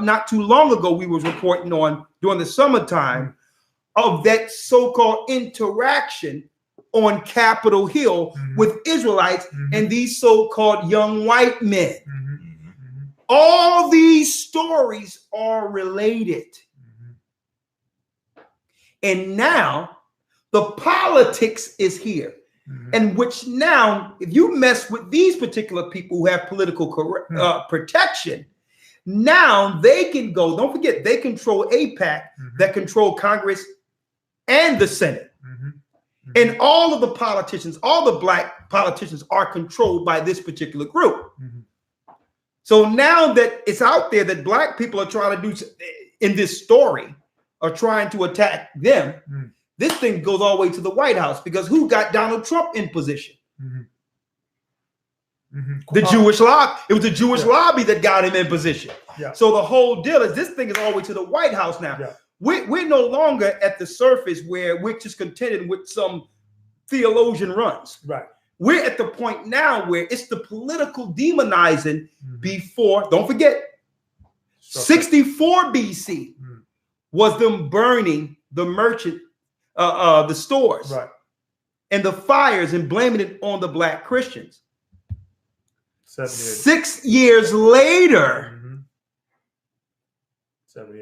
not too long ago, we was reporting on during the summertime of that so-called interaction on Capitol Hill with Israelites and these so-called young white men. All these stories are related. And now the politics is here. And which now, if you mess with these particular people who have political protection, now they can go, don't forget, they control AIPAC that control Congress and the Senate. And all of the politicians, all the black politicians are controlled by this particular group. So now that it's out there that black people are trying to do in this story, are trying to attack them, this thing goes all the way to the White House because who got Donald Trump in position? The Jewish lobby. It was the Jewish lobby that got him in position. So the whole deal is this thing is all the way to the White House now. We're no longer at the surface where we're just contented with some theologian runs. We're at the point now where it's the political demonizing before, don't forget, 64 BC was them burning the merchant, the stores and the fires and blaming it on the black Christians. 6 years later,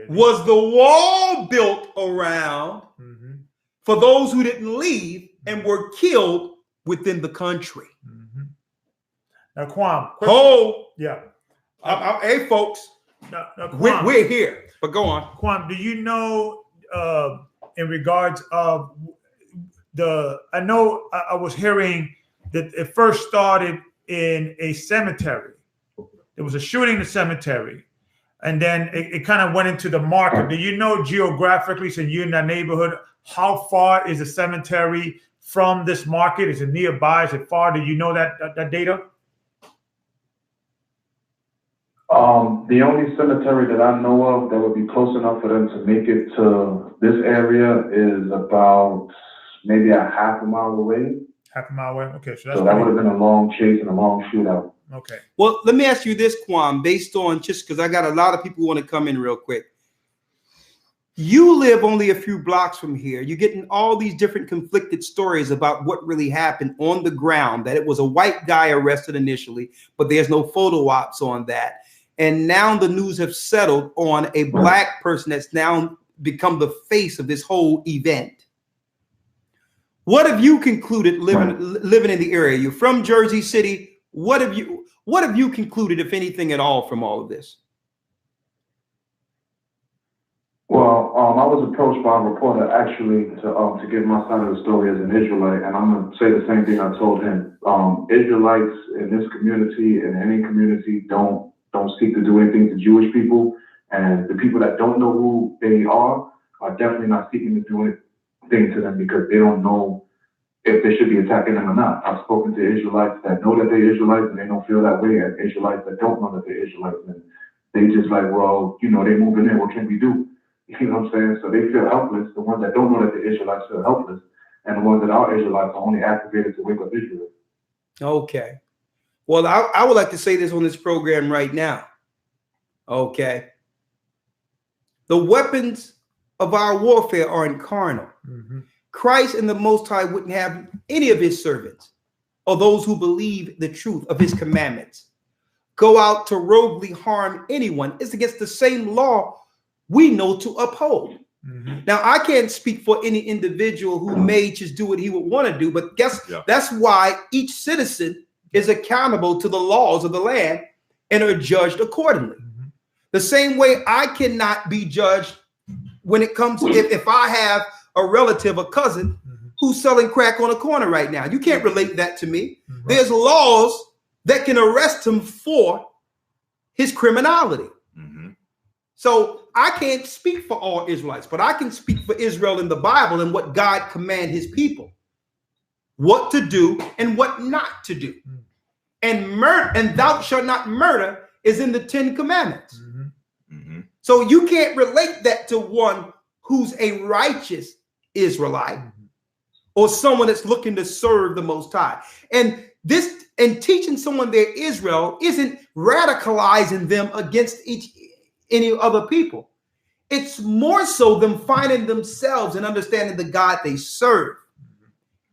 was the wall built around for those who didn't leave and were killed within the country. Now, Kwam. Hey, folks, Kwam, we're here, but go on. Kwam, do you know in regards of I know I was hearing that it first started in a cemetery. There was a shooting in the cemetery. And then it kind of went into the market. Do you know geographically, since you're in that neighborhood, how far is the cemetery from this market? Is it nearby? Is it far? Do you know that data? The only cemetery that I know of that would be close enough for them to make it to this area is about maybe a half a mile away. Half a mile away? Okay. So that would have been a long chase and a long shootout. Okay. Well, let me ask you this, Kwam, based on just because I got a lot of people who want to come in real quick. You live only a few blocks from here. You're getting all these different conflicted stories about what really happened on the ground, that it was a white guy arrested initially, but there's no photo ops on that. And now the news have settled on a black person that's now become the face of this whole event. What have you concluded living in the area? You're from Jersey City. what have you concluded, if anything at all, from all of this? Well, I was approached by a reporter actually to give my side of the story as an Israelite, and I'm going to say the same thing I told him. Israelites in this community and any community don't seek to do anything to Jewish people, and the people that don't know who they are definitely not seeking to do anything to them because they don't know if they should be attacking them or not. I've spoken to Israelites that know that they're Israelites and they don't feel that way, and Israelites that don't know that they're Israelites, and they just like, well, you know, they're moving in, what can we do? You know what I'm saying? So they feel helpless. The ones that don't know that they're Israelites feel helpless. And the ones that are Israelites are only activated to wake up Israel. Okay. Well, I would like to say this on this program right now. Okay. The weapons of our warfare aren't carnal. Mm-hmm. Christ and the Most High wouldn't have any of his servants or those who believe the truth of his commandments go out to roguely harm anyone. It's against the same law we know to uphold. Mm-hmm. Now, I can't speak for any individual who may just do what he would want to do, but that's why each citizen is accountable to the laws of the land and are judged accordingly. Mm-hmm. The same way I cannot be judged when it comes to if I have a relative, a cousin who's selling crack on a corner right now. You can't relate that to me. Mm-hmm. There's laws that can arrest him for his criminality. Mm-hmm. So I can't speak for all Israelites, but I can speak for Israel in the Bible and what God command his people, what to do and what not to do. Mm-hmm. And murder, and thou shalt not murder, is in the 10 Commandments. Mm-hmm. Mm-hmm. So you can't relate that to one who's a righteous Israelite or someone that's looking to serve the Most High. And teaching someone they're Israel isn't radicalizing them against any other people. It's more so them finding themselves and understanding the God they serve.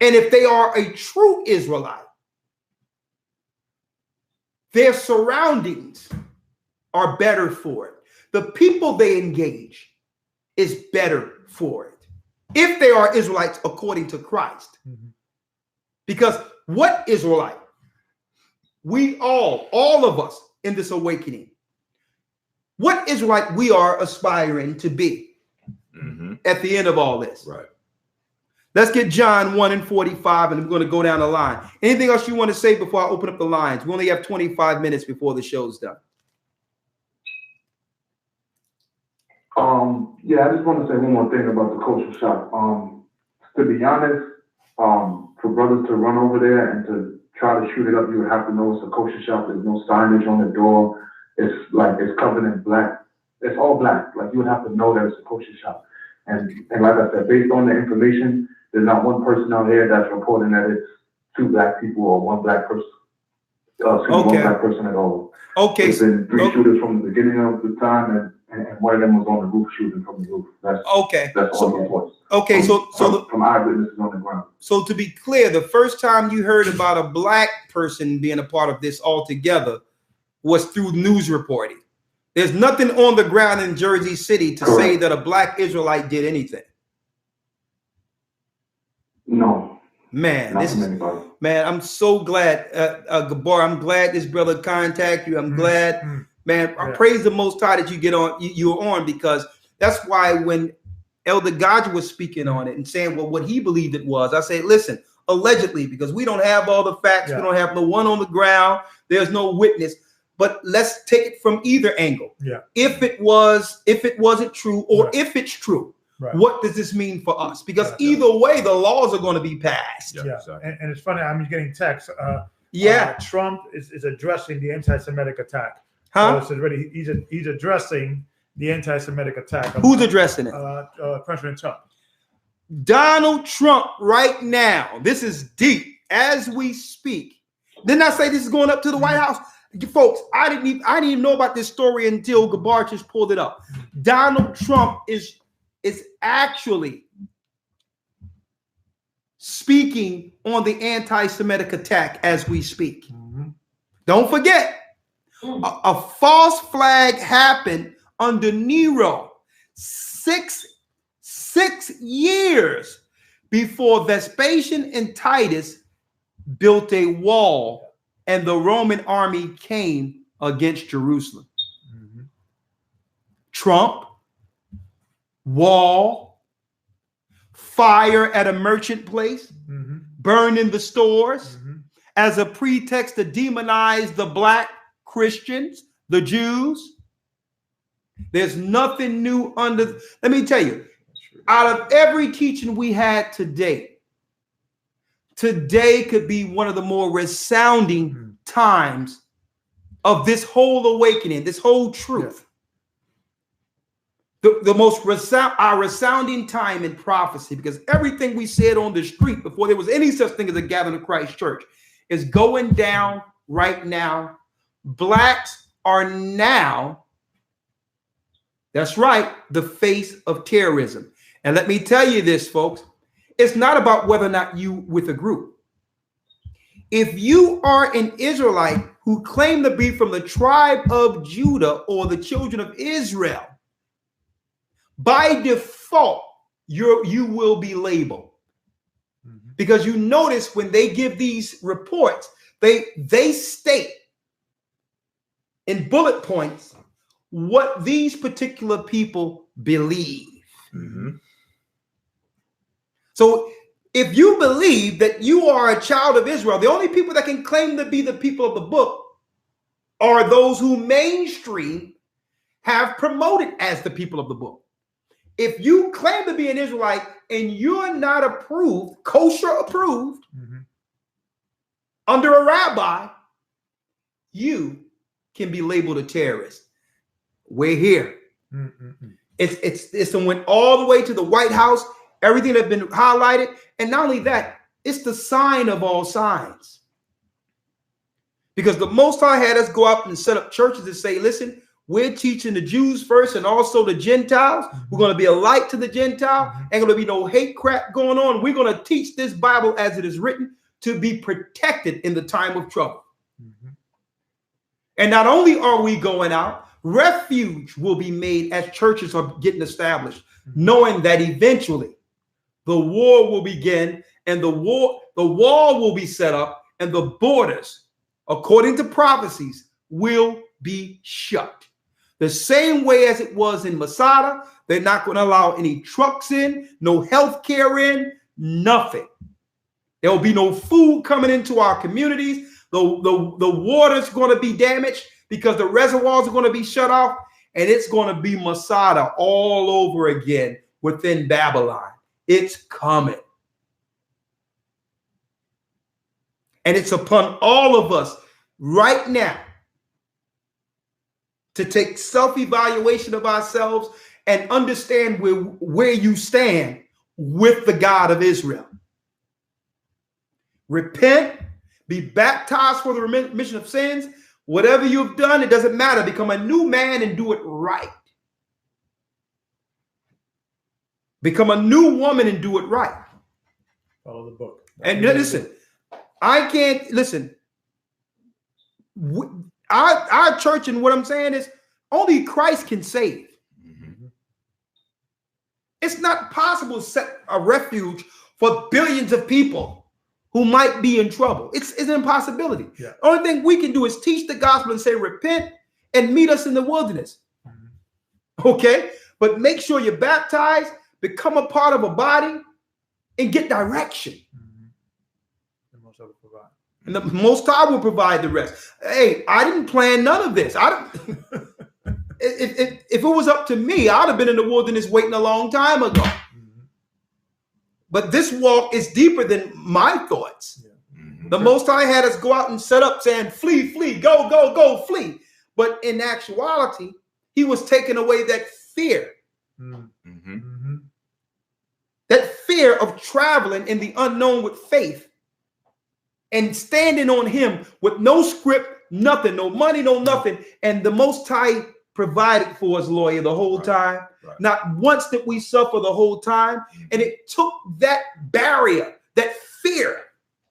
And if they are a true Israelite, their surroundings are better for it. The people they engage is better for it. If they are Israelites according to Christ. Mm-hmm. Because what Israelite? We all of us in this awakening, what Israelite we are aspiring to be at the end of all this. Right. Let's get John 1:45, and we're going to go down the line. Anything else you want to say before I open up the lines? We only have 25 minutes before the show's done. Yeah, I just want to say one more thing about the culture shock. To be honest, for brothers to run over there and to try to shoot it up, you would have to know it's a kosher shop. There's no signage on the door. It's covered in black. It's all black. Like, you would have to know that it's a kosher shop. And like I said, based on the information, there's not one person out here that's reporting that it's 2 black people or 1 black person. One black person at all. Okay. There's been 3 shooters from the beginning of the time, and one of them was on the roof shooting from the roof. That's all the reports. Okay, from eyewitnesses on the ground. So to be clear, the first time you heard about a black person being a part of this altogether was through news reporting. There's nothing on the ground in Jersey City to say that a black Israelite did anything. No. Man, I'm so glad, Gabar. I'm glad this brother contacted you. I'm glad, man. I praise the Most High that you get on. You're on, because that's why when Elder Gaja was speaking on it and saying, well, what he believed it was, I say, listen, allegedly, because we don't have all the facts. We don't have no one on the ground. There's no witness. But let's take it from either angle. Yeah. If it wasn't true, or if it's true, what does this mean for us? Because either way, the laws are going to be passed. Yeah. Exactly. And it's funny, I'm getting texts. Trump is addressing the anti-Semitic attack. Huh? So he's addressing the anti-Semitic attack. Who's addressing it? President Trump. Donald Trump right now. This is deep as we speak. Didn't I say this is going up to the White House? Folks, I didn't even know about this story until Gabar just pulled it up. Donald Trump is actually speaking on the anti-Semitic attack as we speak. Don't forget, a false flag happened under Nero 6 years before Vespasian and Titus built a wall and the Roman army came against Jerusalem. Mhm. Trump, wall, fire at a merchant place, Mhm. burning the stores Mhm. as a pretext to demonize the black Christians, the Jews. There's nothing new under. Let me tell you, out of every teaching we had today could be one of the more resounding times of this whole awakening, this whole truth. The most resounding time in prophecy, because everything we said on the street before there was any such thing as a gathering of Christ church is going down right now. Blacks are now, that's right, the face of terrorism. And let me tell you this, folks, it's not about whether or not you with a group. If you are an Israelite who claim to be from the tribe of Judah or the children of Israel, by default, you will be labeled. Because you notice when they give these reports, they state in bullet points what these particular people believe. Mm-hmm. So if you believe that you are a child of Israel, the only people that can claim to be the people of the book are those who mainstream have promoted as the people of the book. If you claim to be an Israelite and you're not approved, kosher approved, under a rabbi, you can be labeled a terrorist. We're here. It's went all the way to the White House, everything that's been highlighted. And not only that, it's the sign of all signs. Because the Most High had us go out and set up churches and say, listen, we're teaching the Jews first and also the Gentiles. We're going to be a light to the Gentile. Ain't going to be no hate crap going on. We're going to teach this Bible as it is written to be protected in the time of trouble. And not only are we going out, refuge will be made as churches are getting established, knowing that eventually the war will begin and the wall will be set up and the borders, according to prophecies, will be shut. The same way as it was in Masada, they're not going to allow any trucks in, no health care in, nothing. There will be no food coming into our communities. The water's going to be damaged because the reservoirs are going to be shut off, and it's going to be Masada all over again within Babylon. It's coming. And it's upon all of us right now to take self-evaluation of ourselves and understand where you stand with the God of Israel. Repent, be baptized for the remission of sins. Whatever you've done, it doesn't matter. Become a new man and do it right. Become a new woman and do it right. Follow the book. And listen, I can't listen. Our church, and what I'm saying is only Christ can save. It's not possible to set a refuge for billions of people who might be in trouble. It's an impossibility. The only thing we can do is teach the gospel and say, repent and meet us in the wilderness. Okay? But make sure you're baptized, become a part of a body, and get direction. And the Most High will provide the rest. Hey, I didn't plan none of this. If it was up to me, I'd have been in the wilderness waiting a long time ago. But this walk is deeper than my thoughts. The Most High had us go out and set up saying, flee, flee, go, go, go, flee. But in actuality, he was taking away that fear. That fear of traveling in the unknown with faith and standing on him with no script, nothing, no money, no nothing. And the Most High provided for us, lawyer, the whole time. Not once did we suffer the whole time. And it took that barrier, that fear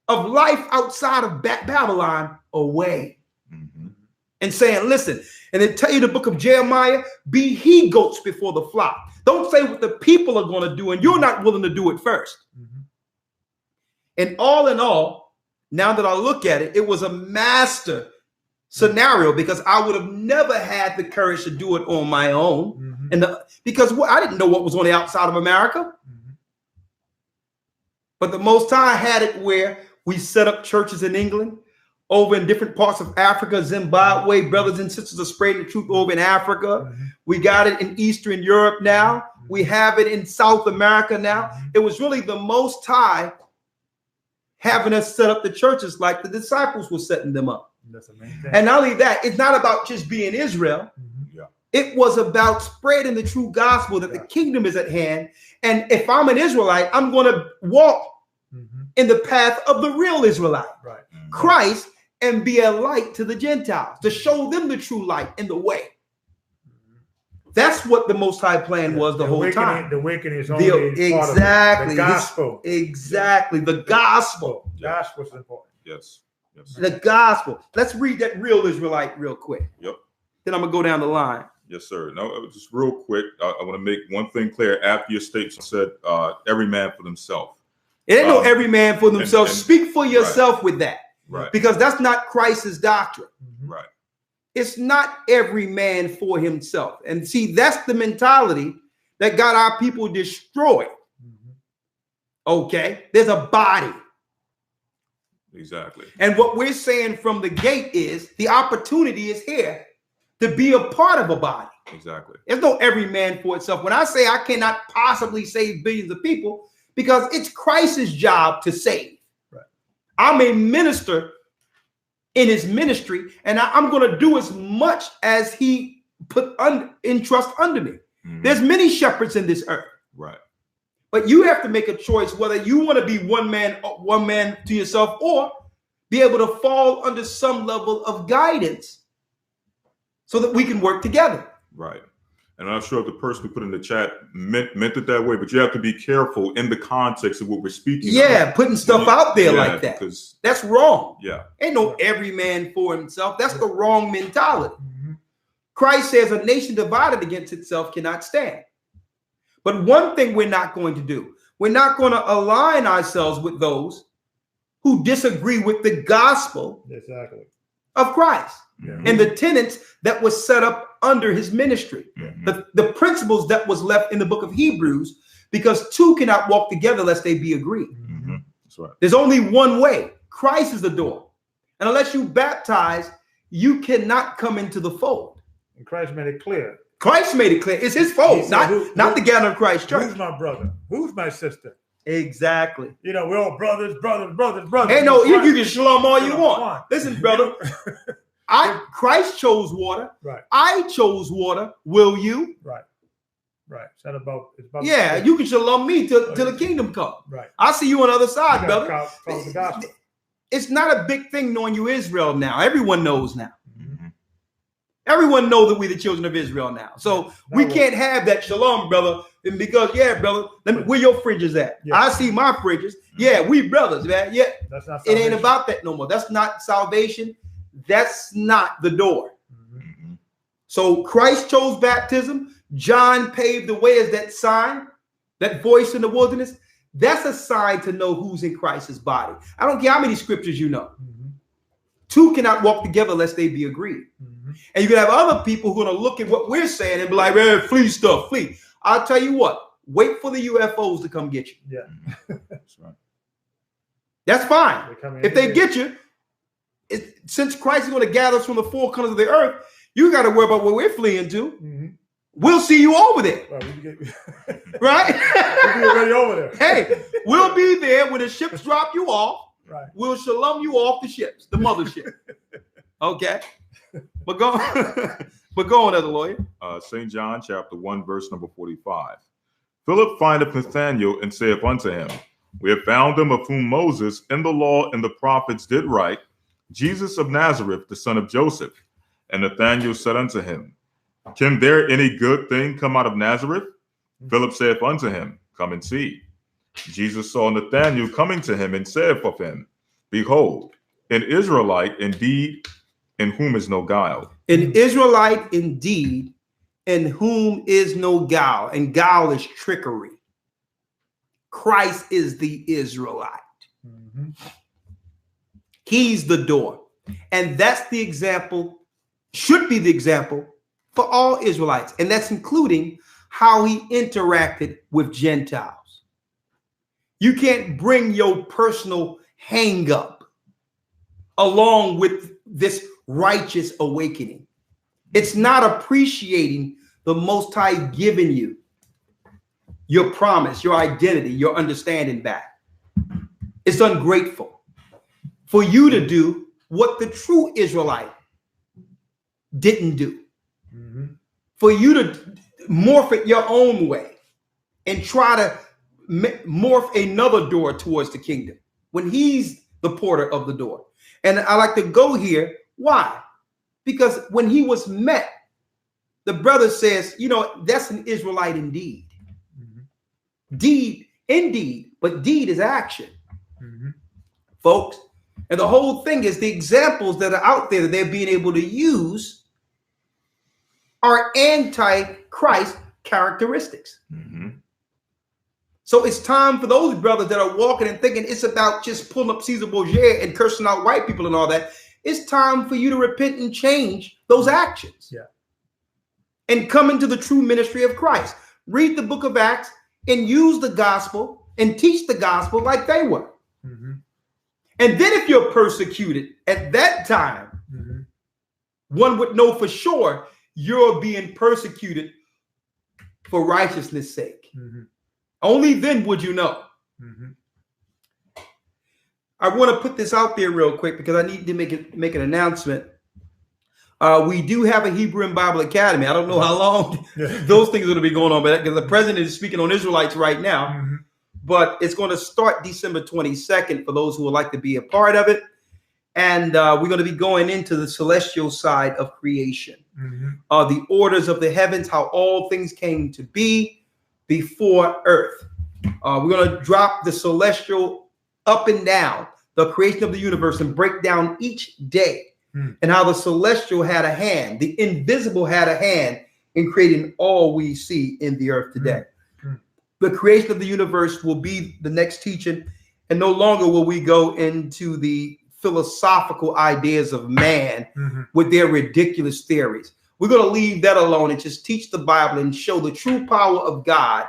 of life outside of Babylon away. And saying, listen, and they tell you the book of Jeremiah, be he goats before the flock. Don't say what the people are going to do and you're not willing to do it first. And all in all, now that I look at it, it was a master scenario, because I would have never had the courage to do it on my own. And because I didn't know what was on the outside of America. But the Most High had it where we set up churches in England, over in different parts of Africa, Zimbabwe. Brothers and sisters are spreading the truth over in Africa. We got it in Eastern Europe now. We have it in South America now. It was really the Most High having us set up the churches like the disciples were setting them up. That's amazing. And not only that, it's not about just being Israel. It was about spreading the true gospel that the kingdom is at hand. And if I'm an Israelite, I'm going to walk in the path of the real Israelite, Christ, and be a light to the Gentiles, to show them the true light and the way. That's what the Most High plan was the whole time. The awakening is only exactly part of the gospel. Exactly. The gospel. The gospel is important. Yes. Yes. The gospel. Let's read that real Israelite real quick. Yep. Then I'm going to go down the line. Yes, sir. Now, just real quick, I want to make one thing clear. After your statement said, every man for themselves. It ain't no every man for themselves. Speak for yourself with that. Right. Because that's not Christ's doctrine. Right. It's not every man for himself. And see, that's the mentality that got our people destroyed. Okay? There's a body. Exactly. And what we're saying from the gate is the opportunity is here to be a part of a body. Exactly. There's no every man for itself. When I say I cannot possibly save billions of people, because it's Christ's job to save. Right. I'm a minister in his ministry, and I'm going to do as much as he put in trust under me. There's many shepherds in this earth. Right. But you have to make a choice whether you want to be one man to yourself, or be able to fall under some level of guidance so that we can work together. Right. And I'm not sure if the person who put in the chat meant it that way, but you have to be careful in the context of what we're speaking about. Putting stuff out there yeah, like that. Because that's wrong. Yeah. Ain't no every man for himself. That's the wrong mentality. Christ says a nation divided against itself cannot stand. But one thing we're not going to do, we're not going to align ourselves with those who disagree with the gospel of Christ and the tenets that was set up under his ministry, the principles that was left in the book of Hebrews, because two cannot walk together lest they be agreed. That's right. There's only one way. Christ is the door. And unless you baptize, you cannot come into the fold. And Christ made it clear. Christ made it clear. It's his fold, not the gathering of Christ church. Who's my brother? Who's my sister? Exactly. You know, we're all brothers. Hey, no, you can shalom all you want. Listen, brother. Christ chose water. Right. I chose water. Will you? Right. It's not about. It's about you can shalom me till the kingdom come. Right. I see you on the other side, brother. Follow the gospel. It's not a big thing knowing you Israel now. Everyone knows now. Everyone knows that we're the children of Israel now. So we can't have that shalom, brother. And because, brother, where your fringes at? Yeah. I see my fringes. Yeah, we brothers, man. Yeah. That's not it ain't about that no more. That's not salvation. That's not the door. So Christ chose baptism. John paved the way as that sign, that voice in the wilderness. That's a sign to know who's in Christ's body. I don't care how many scriptures you know. Two cannot walk together lest they be agreed. And you can have other people who are going to look at what we're saying and be like, man, flee stuff, flee. I'll tell you what, wait for the UFOs to come get you. Yeah. That's right. That's fine. If they get you, since Christ is going to gather us from the four corners of the earth, you got to worry about where we're fleeing to. We'll see you over there. Right? We'll be already over there. Hey, we'll be there when the ships drop you off. Right. We'll shalom you off the ships, the mothership. Okay. But go on, other lawyer. St. John chapter 1, verse number 45. Philip findeth Nathanael and saith unto him, we have found him of whom Moses in the law and the prophets did write, Jesus of Nazareth, the son of Joseph. And Nathanael said unto him, can there any good thing come out of Nazareth? Philip saith unto him, come and see. Jesus saw Nathanael coming to him and saith of him, behold, an Israelite indeed, in whom is no guile. An Israelite indeed, in whom is no guile. And guile is trickery. Christ is the Israelite. He's the door. And that's the example, should be the example for all Israelites. And that's including how he interacted with Gentiles. You can't bring your personal hang up along with this righteous awakening. It's not appreciating the Most High giving you your promise, your identity, your understanding back. It's ungrateful for you to do what the true Israelite didn't do. For you to morph it your own way and try to morph another door towards the kingdom when he's the porter of the door. And I like to go here. Why? Because when he was met, the brother says, you know, that's an Israelite indeed. Deed, indeed, but deed is action, folks. And the whole thing is the examples that are out there that they're being able to use are anti-Christ characteristics. So it's time for those brothers that are walking and thinking it's about just pulling up Caesar Borgia and cursing out white people and all that. It's time for you to repent and change those actions. And come into the true ministry of Christ. Read the book of Acts and use the gospel and teach the gospel like they were. And then if you're persecuted at that time, one would know for sure you're being persecuted for righteousness' sake. Only then would you know. I want to put this out there real quick because I need to make an announcement. We do have a Hebrew and Bible Academy. I don't know how long those things are going to be going on, but because the president is speaking on Israelites right now, but it's going to start December 22nd for those who would like to be a part of it. And we're going to be going into the celestial side of creation, the orders of the heavens, how all things came to be before earth. We're going to drop the celestial up and down, the creation of the universe, and break down each day. And how the celestial had a hand, the invisible had a hand in creating all we see in the earth today. The creation of the universe will be the next teaching, and no longer will we go into the philosophical ideas of man with their ridiculous theories. We're going to leave that alone and just teach the Bible and show the true power of God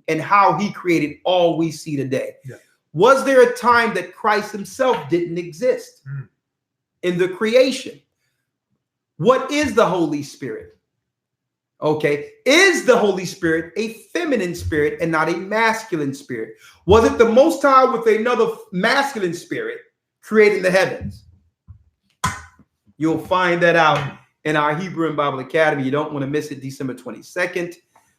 and how he created all we see today. Was there a time that Christ himself didn't exist? In the creation? What is the Holy Spirit? Okay, is the Holy Spirit a feminine spirit and not a masculine spirit? Was it the Most High with another masculine spirit creating the heavens? You'll find that out in our Hebrew and Bible Academy. You don't want to miss it. December 22nd.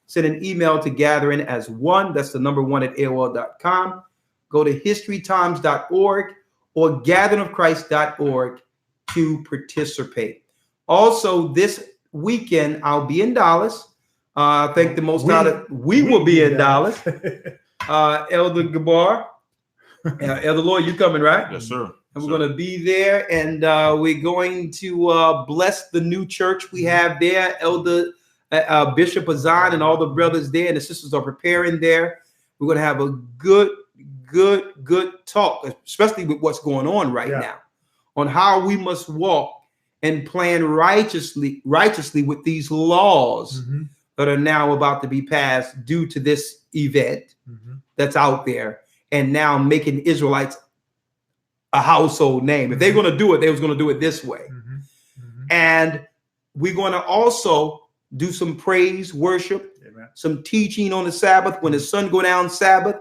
Send an email to gathering@1. That's the number 1 at AOL.com. Go to historytimes.org or gatheringofchrist.org to participate. Also, this weekend I'll be in Dallas. Thank the Most High that we will be in Dallas. Elder Gabar, Elder Lloyd, you coming, right? Yes, sir. And we're going to be there, and we're going to bless the new church we have there. Elder Bishop Azan and all the brothers there and the sisters are preparing there. We're going to have a good talk, especially with what's going on right now, on how we must walk and plan righteously with these laws that are now about to be passed due to this event that's out there, and now making Israelites a household name. If they're going to do it, they was going to do it this way. And we're going to also do some praise, worship, some teaching on the Sabbath. When the sun go down Sabbath,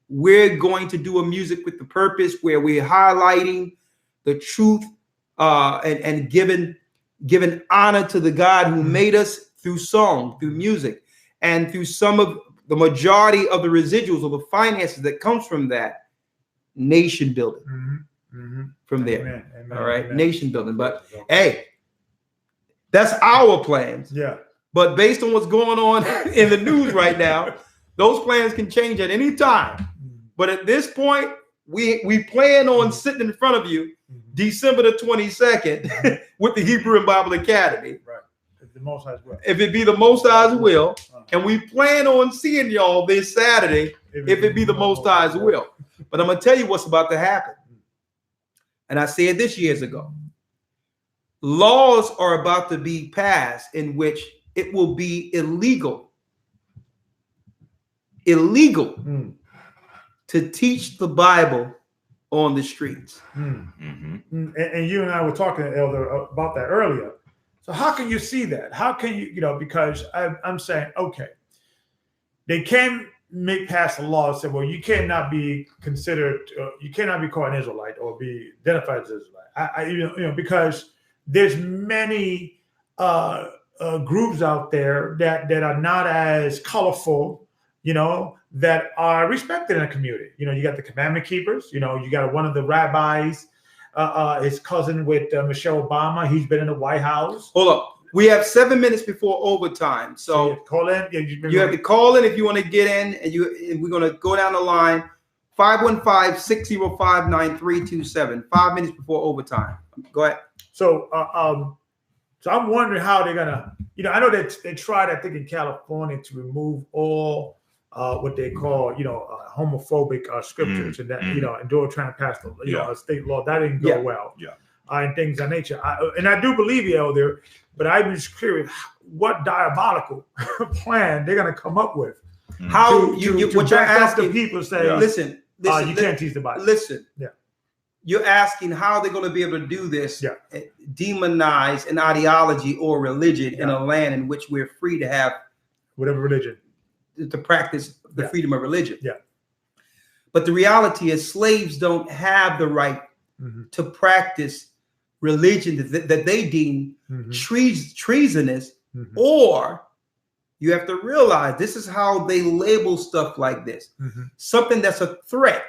we're going to do a music with the purpose where we're highlighting the truth and giving honor to the God who made us through song, through music, and through some of the majority of the residuals of the finances that comes from that, nation building from there. All right, nation building. But hey, that's our plans. But based on what's going on in the news right now, those plans can change at any time. But at this point, we plan on sitting in front of you December the 22nd with the Hebrew and Bible Academy. Right. If the Most High's will. If it be the Most High's will. And we plan on seeing y'all this Saturday if it be the Most High's will. But I'm going to tell you what's about to happen. and I said this years ago, laws are about to be passed in which it will be illegal to teach the Bible on the streets. And you and I were talking, Elder, about that earlier. So how can you see that? How can you, because I'm saying, okay, they can pass a law that said, well, you cannot be considered, you cannot be called an Israelite or be identified as Israelite. Because there's many groups out there that are not as colorful, that are respected in a community. You got the commandment keepers, you got one of the rabbis, his cousin with Michelle Obama. He's been in the White House. Hold up. We have 7 minutes before overtime. So call in. You have to call in if you want to get in, and we're going to go down the line. 515-605-9327. 5 minutes before overtime. Go ahead. So I'm wondering how they're gonna, I know that they tried, I think, in California to remove all what they call, homophobic scriptures, and that, and do trying to pass the, a state law that didn't go well. And things of that nature. And I do believe you, Elder, but I'm just curious what diabolical plan they're gonna come up with. How what you're asking the people say, listen, you can't teach the Bible. Listen. You're asking how they're going to be able to do this, demonize an ideology or religion in a land in which we're free to have whatever religion, to practice the freedom of religion. But the reality is slaves don't have the right to practice religion that they deem treasonous, or you have to realize this is how they label stuff like this. Something that's a threat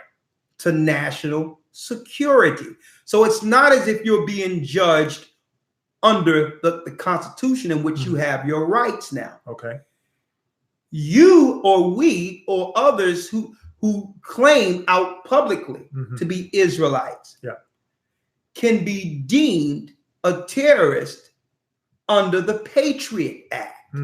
to national security. So it's not as if you're being judged under the Constitution in which you have your rights now. Okay. You or we or others who claim out publicly to be Israelites can be deemed a terrorist under the Patriot Act.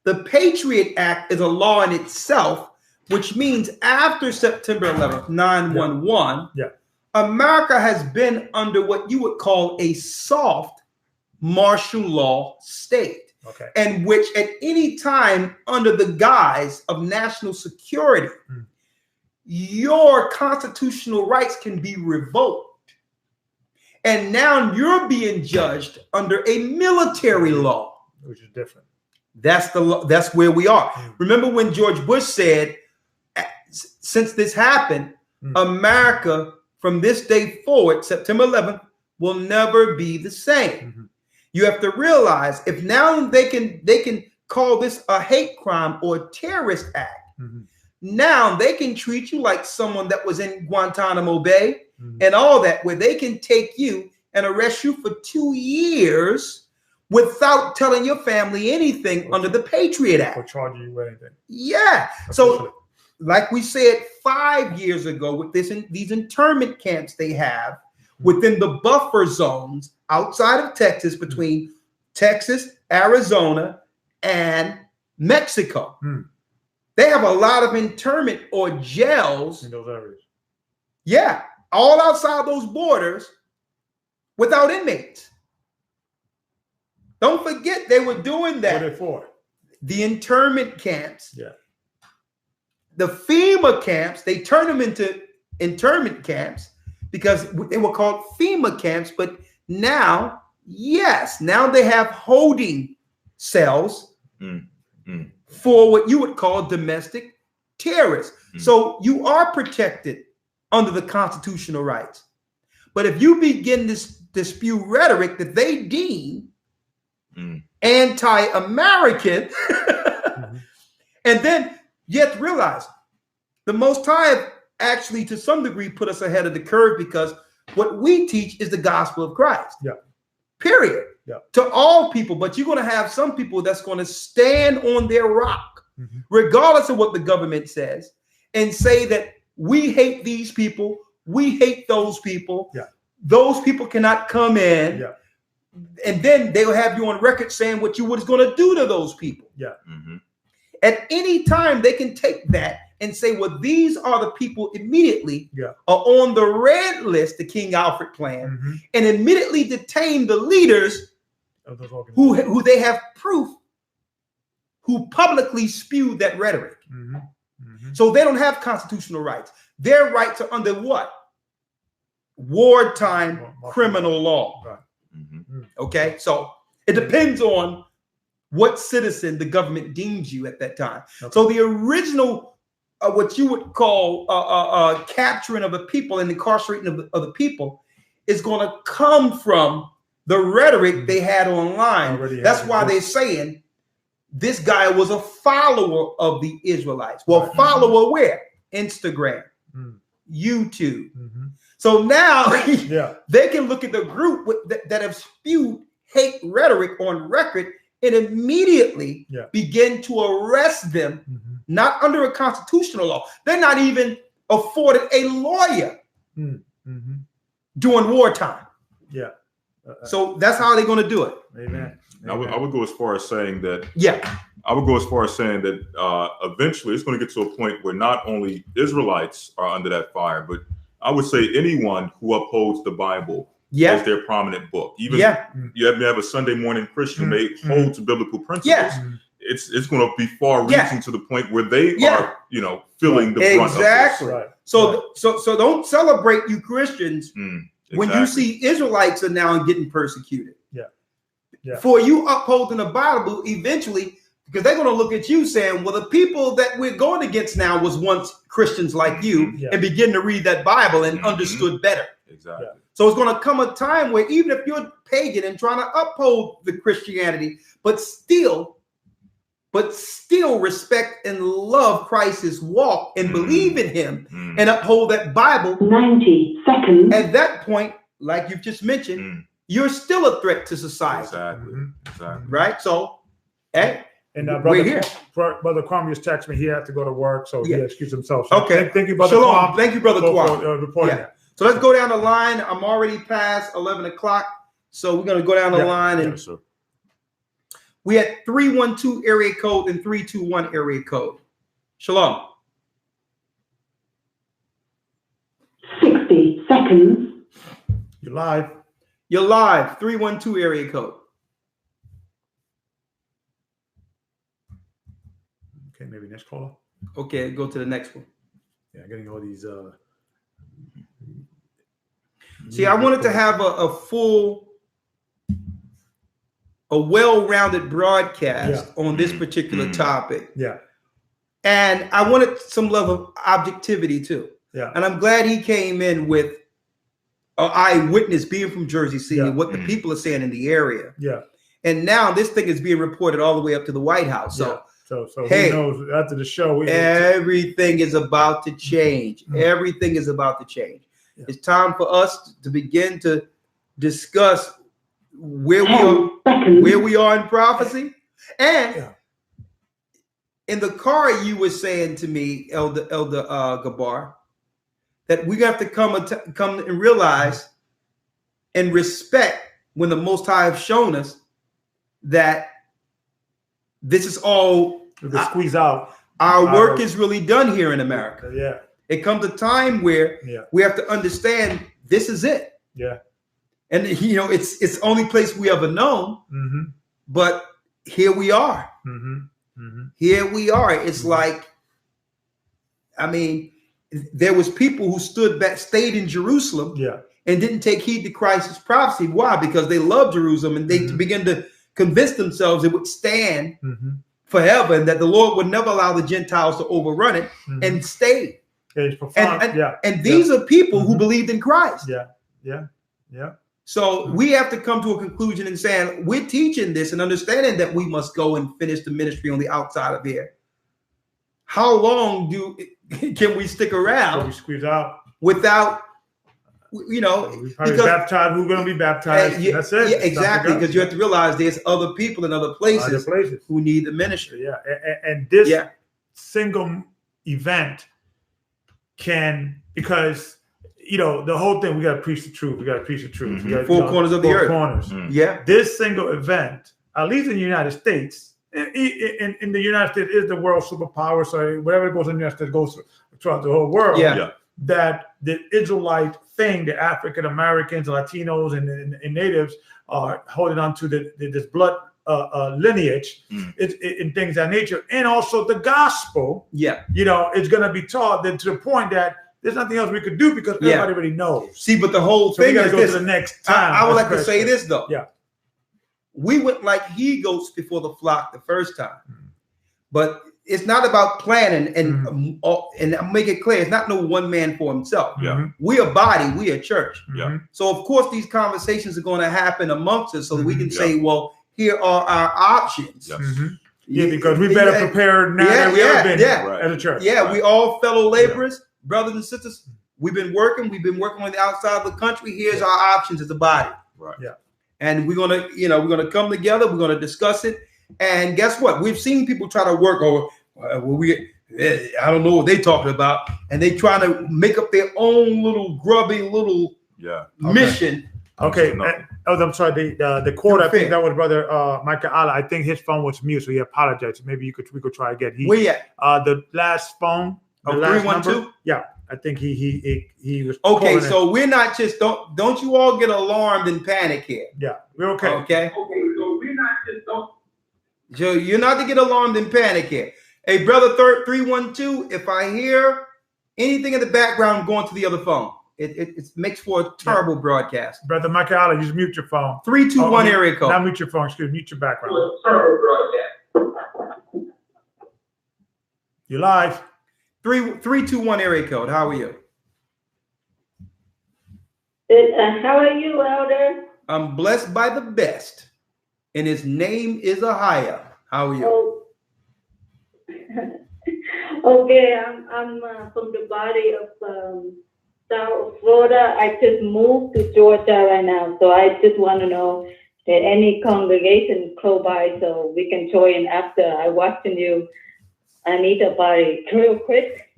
The Patriot Act is a law in itself, which means after September 11th, 9/11, America has been under what you would call a soft martial law state, and which at any time under the guise of national security, your constitutional rights can be revoked. And now you're being judged under a military law, which is different. That's where we are. Remember when George Bush said, since this happened, America from this day forward, September 11th, will never be the same. You have to realize if now they can call this a hate crime or a terrorist act, now they can treat you like someone that was in Guantanamo Bay and all that, where they can take you and arrest you for 2 years without telling your family anything under the Patriot Act. Or charging you with anything. Yeah. So like we said 5 years ago, with these internment camps they have within the buffer zones outside of Texas, between Texas, Arizona, and Mexico. They have a lot of internment or jails in those areas. Yeah, all outside those borders without inmates. Don't forget they were doing that. What are they for? The internment camps. The FEMA camps, they turned them into internment camps because they were called FEMA camps. But now, now they have holding cells for what you would call domestic terrorists. So you are protected under the constitutional rights. But if you begin to spew rhetoric that they deem anti-American, and then you have to realize the Most High actually, to some degree, put us ahead of the curve, because what we teach is the gospel of Christ. Period. To all people. But you're going to have some people that's going to stand on their rock, regardless of what the government says, and say that we hate these people, we hate those people. Those people cannot come in. And then they'll have you on record saying what you was going to do to those people. At any time, they can take that and say, well, these are the people immediately Yeah. are on the red list, the King Alfred plan, Mhm. and immediately detain the leaders Of those organizations. who they have proof who publicly spewed that rhetoric. Mhm. Mhm. So they don't have constitutional rights. Their rights are under what? Wartime criminal law. Right. Mhm. Okay, so it depends on what citizen the government deems you at that time. Okay. So the original, what you would call capturing of the people and incarcerating of the people is going to come from the rhetoric they had online. That's why they're saying this guy was a follower of the Israelites. Well, Right. follower where? Instagram, Mm. YouTube. Mhm. So now Yeah. they can look at the group that have spewed hate rhetoric on record and immediately Yeah. begin to arrest them, Mhm. not under a constitutional law. They're not even afforded a lawyer Mhm. during wartime. Yeah. So that's how they're going to do it. Amen. I would go as far as saying that. Yeah. I would go as far as saying that eventually it's going to get to a point where not only Israelites are under that fire, but I would say anyone who upholds the Bible Yeah. as their prominent book. Even Yeah. you have a Sunday morning Christian, they hold to bibiblical principles. Yes. It's going to be far Yeah. reaching to the point where they Yeah. are, feeling the brunt Exactly. of Right. So don't celebrate, you Christians, this. when you see Israelites are now getting persecuted. Yeah. Yeah. For you upholding the Bible, eventually, because they're going to look at you saying, well, the people that we're going against now was once Christians like you, Yeah. and begin to read that Bible and understood better. Exactly. Yeah. So it's going to come a time where even if you're pagan and trying to uphold the Christianity, but still respect and love Christ's walk and believe in him and uphold that Bible. 90 seconds. At that point, like you've just mentioned, you're still a threat to society. Exactly. Mhm. Exactly. Right? So, hey, And we're brother, here. Brother Kwame just texted me. He had to go to work, so Yeah. he excused himself. So Okay. Thank you, brother Shalom. Kwame. Thank you, brother Kwame. For reporting Yeah. that. So let's go down the line. I'm already past 11 o'clock. So we're going to go down the Yeah. line. And Yes, sir. we had 312 area code and 321 area code. Shalom. 60 seconds. You're live. You're live. 312 area code. Okay, maybe next caller. Okay, go to the next one. Yeah, getting all these. See, I wanted to have a well-rounded broadcast on this particular topic. Yeah. And I wanted some level of objectivity too. Yeah. And I'm glad he came in with an eyewitness being from Jersey City, Yeah. what the people are saying in the area. Yeah. And now this thing is being reported all the way up to the White House. So, So hey, who knows? After the show, everything is about to change. Mm. Everything is about to change. Yeah. It's time for us to begin to discuss where 10 seconds. we are in prophecy. And Yeah. in the car, you were saying to me, Elder Gabar, that we have to come and realize and respect when the Most High have shown us that this is all we can squeeze out. our work is really done here in America. Yeah. It comes a time where Yeah. we have to understand this is it. Yeah. And it's the only place we ever known, Mm-hmm. but here we are. Mm-hmm. Mm-hmm. Here we are. It's like, I mean, there was people who stayed in Jerusalem Yeah. and didn't take heed to Christ's prophecy. Why? Because they loved Jerusalem and they began to convince themselves it would stand Mm-hmm. forever and that the Lord would never allow the Gentiles to overrun it, Mhm. and stayed. It's profound. Yeah. And these are people who believed in Christ. Yeah. Yeah. Yeah. So we have to come to a conclusion and saying we're teaching this and understanding that we must go and finish the ministry on the outside of here. How long can we stick So around we squeeze out. without, We probably because- baptized. Who's going to be baptized? yeah, That's it. yeah, It's not exactly, the because you have to realize there's other people in other places places. who need the ministry. Yeah. And this Yeah. single event because the whole thing, we got to preach the truth. We got to preach the truth. We gotta, Four corners of the earth. Corners. Yeah. This single event, at least in the United States, in the United States is the world superpower. So whatever goes in the United States goes throughout the whole world. Yeah. That the Israelite thing, the African Americans, Latinos, and natives are holding on to this blood lineage, in things of that nature, and also the gospel. Yeah, it's going to be taught to the point that there's nothing else we could do because everybody already knows. See, but the whole So thing we got to is go this. to the next time. I would like to say this though. Yeah, we went like he-goats before the flock the first time, but it's not about planning and make it clear. It's not no one man for himself. Yeah, we a body, we a church. Yeah. So of course these conversations are going to happen amongst us, so that we can say, well, here are our options. Yeah, because we better prepare now than we ever been as a church. Yeah, we all fellow laborers, brothers and sisters. We've been working on the outside of the country. Here's our options as a body. Right. Yeah. And we're gonna come together. We're gonna discuss it. And guess what? We've seen people try to work over. I don't know what they're talking about, and they trying to make up their own little grubby little mission. Okay. I'm sorry. The quote. I think that was Brother Michael Allah. I think his phone was mute, so he apologized. Maybe we could try again. Where you at? The last phone. The last 312. Yeah. I think he was okay. So we're not just don't you all get alarmed and panic here. Yeah, we're okay. Okay. Okay, so we're not just So you're not to get alarmed and panic here. Hey, brother 312, if I hear anything in the background going to the other phone, it makes for a terrible broadcast. Brother Michael Allah, just mute your phone. 321 area code. Not mute your phone. Excuse me, mute your background. You're live. 321 area code. How are you? How are you, Elder? I'm blessed by the best, and his name is Ahia. How are you? Oh. Okay, I'm from the body of South Florida. I just moved to Georgia right now, so I just want to know that any congregation close by so we can join after I watching you. I need a body real quick.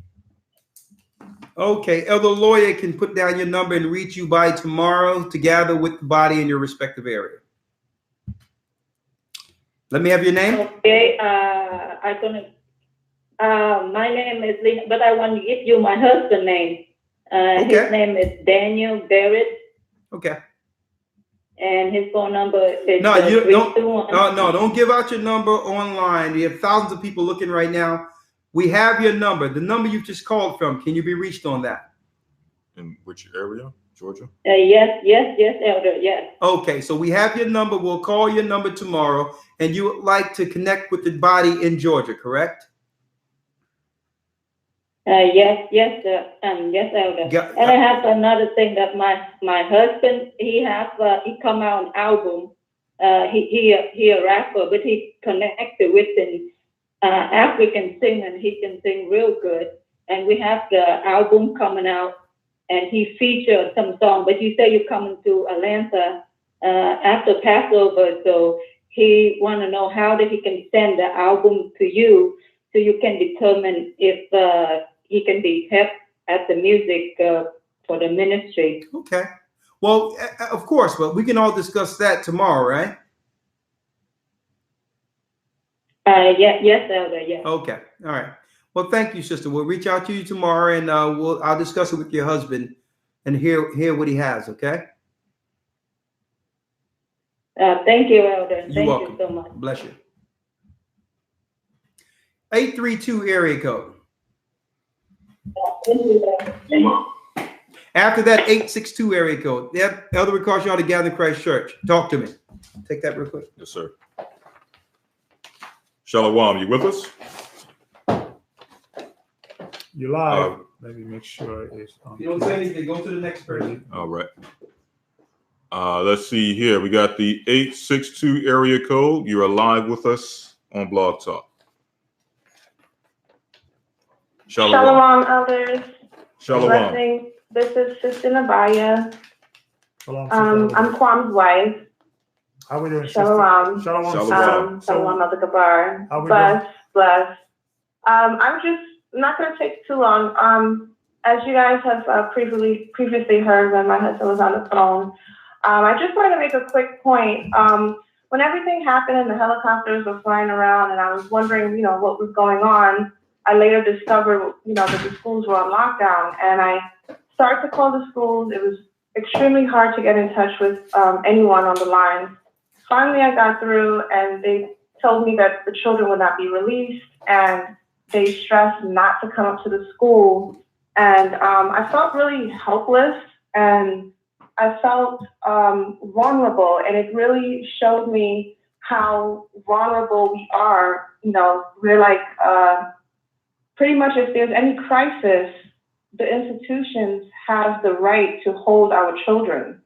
Okay, Elder Lawyer can put down your number and reach you by tomorrow to gather with the body in your respective area. Let me have your name. Okay, my name is Lena, but I want to give you my husband's name. His name is Daniel Barrett. Okay. And his phone number is no, don't give out your number online. You have thousands of people looking right now. We have your number. The number you just called from. Can you be reached on that? In which area? Georgia? Yes, Elder, yes. Okay, so we have your number. We'll call your number tomorrow. And you would like to connect with the body in Georgia, correct? Yes, Elder. And I have another thing that my husband, he come out an album. He a rapper, but he connected with an African singer, and he can sing real good. And we have the album coming out, and he featured some song. But you say you're coming to Atlanta after Passover, so he want to know how that he can send the album to you, so you can determine if he can be helped at the music for the ministry. Okay. Well, of course, but we can all discuss that tomorrow, right? Yes, Elder, yes. Okay. All right. Well, thank you, sister. We'll reach out to you tomorrow, and I'll discuss it with your husband and hear what he has, okay? Thank you, Elder. You're Thank welcome. you so much. Bless you. 832 area code. After that, 862 area code. Yeah, Elder requires y'all to gather in Christ Church. Talk to me. Take that real quick. Yes, sir. Shalom, you with us? You're live. Let me make sure it's on. If you don't say anything, go to the next person. All right. Let's see here. We got the 862 area code. You're live with us on Blog Talk. Shalom, elders. Shalom. Blessings. This is Sister Nabaya. Shalom, I'm Kwam's wife. How we doing? Shalom. Shalom. Shalom, Mother Gabar. How we Bless. I'm just not going to take too long. As you guys have previously heard when my husband was on the phone, I just wanted to make a quick point. When when everything happened and the helicopters were flying around and I was wondering, what was going on, I later discovered, that the schools were on lockdown. And I started to call the schools. It was extremely hard to get in touch with anyone on the line. Finally, I got through and they told me that the children would not be released, and they stressed not to come up to the school. And I felt really helpless, and I felt vulnerable, and it really showed me how vulnerable we are. We're like, pretty much if there's any crisis, the institutions have the right to hold our children.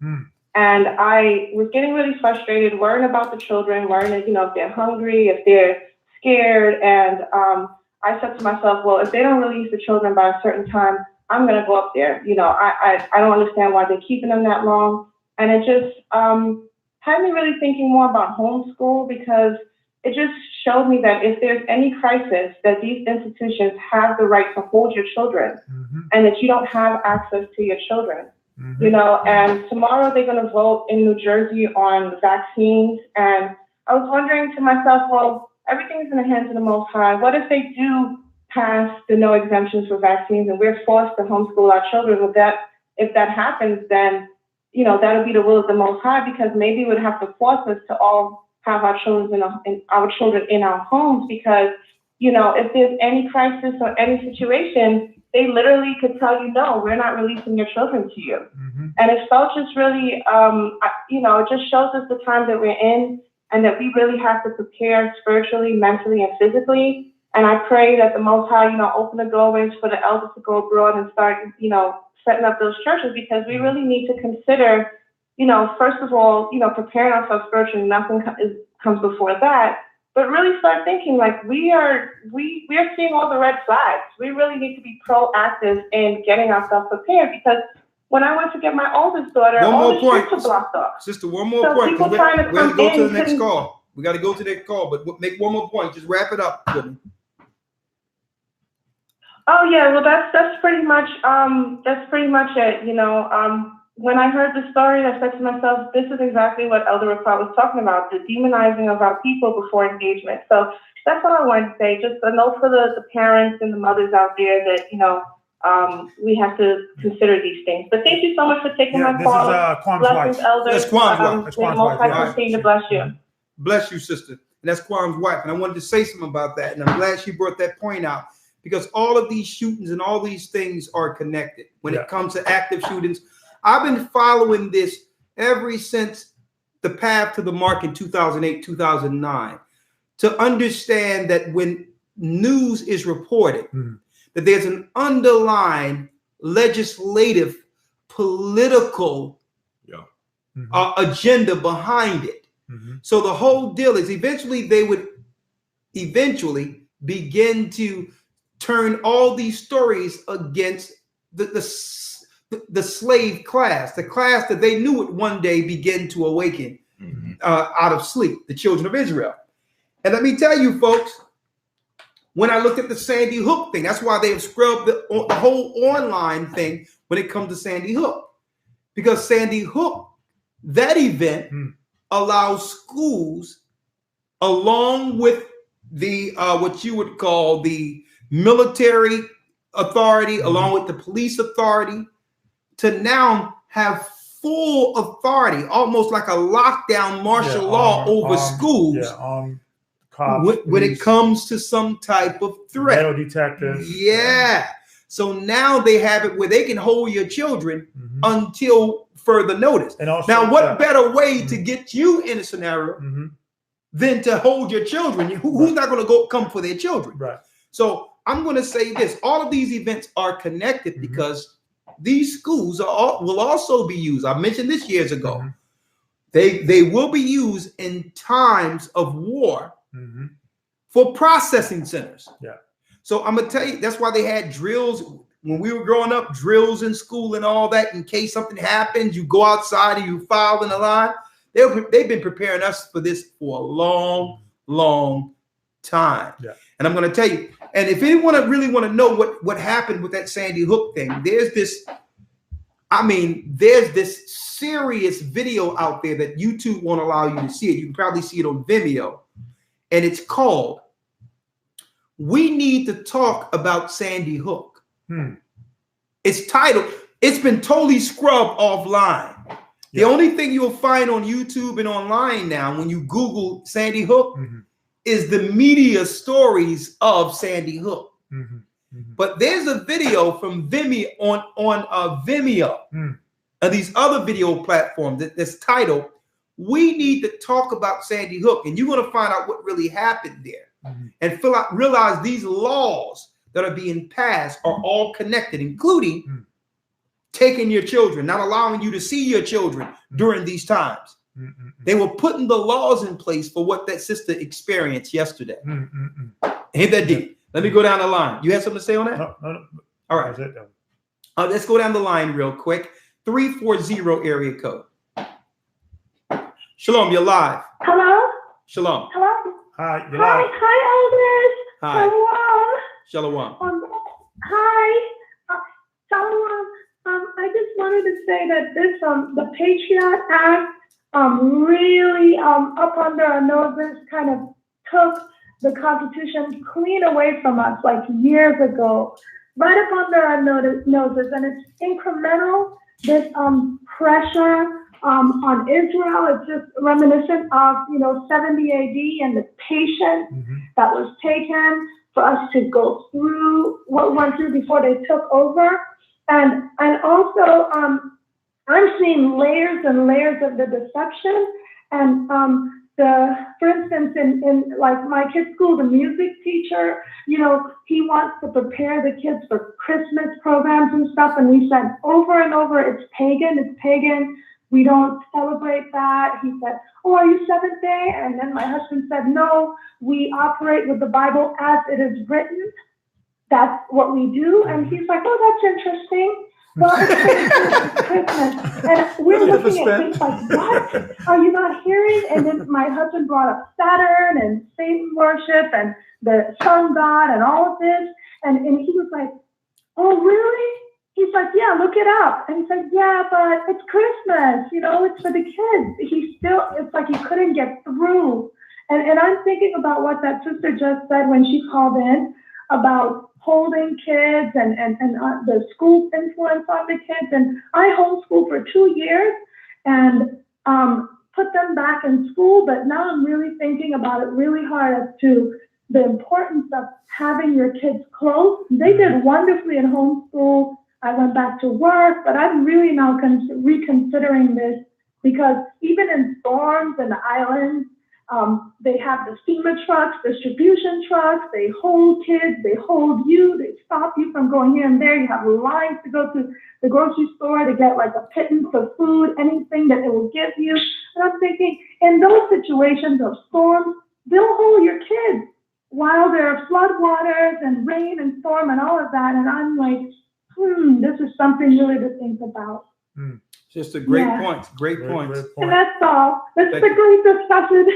And I was getting really frustrated, worrying about the children, worrying, if they're hungry, if they're scared. And I said to myself, well, if they don't release the children by a certain time, I'm going to go up there. I don't understand why they're keeping them that long. And it just had me really thinking more about homeschool, because it just showed me that if there's any crisis, that these institutions have the right to hold your children, and that you don't have access to your children. And tomorrow they're going to vote in New Jersey on vaccines. And I was wondering to myself, well, everything's in the hands of the Most High. What if they do pass the no exemptions for vaccines and we're forced to homeschool our children? If that happens, then, that'll be the will of the Most High, because maybe it would have to force us to all have our children in our homes, because, if there's any crisis or any situation, they literally could tell you, no, we're not releasing your children to you. And it felt just really, it just shows us the time that we're in, and that we really have to prepare spiritually, mentally, and physically. And I pray that the Most High, open the doorways for the elders to go abroad and start, setting up those churches, because we really need to consider, first of all, preparing ourselves spiritually. Nothing comes before that. But really start thinking, like, we are seeing all the red flags. We really need to be proactive in getting ourselves prepared, because when I went to get my oldest daughter, all the streets were blocked off. Sister, one more point. People trying to we got to go to the next couldn't- call. We got to go to the next call, but make one more point. Just wrap it up. Oh yeah, well that's pretty much it. When I heard the story, I said to myself, this is exactly what Elder Raquel was talking about, the demonizing of our people before engagement. So that's all I wanted to say. Just a note for the parents and the mothers out there that, we have to consider these things. But thank you so much for taking my call. This is Quam's Blessings, wife. Elder. That's Quam's wife. That's Quam's wife. Most High continue to bless you. Bless you, sister. And that's Quam's wife. And I wanted to say something about that. And I'm glad she brought that point out, because all of these shootings and all these things are connected when it comes to active shootings. I've been following this ever since the path to the mark in 2008, 2009, to understand that when news is reported, that there's an underlying legislative, political agenda behind it. So the whole deal is eventually they would begin to turn all these stories against the slave class, the class that they knew would one day begin to awaken out of sleep, the children of Israel. And let me tell you, folks, when I looked at the Sandy Hook thing, that's why they have scrubbed the whole online thing when it comes to Sandy Hook, because Sandy Hook, that event allows schools, along with the what you would call the military authority, along with the police authority, to now have full authority, almost like a lockdown martial law over schools when it comes to some type of threat. Metal detectors. Yeah. So now they have it where they can hold your children until further notice. And also, now, what better way to get you in a scenario than to hold your children? Who's not going to come for their children? Right. So I'm going to say this. All of these events are connected because these schools will also be used. I mentioned this years ago. They will be used in times of war for processing centers. Yeah. So I'm going to tell you, that's why they had drills when we were growing up, drills in school and all that. In case something happens, you go outside and you file in the line. They've been preparing us for this for a long, long time. Yeah. And I'm going to tell you, and if anyone really want to know what happened with that Sandy Hook thing, there's this I mean, there's this serious video out there that YouTube won't allow you to see it. You can probably see it on Vimeo. And it's called, "We Need to Talk About Sandy Hook." It's titled, it's been totally scrubbed offline. The only thing you'll find on YouTube and online now when you Google Sandy Hook is the media stories of Sandy Hook. But there's a video from Vimeo on Vimeo and these other video platforms that's titled, "We Need to Talk About Sandy Hook." And you're going to find out what really happened there and realize these laws that are being passed are all connected, including taking your children, not allowing you to see your children during these times. They were putting the laws in place for what that sister experienced yesterday. Hit that deep. Let me go down the line. You have something to say on that? No. All right. Let's go down the line real quick. 340 area code. Shalom, you're live. Hello? Shalom. Hello? Hi, you're live. Hi, Elders. Hi. Shalom. Shalom. Hi. Shalom. I just wanted to say that this, the Patriot Act, really up under our noses kind of took the Constitution clean away from us like years ago, right up under our noses, and it's incremental. This pressure on Israel, it's just reminiscent of 70 AD and the patience that was taken for us to go through what we went through before they took over, and also I'm seeing layers and layers of the deception, and for instance, in like my kid's school, the music teacher, he wants to prepare the kids for Christmas programs and stuff. And we said over and over, it's pagan. We don't celebrate that. He said, "Oh, are you Seventh Day?" And then my husband said, "No, we operate with the Bible as it is written. That's what we do." And he's like, "Oh, that's interesting. Well, it's Christmas." And we're looking at things like, "What? Are you not hearing?" And then my husband brought up Saturn and Satan worship and the sun god and all of this. And he was like, "Oh, really?" He's like, "Yeah, look it up." And he's like, "Yeah, but it's Christmas, it's for the kids." It's like he couldn't get through. And I'm thinking about what that sister just said when she called in about holding kids and the school's influence on the kids. And I homeschooled for 2 years and put them back in school, but now I'm really thinking about it really hard as to the importance of having your kids close. They did wonderfully in homeschool. I went back to work, but I'm really now reconsidering this, because even in storms and the islands, they have the FEMA trucks, distribution trucks, they hold kids, they hold you, they stop you from going here and there. You have lines to go to the grocery store to get like a pittance of food, anything that it will give you. And I'm thinking, in those situations of storms, they'll hold your kids while there are flood waters and rain and storm and all of that. And I'm like, this is something really to think about. Just a great point. Great point. And that's all. This is a great discussion.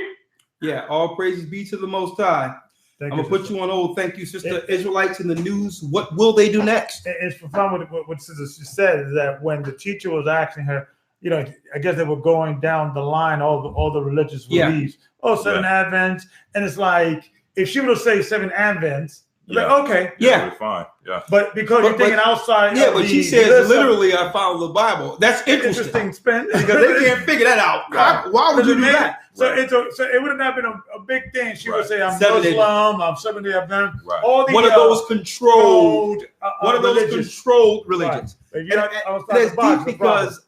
Yeah, all praises be to the Most High. I'm going to put you on hold. Thank you, Sister. Israelites in the news. What will they do next? It's fun what Sister said, is that when the teacher was asking her, I guess they were going down the line, all the religious beliefs. Oh, seven Advents. And it's like, if she would say seven Advents, like, okay. Fine. Yeah. But because you're thinking outside. Yeah, but she says literally, I follow the Bible. That's interesting. Spin. Because they can't figure that out. Why would you do that? So it would have been a big thing. She would say, "I'm Muslim, I'm Seventh-day Adventist." All these one of those controlled religions. Right. And that's deep because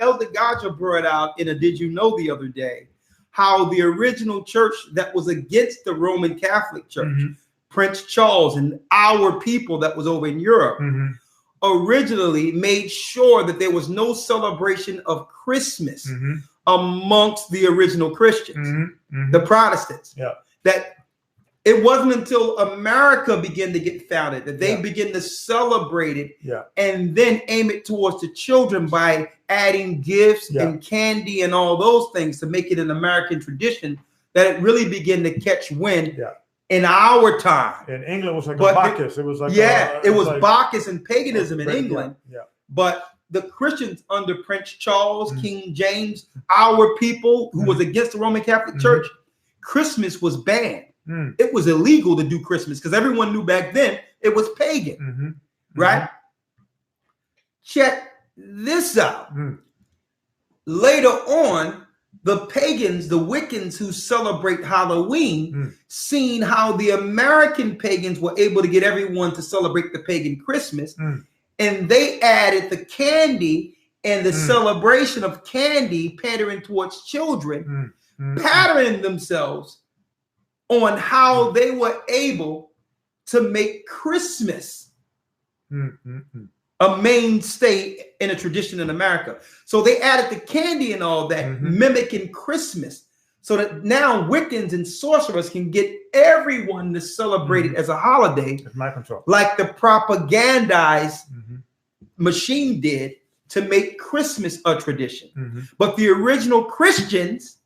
Elder Gaja brought out in a Did You Know the other day how the original church that was against the Roman Catholic Church, Prince Charles and our people that was over in Europe, originally made sure that there was no celebration of Christmas amongst the original Christians, the Protestants. That it wasn't until America began to get founded that they began to celebrate it and then aim it towards the children by adding gifts and candy and all those things to make it an American tradition, that it really began to catch wind in our time. In England, it was like a Bacchus. It was like it was like Bacchus and paganism in England. But the Christians under Prince Charles, King James, our people who was against the Roman Catholic Church, Christmas was banned. It was illegal to do Christmas because everyone knew back then it was pagan, right? Check this out. Later on, the pagans, the Wiccans who celebrate Halloween, seeing how the American pagans were able to get everyone to celebrate the pagan Christmas, and they added the candy and the celebration of candy pandering towards children, patterning themselves on how they were able to make Christmas a mainstay in a tradition in America. So they added the candy and all that, mimicking Christmas, so that now Wiccans and sorcerers can get everyone to celebrate it as a holiday, like the propagandized machine did to make Christmas a tradition. But the original Christians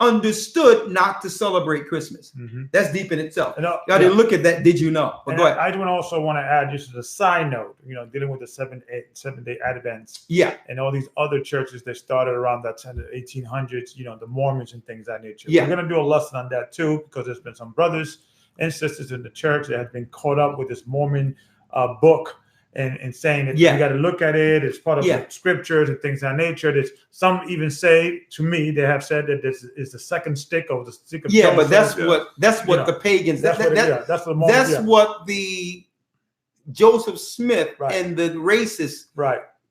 understood not to celebrate Christmas. That's deep in itself. I didn't look at that. Did you know? But go ahead. I do also want to add, just as a side note, dealing with the seven-day Advents. Yeah. And all these other churches that started around that 1800s, the Mormons and things of that nature. Yeah. We're going to do a lesson on that too, because there's been some brothers and sisters in the church that have been caught up with this Mormon book. And saying that you got to look at it as part of the scriptures and things of that nature. There's some even say to me, they have said that this is the second stick of the stick of Joseph. But that's what the pagans. That's what the Joseph Smith and the racists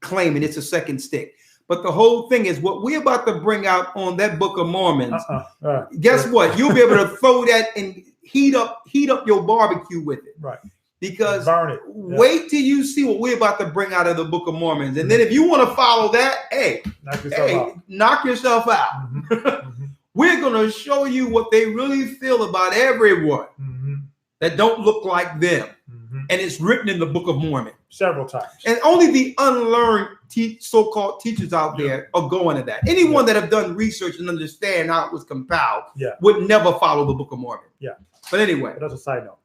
claiming it's a second stick. But the whole thing is what we're about to bring out on that Book of Mormons. Guess what? You'll be able to throw that and heat up your barbecue with it. Right. Because burn it. Wait till you see what we're about to bring out of the Book of Mormons. And then if you want to follow that, knock yourself out. We're going to show you what they really feel about everyone that don't look like them. And it's written in the Book of Mormon. Several times. And only the unlearned so-called teachers out there are going to that. Anyone that have done research and understand how it was compiled would never follow the Book of Mormon. But anyway. That's a side note.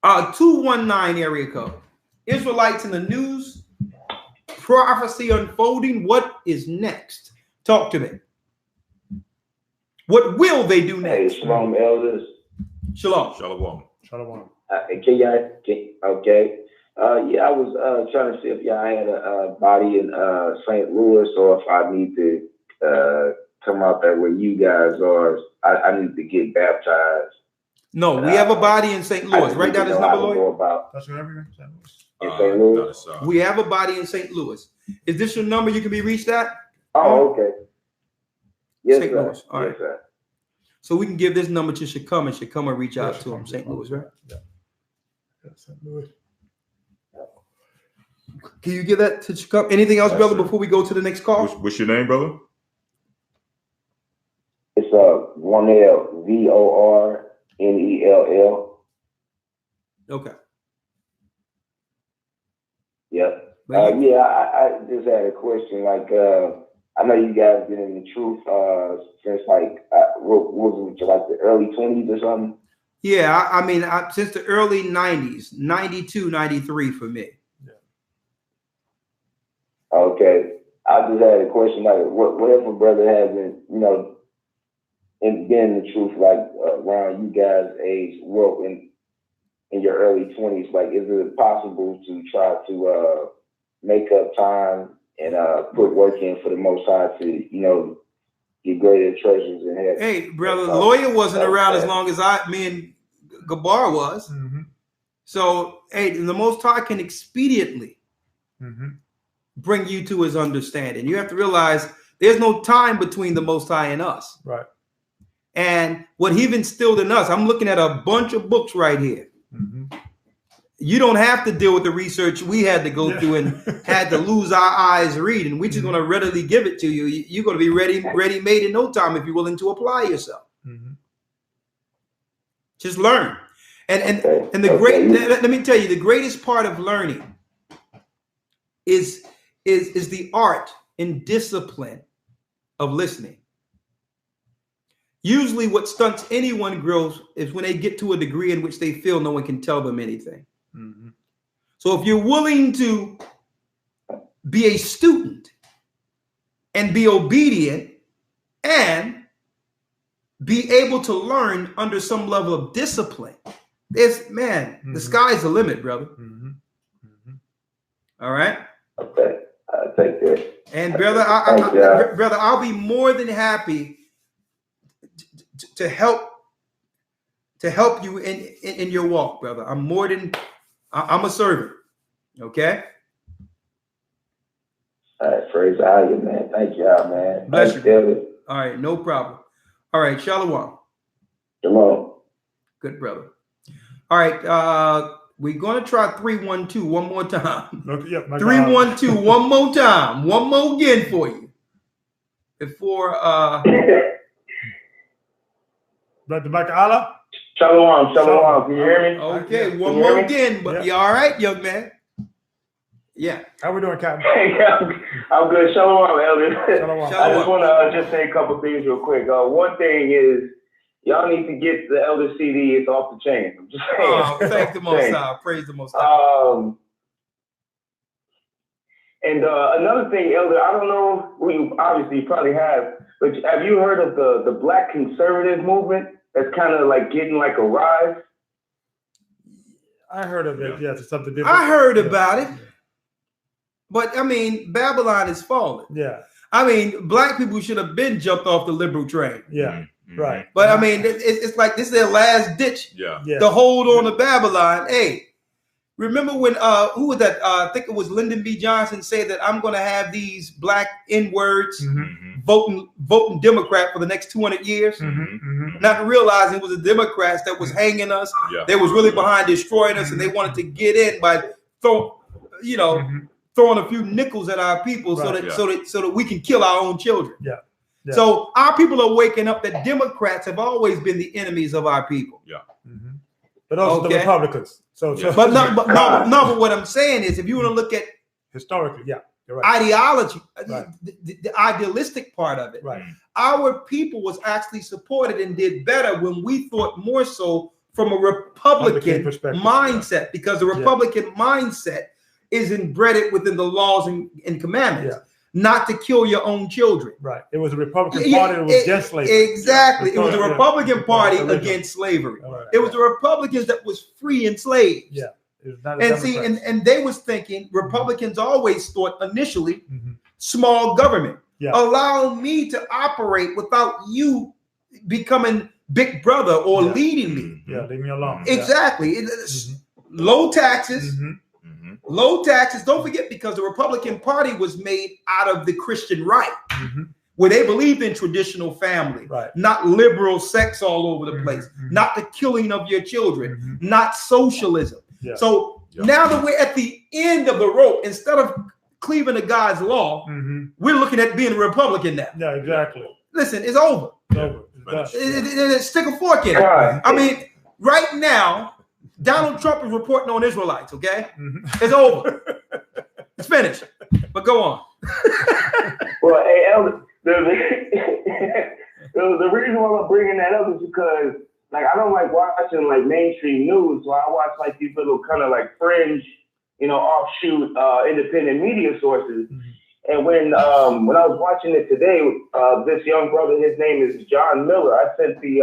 219 area code. Israelites in the news. Prophecy unfolding. What is next? Talk to me. What will they do next? Hey, shalom, elders. Shalom. Shalom. Okay. I was trying to see if y'all had a body in St. Louis, or if I need to come out there where you guys are. I need to get baptized. No, we have a body in St. Louis. Write down his number, Lloyd. That's what everything. In St. Louis? We have a body in St. Louis. Is this your number you can be reached at? Oh, okay. Yes, St. sir. Louis. All right. Yes, sir. So we can give this number to Shakuma, and Shakuma will reach out to him. St. Louis, right? Yeah. St. Louis. Can you give that to Shakuma? Anything else, brother, before we go to the next call? What's your name, brother? It's one L, VORNELL. Okay. Yep. I just had a question. Like, I know you guys been in the truth since what was it, like the early 20s or something? Yeah, I mean, since the early 90s, 92, 93 for me. Yeah. Okay. I just had a question. Like, what if a brother hasn't, and been in the truth, like around you guys' age, well, in your early 20s, like, is it possible to try to make up time and put work in for the Most High to, get greater treasures in heaven? Hey, brother, the lawyer wasn't around as long as me and Gabar was. So, hey, the Most High can expediently bring you to his understanding. You have to realize there's no time between the Most High and us. Right. And what he instilled in us, I'm looking at a bunch of books right here. You don't have to deal with the research we had to go through and had to lose our eyes reading. We're just going to readily give it to you. You're going to be ready made in no time if you're willing to apply yourself. Just learn. And let me tell you, the greatest part of learning is the art and discipline of listening. Usually what stunts anyone growth is when they get to a degree in which they feel no one can tell them anything. So if you're willing to be a student and be obedient and be able to learn under some level of discipline. The sky's the limit, brother. All right. Okay. I'll take that. And brother, brother, I'll be more than happy to help you in your walk, brother. I'm a servant. Okay. All right, praise God, man. Thank y'all, man. Bless you. David. All right, no problem. All right, Shalom. Shalom. Good brother. All right, we're gonna try 312 one more time. Okay, yep, 312 one more time. One more again for you. Before Brother Maka'ala? Shalom. Can you hear me? Okay, one more again, but you all right, young man? Yeah. How we doing, Captain? I'm good. Shalom, Elder. Shalom. I just want to just say a couple things real quick. One thing is, y'all need to get the Elder CD. It's off the chain. I'm just saying. Oh, thank the Most High. Praise the Most High. And another thing, Elder, I don't know, we obviously probably have, but have you heard of the Black conservative movement that's kind of like getting like a rise? I heard of it. Yeah, it's something different. I heard about it. But I mean, Babylon is falling. Yeah. I mean, black people should have been jumped off the liberal train. Yeah. Right. But I mean, it's like this is their last ditch Yeah. to hold on to Babylon. Hey, remember when who was that? I think it was Lyndon B. Johnson said that I'm going to have these black N-words voting Democrat for the next 200 years. Not realizing it was the Democrats that was hanging us. Yeah. They was really behind destroying us, and they wanted to get in by throwing a few nickels at our people so that we can kill our own children. Yeah. So our people are waking up that Democrats have always been the enemies of our people. Yeah. But also the Republicans. But what I'm saying is, if you want to look at historically, yeah, you're right. Ideology, the idealistic part of it, right? Our people was actually supported and did better when we thought more so from a Republican mindset, because the Republican mindset is embedded within the laws and commandments, not to kill your own children. Right. It was a Republican Party that was against slavery. Exactly. It was a Republican Party against slavery. It was the Republicans that was free enslaved. Yeah. And they was thinking, Republicans always thought initially, small government. Yeah. Allow me to operate without you becoming big brother or leading me. Yeah, leave me alone. Exactly. Low taxes. Low taxes. Don't forget, because the Republican Party was made out of the Christian right, where they believed in traditional family, not liberal sex all over the place, not the killing of your children, not socialism. Yeah. So now that we're at the end of the rope, instead of cleaving to God's law, we're looking at being a Republican now. Yeah, exactly. Listen, it's over. It's over. Stick a fork in it. I mean, right now, Donald Trump is reporting on Israelites, okay? It's over. It's finished. But go on. Well, hey, Elder, the reason why I'm bringing that up is because, like, I don't like watching, like, mainstream news, so I watch, like, these little kind of, like, fringe, offshoot independent media sources. And when I was watching it today, this young brother, his name is John Miller, I sent the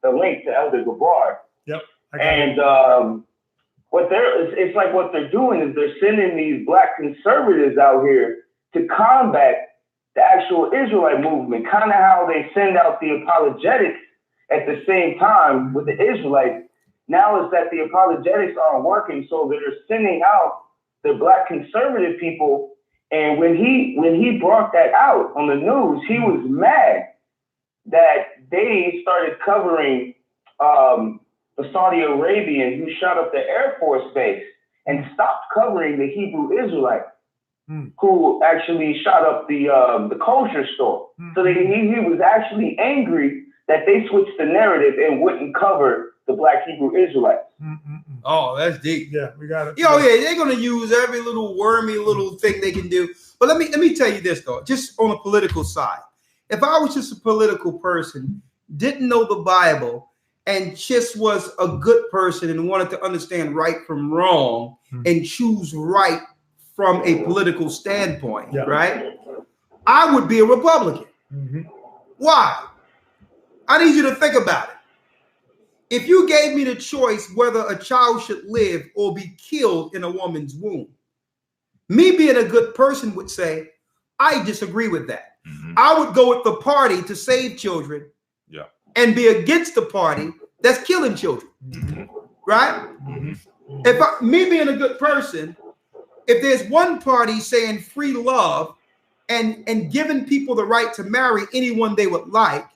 link to Elder Gabar. Yep. And what they're doing is they're sending these black conservatives out here to combat the actual Israelite movement, kind of how they send out the apologetics at the same time with the Israelites. Now is that the apologetics aren't working, so they're sending out the black conservative people. And when he brought that out on the news, he was mad that they started covering the Saudi Arabian who shot up the Air Force base and stopped covering the Hebrew Israelite who actually shot up the kosher store. So he was actually angry that they switched the narrative and wouldn't cover the black Hebrew Israelites. Oh, that's deep. Yeah, we got it. They're gonna use every little wormy little thing they can do. But let me tell you this though, just on the political side. If I was just a political person, didn't know the Bible, and just was a good person and wanted to understand right from wrong and choose right from a political standpoint, right? I would be a Republican. Why? I need you to think about it. If you gave me the choice whether a child should live or be killed in a woman's womb, me being a good person would say, I disagree with that. I would go with the party to save children and be against the party that's killing children, right? If me being a good person, if there's one party saying free love and giving people the right to marry anyone they would like,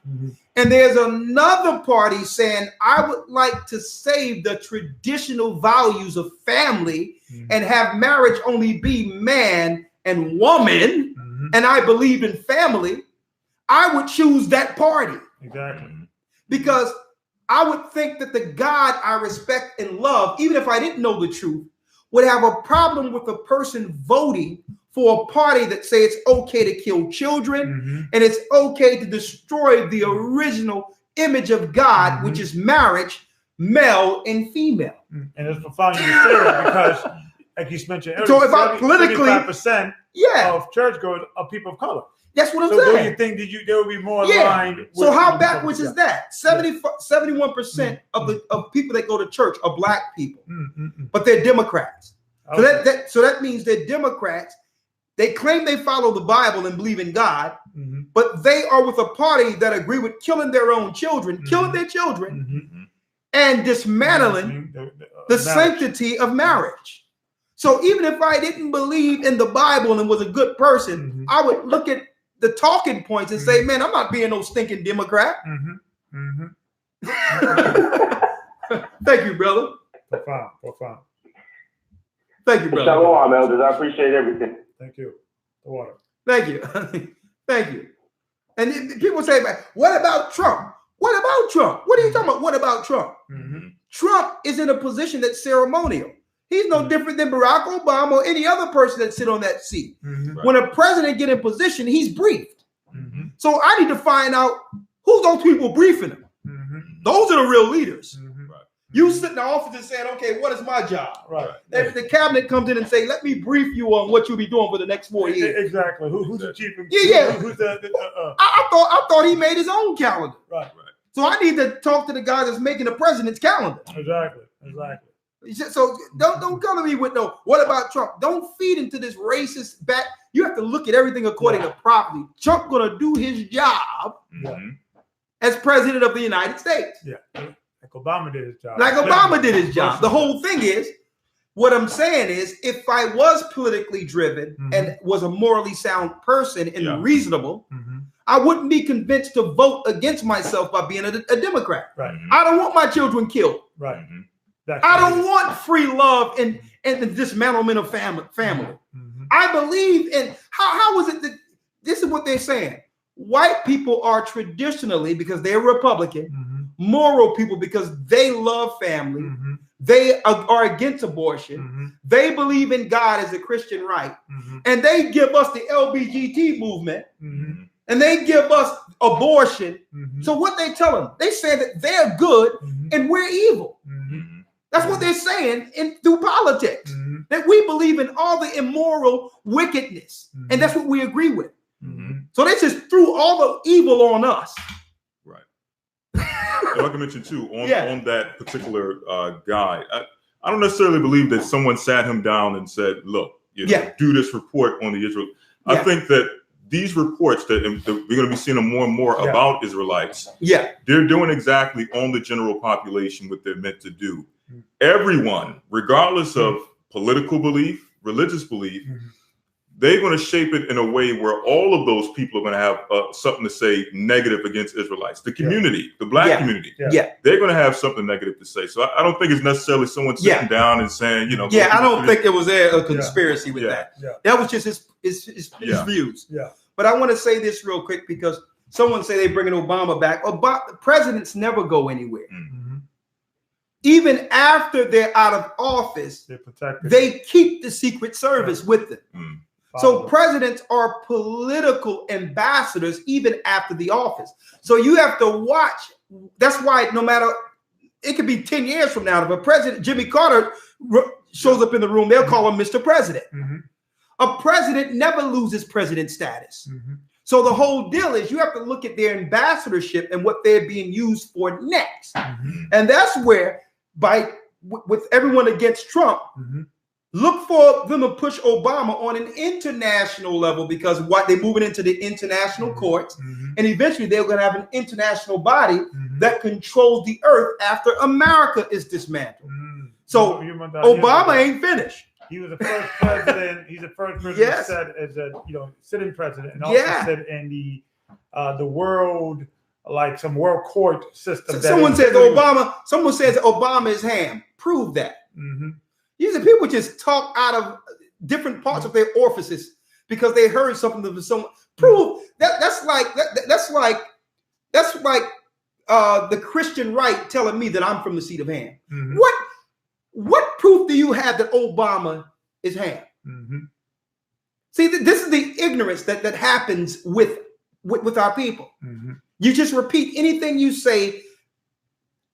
and there's another party saying, I would like to save the traditional values of family and have marriage only be man and woman, and I believe in family, I would choose that party. Exactly. Because I would think that the God I respect and love, even if I didn't know the truth, would have a problem with a person voting for a party that say it's okay to kill children and it's okay to destroy the original image of God, which is marriage, male and female. And it's profound you say that because, like you mentioned earlier, so if I politically, 75% of churchgoers are people of color. That's what I'm saying. saying. So do you think that there will be more aligned? With so how backwards is that? 71% of people that go to church are black people, but they're Democrats. Okay. So that means they're Democrats. They claim they follow the Bible and believe in God, but they are with a party that agree with killing their own children, killing their children, and dismantling the sanctity of marriage. So even if I didn't believe in the Bible and was a good person, I would look at the talking points and say, man, I'm not being no stinking Democrat. Thank you, brother. Profound. Thank you, brother. Shalom, elders. I appreciate everything. Thank you. The water. Thank you. Thank you. And people say, what about Trump? What about Trump? What are you talking about? What about Trump? Trump is in a position that's ceremonial. He's no different than Barack Obama or any other person that sit on that seat. When a president get in position, he's briefed. So I need to find out who those people briefing him. Those are the real leaders. You sit in the office and saying, okay, what is my job? If the cabinet comes in and say, let me brief you on what you'll be doing for the next 4 years. Exactly. Who's the chief? Who's I thought he made his own calendar. So I need to talk to the guy that's making the president's calendar. Exactly. So don't come to me with no, what about Trump? Don't feed into this racist back. You have to look at everything according to properly. Trump gonna do his job as president of the United States. Like Obama did his job. The whole thing is, what I'm saying is, if I was politically driven and was a morally sound person and reasonable, I wouldn't be convinced to vote against myself by being a Democrat. I don't want my children killed. I don't want free love and the dismantlement of family. I believe in how is it that this is what they're saying? White people are traditionally, because they're Republican, moral people because they love family. They are against abortion. They believe in God as a Christian right. And they give us the LGBT movement. And they give us abortion. So what they tell them? They say that they're good and we're evil. That's what they're saying through politics. That we believe in all the immoral wickedness. And that's what we agree with. So they just threw all the evil on us. If I can mention too, on that particular guy, I don't necessarily believe that someone sat him down and said, look, do this report on the Israel. I think that these reports that we're going to be seeing more and more about Israelites, they're doing exactly on the general population what they're meant to do. Everyone, regardless of political belief, religious belief, they're going to shape it in a way where all of those people are going to have something to say negative against Israelites. The community, the black community, they're going to have something negative to say. So I don't think it's necessarily someone sitting down and saying, you know. I don't think there was a conspiracy with that. That was just his views. But I want to say this real quick because someone say they're bringing Obama back. Presidents never go anywhere. Even after they're out of office, they keep the Secret Service with them. So presidents are political ambassadors even after the office. So you have to watch. That's why no matter, it could be 10 years from now, if a president, Jimmy Carter, shows up in the room, they'll call him Mr. President. A president never loses president status. So the whole deal is you have to look at their ambassadorship and what they're being used for next. And that's where, with everyone against Trump, look for them to push Obama on an international level, because what they're moving into the international courts, and eventually they're going to have an international body that controls the earth after America is dismantled. So Obama ain't finished. He was the first president. He's the first president said as a sitting president, and also said in the world, like some world court system. Someone says Obama is ham. Prove that. These are people just talk out of different parts of their orifices because they heard something of someone. Prove that. That's like the Christian right telling me that I'm from the seed of Ham. What proof do you have that Obama is Ham? See, this is the ignorance that happens with our people. You just repeat anything you say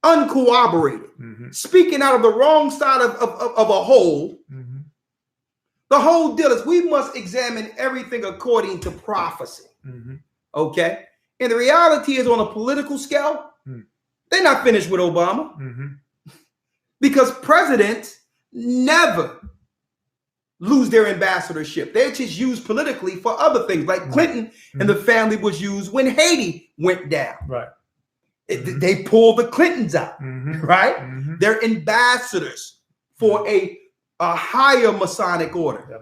uncorroborated, speaking out of the wrong side of a hole. The whole deal is we must examine everything according to prophecy. Okay? And the reality is, on a political scale, they're not finished with Obama. Because presidents never lose their ambassadorship. They're just used politically for other things. Like Clinton and the family was used when Haiti went down. They pulled the Clintons out. They're ambassadors for a higher Masonic order.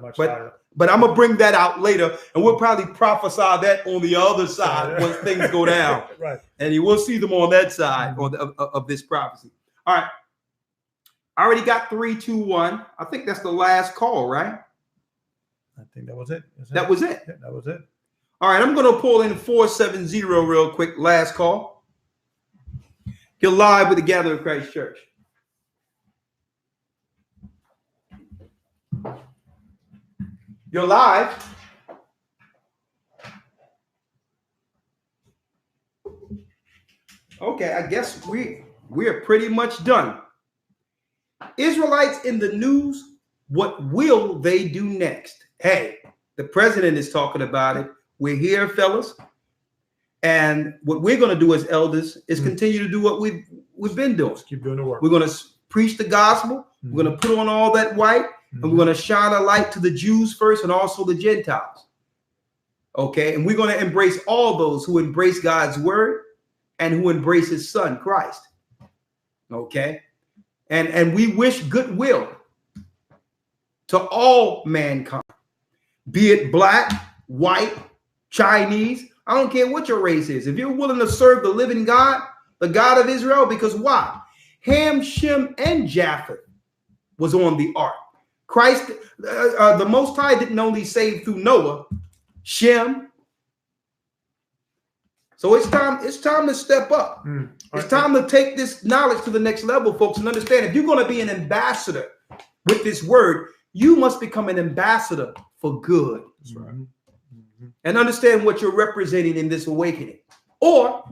But I'm going to bring that out later, and we'll probably prophesy that on the other side once things go down. And you will see them on that side of this prophecy. All right. I already got 3, 2, 1. I think that's the last call, right? I think that was it. That was it. Yeah, that was it. All right, I'm going to pull in 470 real quick. Last call. You're live with the Gathering of Christ Church. You're live. Okay, I guess we're pretty much done. Israelites in the news, what will they do next? Hey, the president is talking about it. We're here, fellas. And what we're going to do as elders is continue to do what we've been doing. Let's keep doing the work. We're going to preach the gospel. We're going to put on all that white, and we're going to shine a light to the Jews first and also the Gentiles. Okay? And we're going to embrace all those who embrace God's word and who embrace his son, Christ. Okay? And we wish goodwill to all mankind, be it black, white, Chinese. I don't care what your race is. If you're willing to serve the living God, the God of Israel, because why? Ham, Shem, and Japheth was on the ark. Christ, the Most High didn't only save through Noah, Shem. So it's time to step up. It's time to take this knowledge to the next level, folks, and understand if you're going to be an ambassador with this word, you must become an ambassador for good. That's right. And understand what you're representing in this awakening, or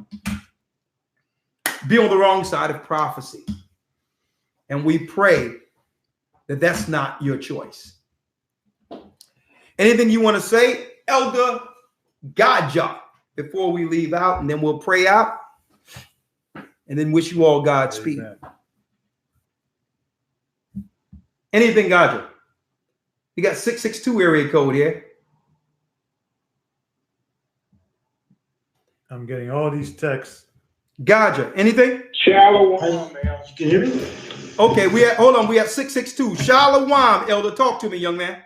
be on the wrong side of prophecy. And we pray that that's not your choice. Anything you want to say, Elder Gaja, before we leave out, and then we'll pray out, and then wish you all Godspeed. Anything, Gaja? You got 662 area code here. I'm getting all these texts. Gaja, anything? Shalom, man. You can hear me? Okay, we have 662. Shalom, Elder. Talk to me, young man.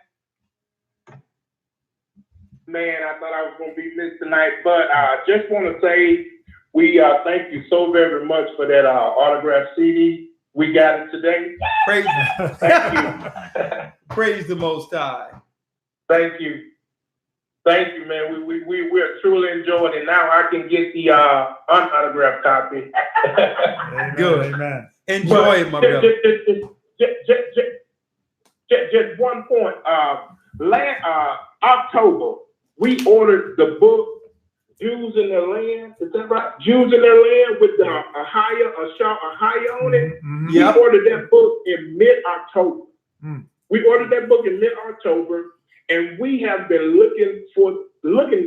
Man, I thought I was going to be missed tonight, but I just want to say we thank you so very much for that autograph CD. We got it today. Praise Thank you. Praise the Most High. Thank you. Thank you, man. We're truly enjoying it. Now I can get the unautographed copy. Amen. Good. Amen. Enjoy it, my brother. Just one point. Last October, we ordered the book Jews in Their Land. Is that right? Jews in Their Land with a higher on it. We ordered that book in mid-October. We ordered that book in mid-October, and we have been looking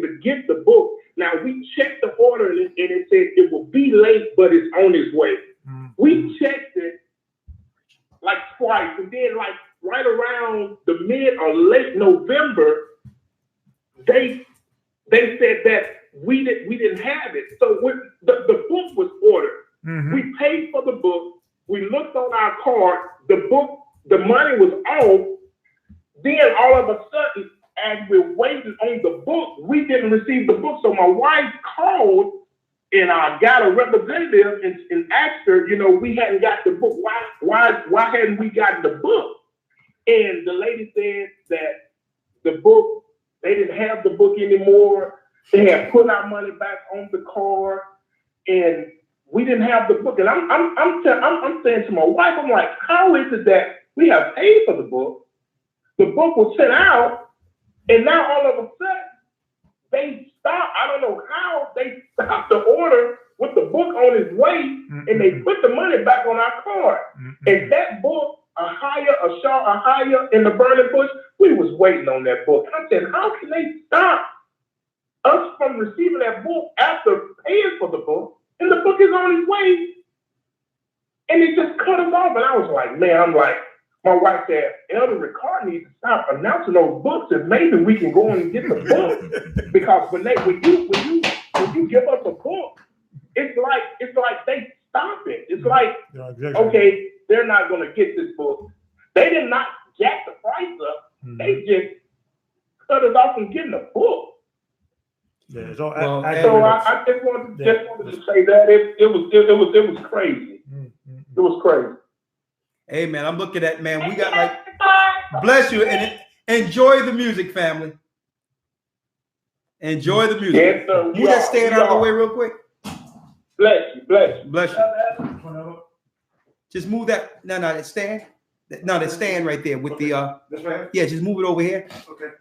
to get the book. Now we checked the order and it said it will be late, but it's on its way. We checked it like twice, and then like right around the mid or late November, they said that we didn't have it. So the book was ordered. We paid for the book. We looked on our card. The money was off. Then all of a sudden, as we're waiting on the book, we didn't receive the book. So my wife called and I got a representative and asked her, we hadn't got the book. Why hadn't we gotten the book? And the lady said that the book, they didn't have the book anymore. They had put our money back on the card, and we didn't have the book. And I'm saying to my wife, I'm like, how is it that we have paid for the book? The book was sent out, and now all of a sudden they stopped. I don't know how they stopped the order with the book on its way, and they put the money back on our card. And that book, a higher in the burning bush, we was waiting on that book. And I said, how can they stop us from receiving that book after paying for the book? And the book is on its way. And it just cut us off. And I was like, man, my wife said, Elder Ricard needs to stop announcing those books, and maybe we can go and get the book. Because when you give us a book, it's like they stop it. It's like, okay, they're not going to get this book. They did not jack the price up. They just cut us off from getting the book. Yeah, so I just wanted to say that it was crazy. It was crazy. Hey man, I'm looking at, man, we got bless you, and enjoy the music, family. Enjoy the music. Yes, sir. Move that stand out of the way real quick. Bless you. Just move that. No, that stand. No, that stand right there with the this right here? Yeah, just move it over here. Okay.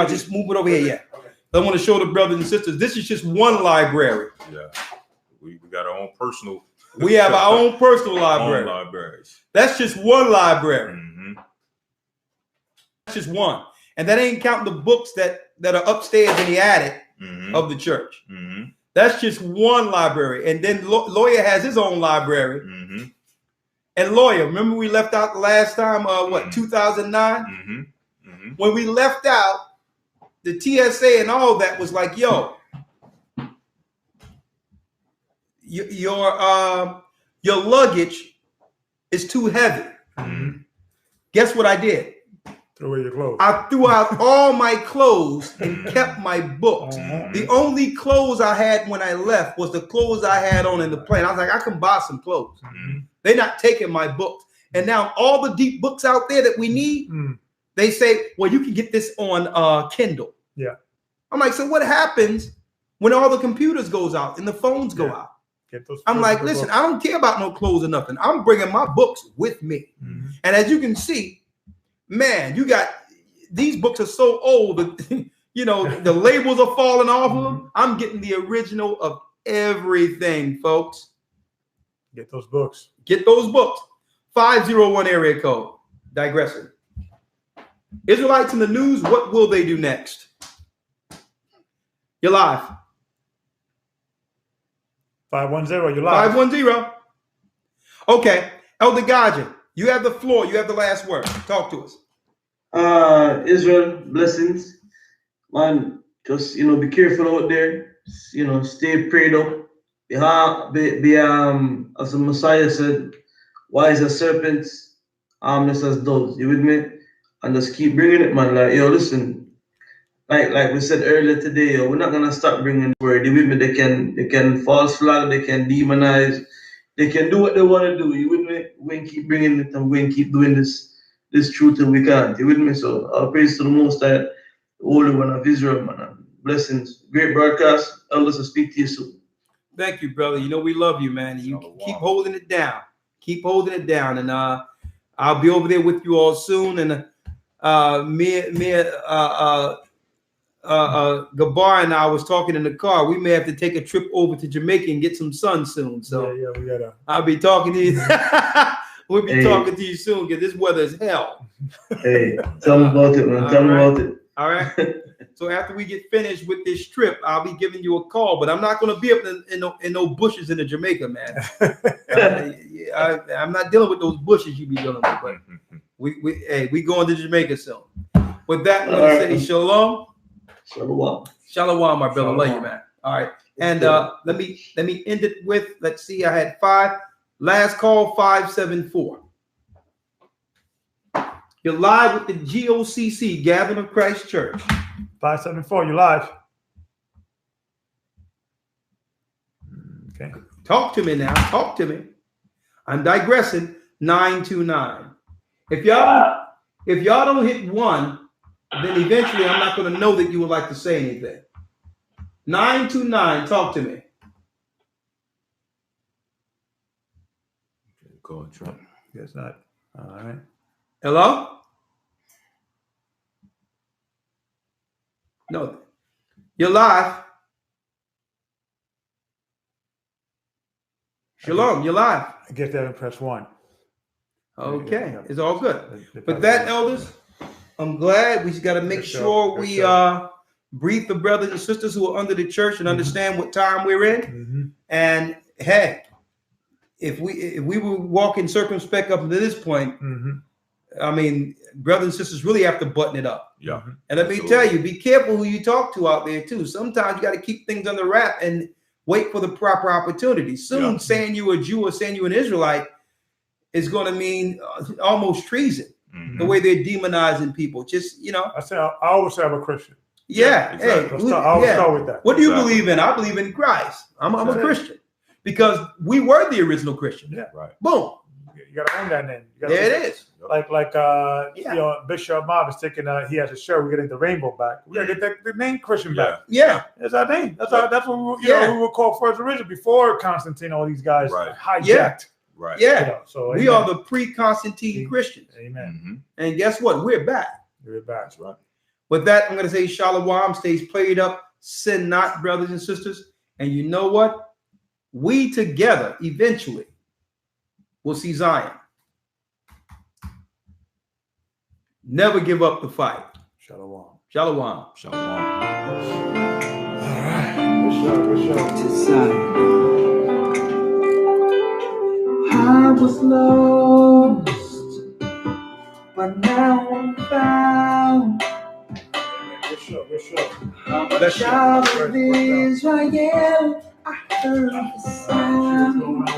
Just move it over here. Yeah. Okay. I want to show the brothers and sisters. This is just one library. Yeah. We got our own personal. We have our own personal library. Own libraries. That's just one library. That's just one. And that ain't counting the books that are upstairs in the attic of the church. That's just one library. And then Lawyer has his own library. And Lawyer, remember we left out the last time, 2009? When we left out, the TSA and all that was like, yo, your luggage is too heavy. Guess what I did? Throw away your clothes. I threw out all my clothes and kept my books. The only clothes I had when I left was the clothes I had on in the plane. I was like, I can buy some clothes. They're not taking my books. And now all the deep books out there that we need, they say, well, you can get this on Kindle. Yeah. I'm like, so what happens when all the computers goes out and the phones go out? I'm like, listen, I don't care about no clothes or nothing. I'm bringing my books with me. And as you can see, man, you got these books are so old that the labels are falling off of them. I'm getting the original of everything, folks. Get those books. Get those books. 501 area code. Digressing. Israelites in the news, what will they do next? You're live. 510, you're live. 510. Okay. Elder Gaja, you have the floor. You have the last word. Talk to us. Israel, blessings. Man, just, be careful out there. Stay prayed up. As the Messiah said, wise as serpents, harmless as doves. You with me? And just keep bringing it, man. Like, listen. Like we said earlier today, we're not gonna stop bringing the word. You with me? They can false flag, they can demonize, they can do what they want to do. You with me? We can keep bringing it, and we can keep doing this truth till we can't. You with me? So all praise to the Most High, the Holy One of Israel, man. Blessings, great broadcast. Elders, will speak to you soon. Thank you, brother. We love you, man. You keep holding it down. Keep holding it down, and I'll be over there with you all soon. And Gabar and I was talking in the car. We may have to take a trip over to Jamaica and get some sun soon. So we gotta. I'll be talking to you. We'll be talking to you soon because this weather is hell. Hey, tell me about it, man. Tell me about it. All right. So after we get finished with this trip, I'll be giving you a call, but I'm not going to be up in no bushes in the Jamaica, man. I'm not dealing with those bushes you be dealing with. But we going to Jamaica soon. With that, I'm going to say shalom. Shalom. Shalom, my brother. Love you, man. All right. And let me end it with, let's see, I had 5. Last call, 574. You're live with the GOCC, Gathering of Christ Church. 574, you're live. Okay. Talk to me now. Talk to me. I'm digressing. 929. If y'all don't hit 1, then eventually I'm not going to know that you would like to say anything. 929, talk to me. Go on, Trump. Guess not. All right. Hello? No. You're live. Shalom, you're live. I guess they haven't pressed 1. Okay, it's all good. But that, elders, I'm glad we just got to make sure we brief the brothers and sisters who are under the church and understand what time we're in. And hey, if we were walking circumspect up to this point, I mean, brothers and sisters really have to button it up. Yeah. And let me tell you, be careful who you talk to out there too. Sometimes you got to keep things under wrap and wait for the proper opportunity. Soon, saying you a Jew or saying you an Israelite is going to mean almost treason. The way they're demonizing people. Just, I always say I'm a Christian. Yeah. Exactly. Hey, I always start with that. What do you believe in? I believe in Christ. I'm a Christian because we were the original Christians. Yeah. Right. Boom. You got to own that name. There it is. Like Bishop Mob is taking. He has a show. We're getting the rainbow back. We got to get the name Christian back. Yeah. That's our name. That's what we were called first original before Constantine. All these guys hijacked. Right. Yeah. So we are the pre-Constantine Christians. Amen. And guess what? We're back. We're back. Right. With that, I'm going to say Shalom, stays played up, sin not, brothers and sisters. And you know what? We together eventually will see Zion. Never give up the fight. Shalom. Shalom. Shalom. All right. Good show. I was lost, but now I'm found. Good show. I'm a child of Israel. I heard the sound.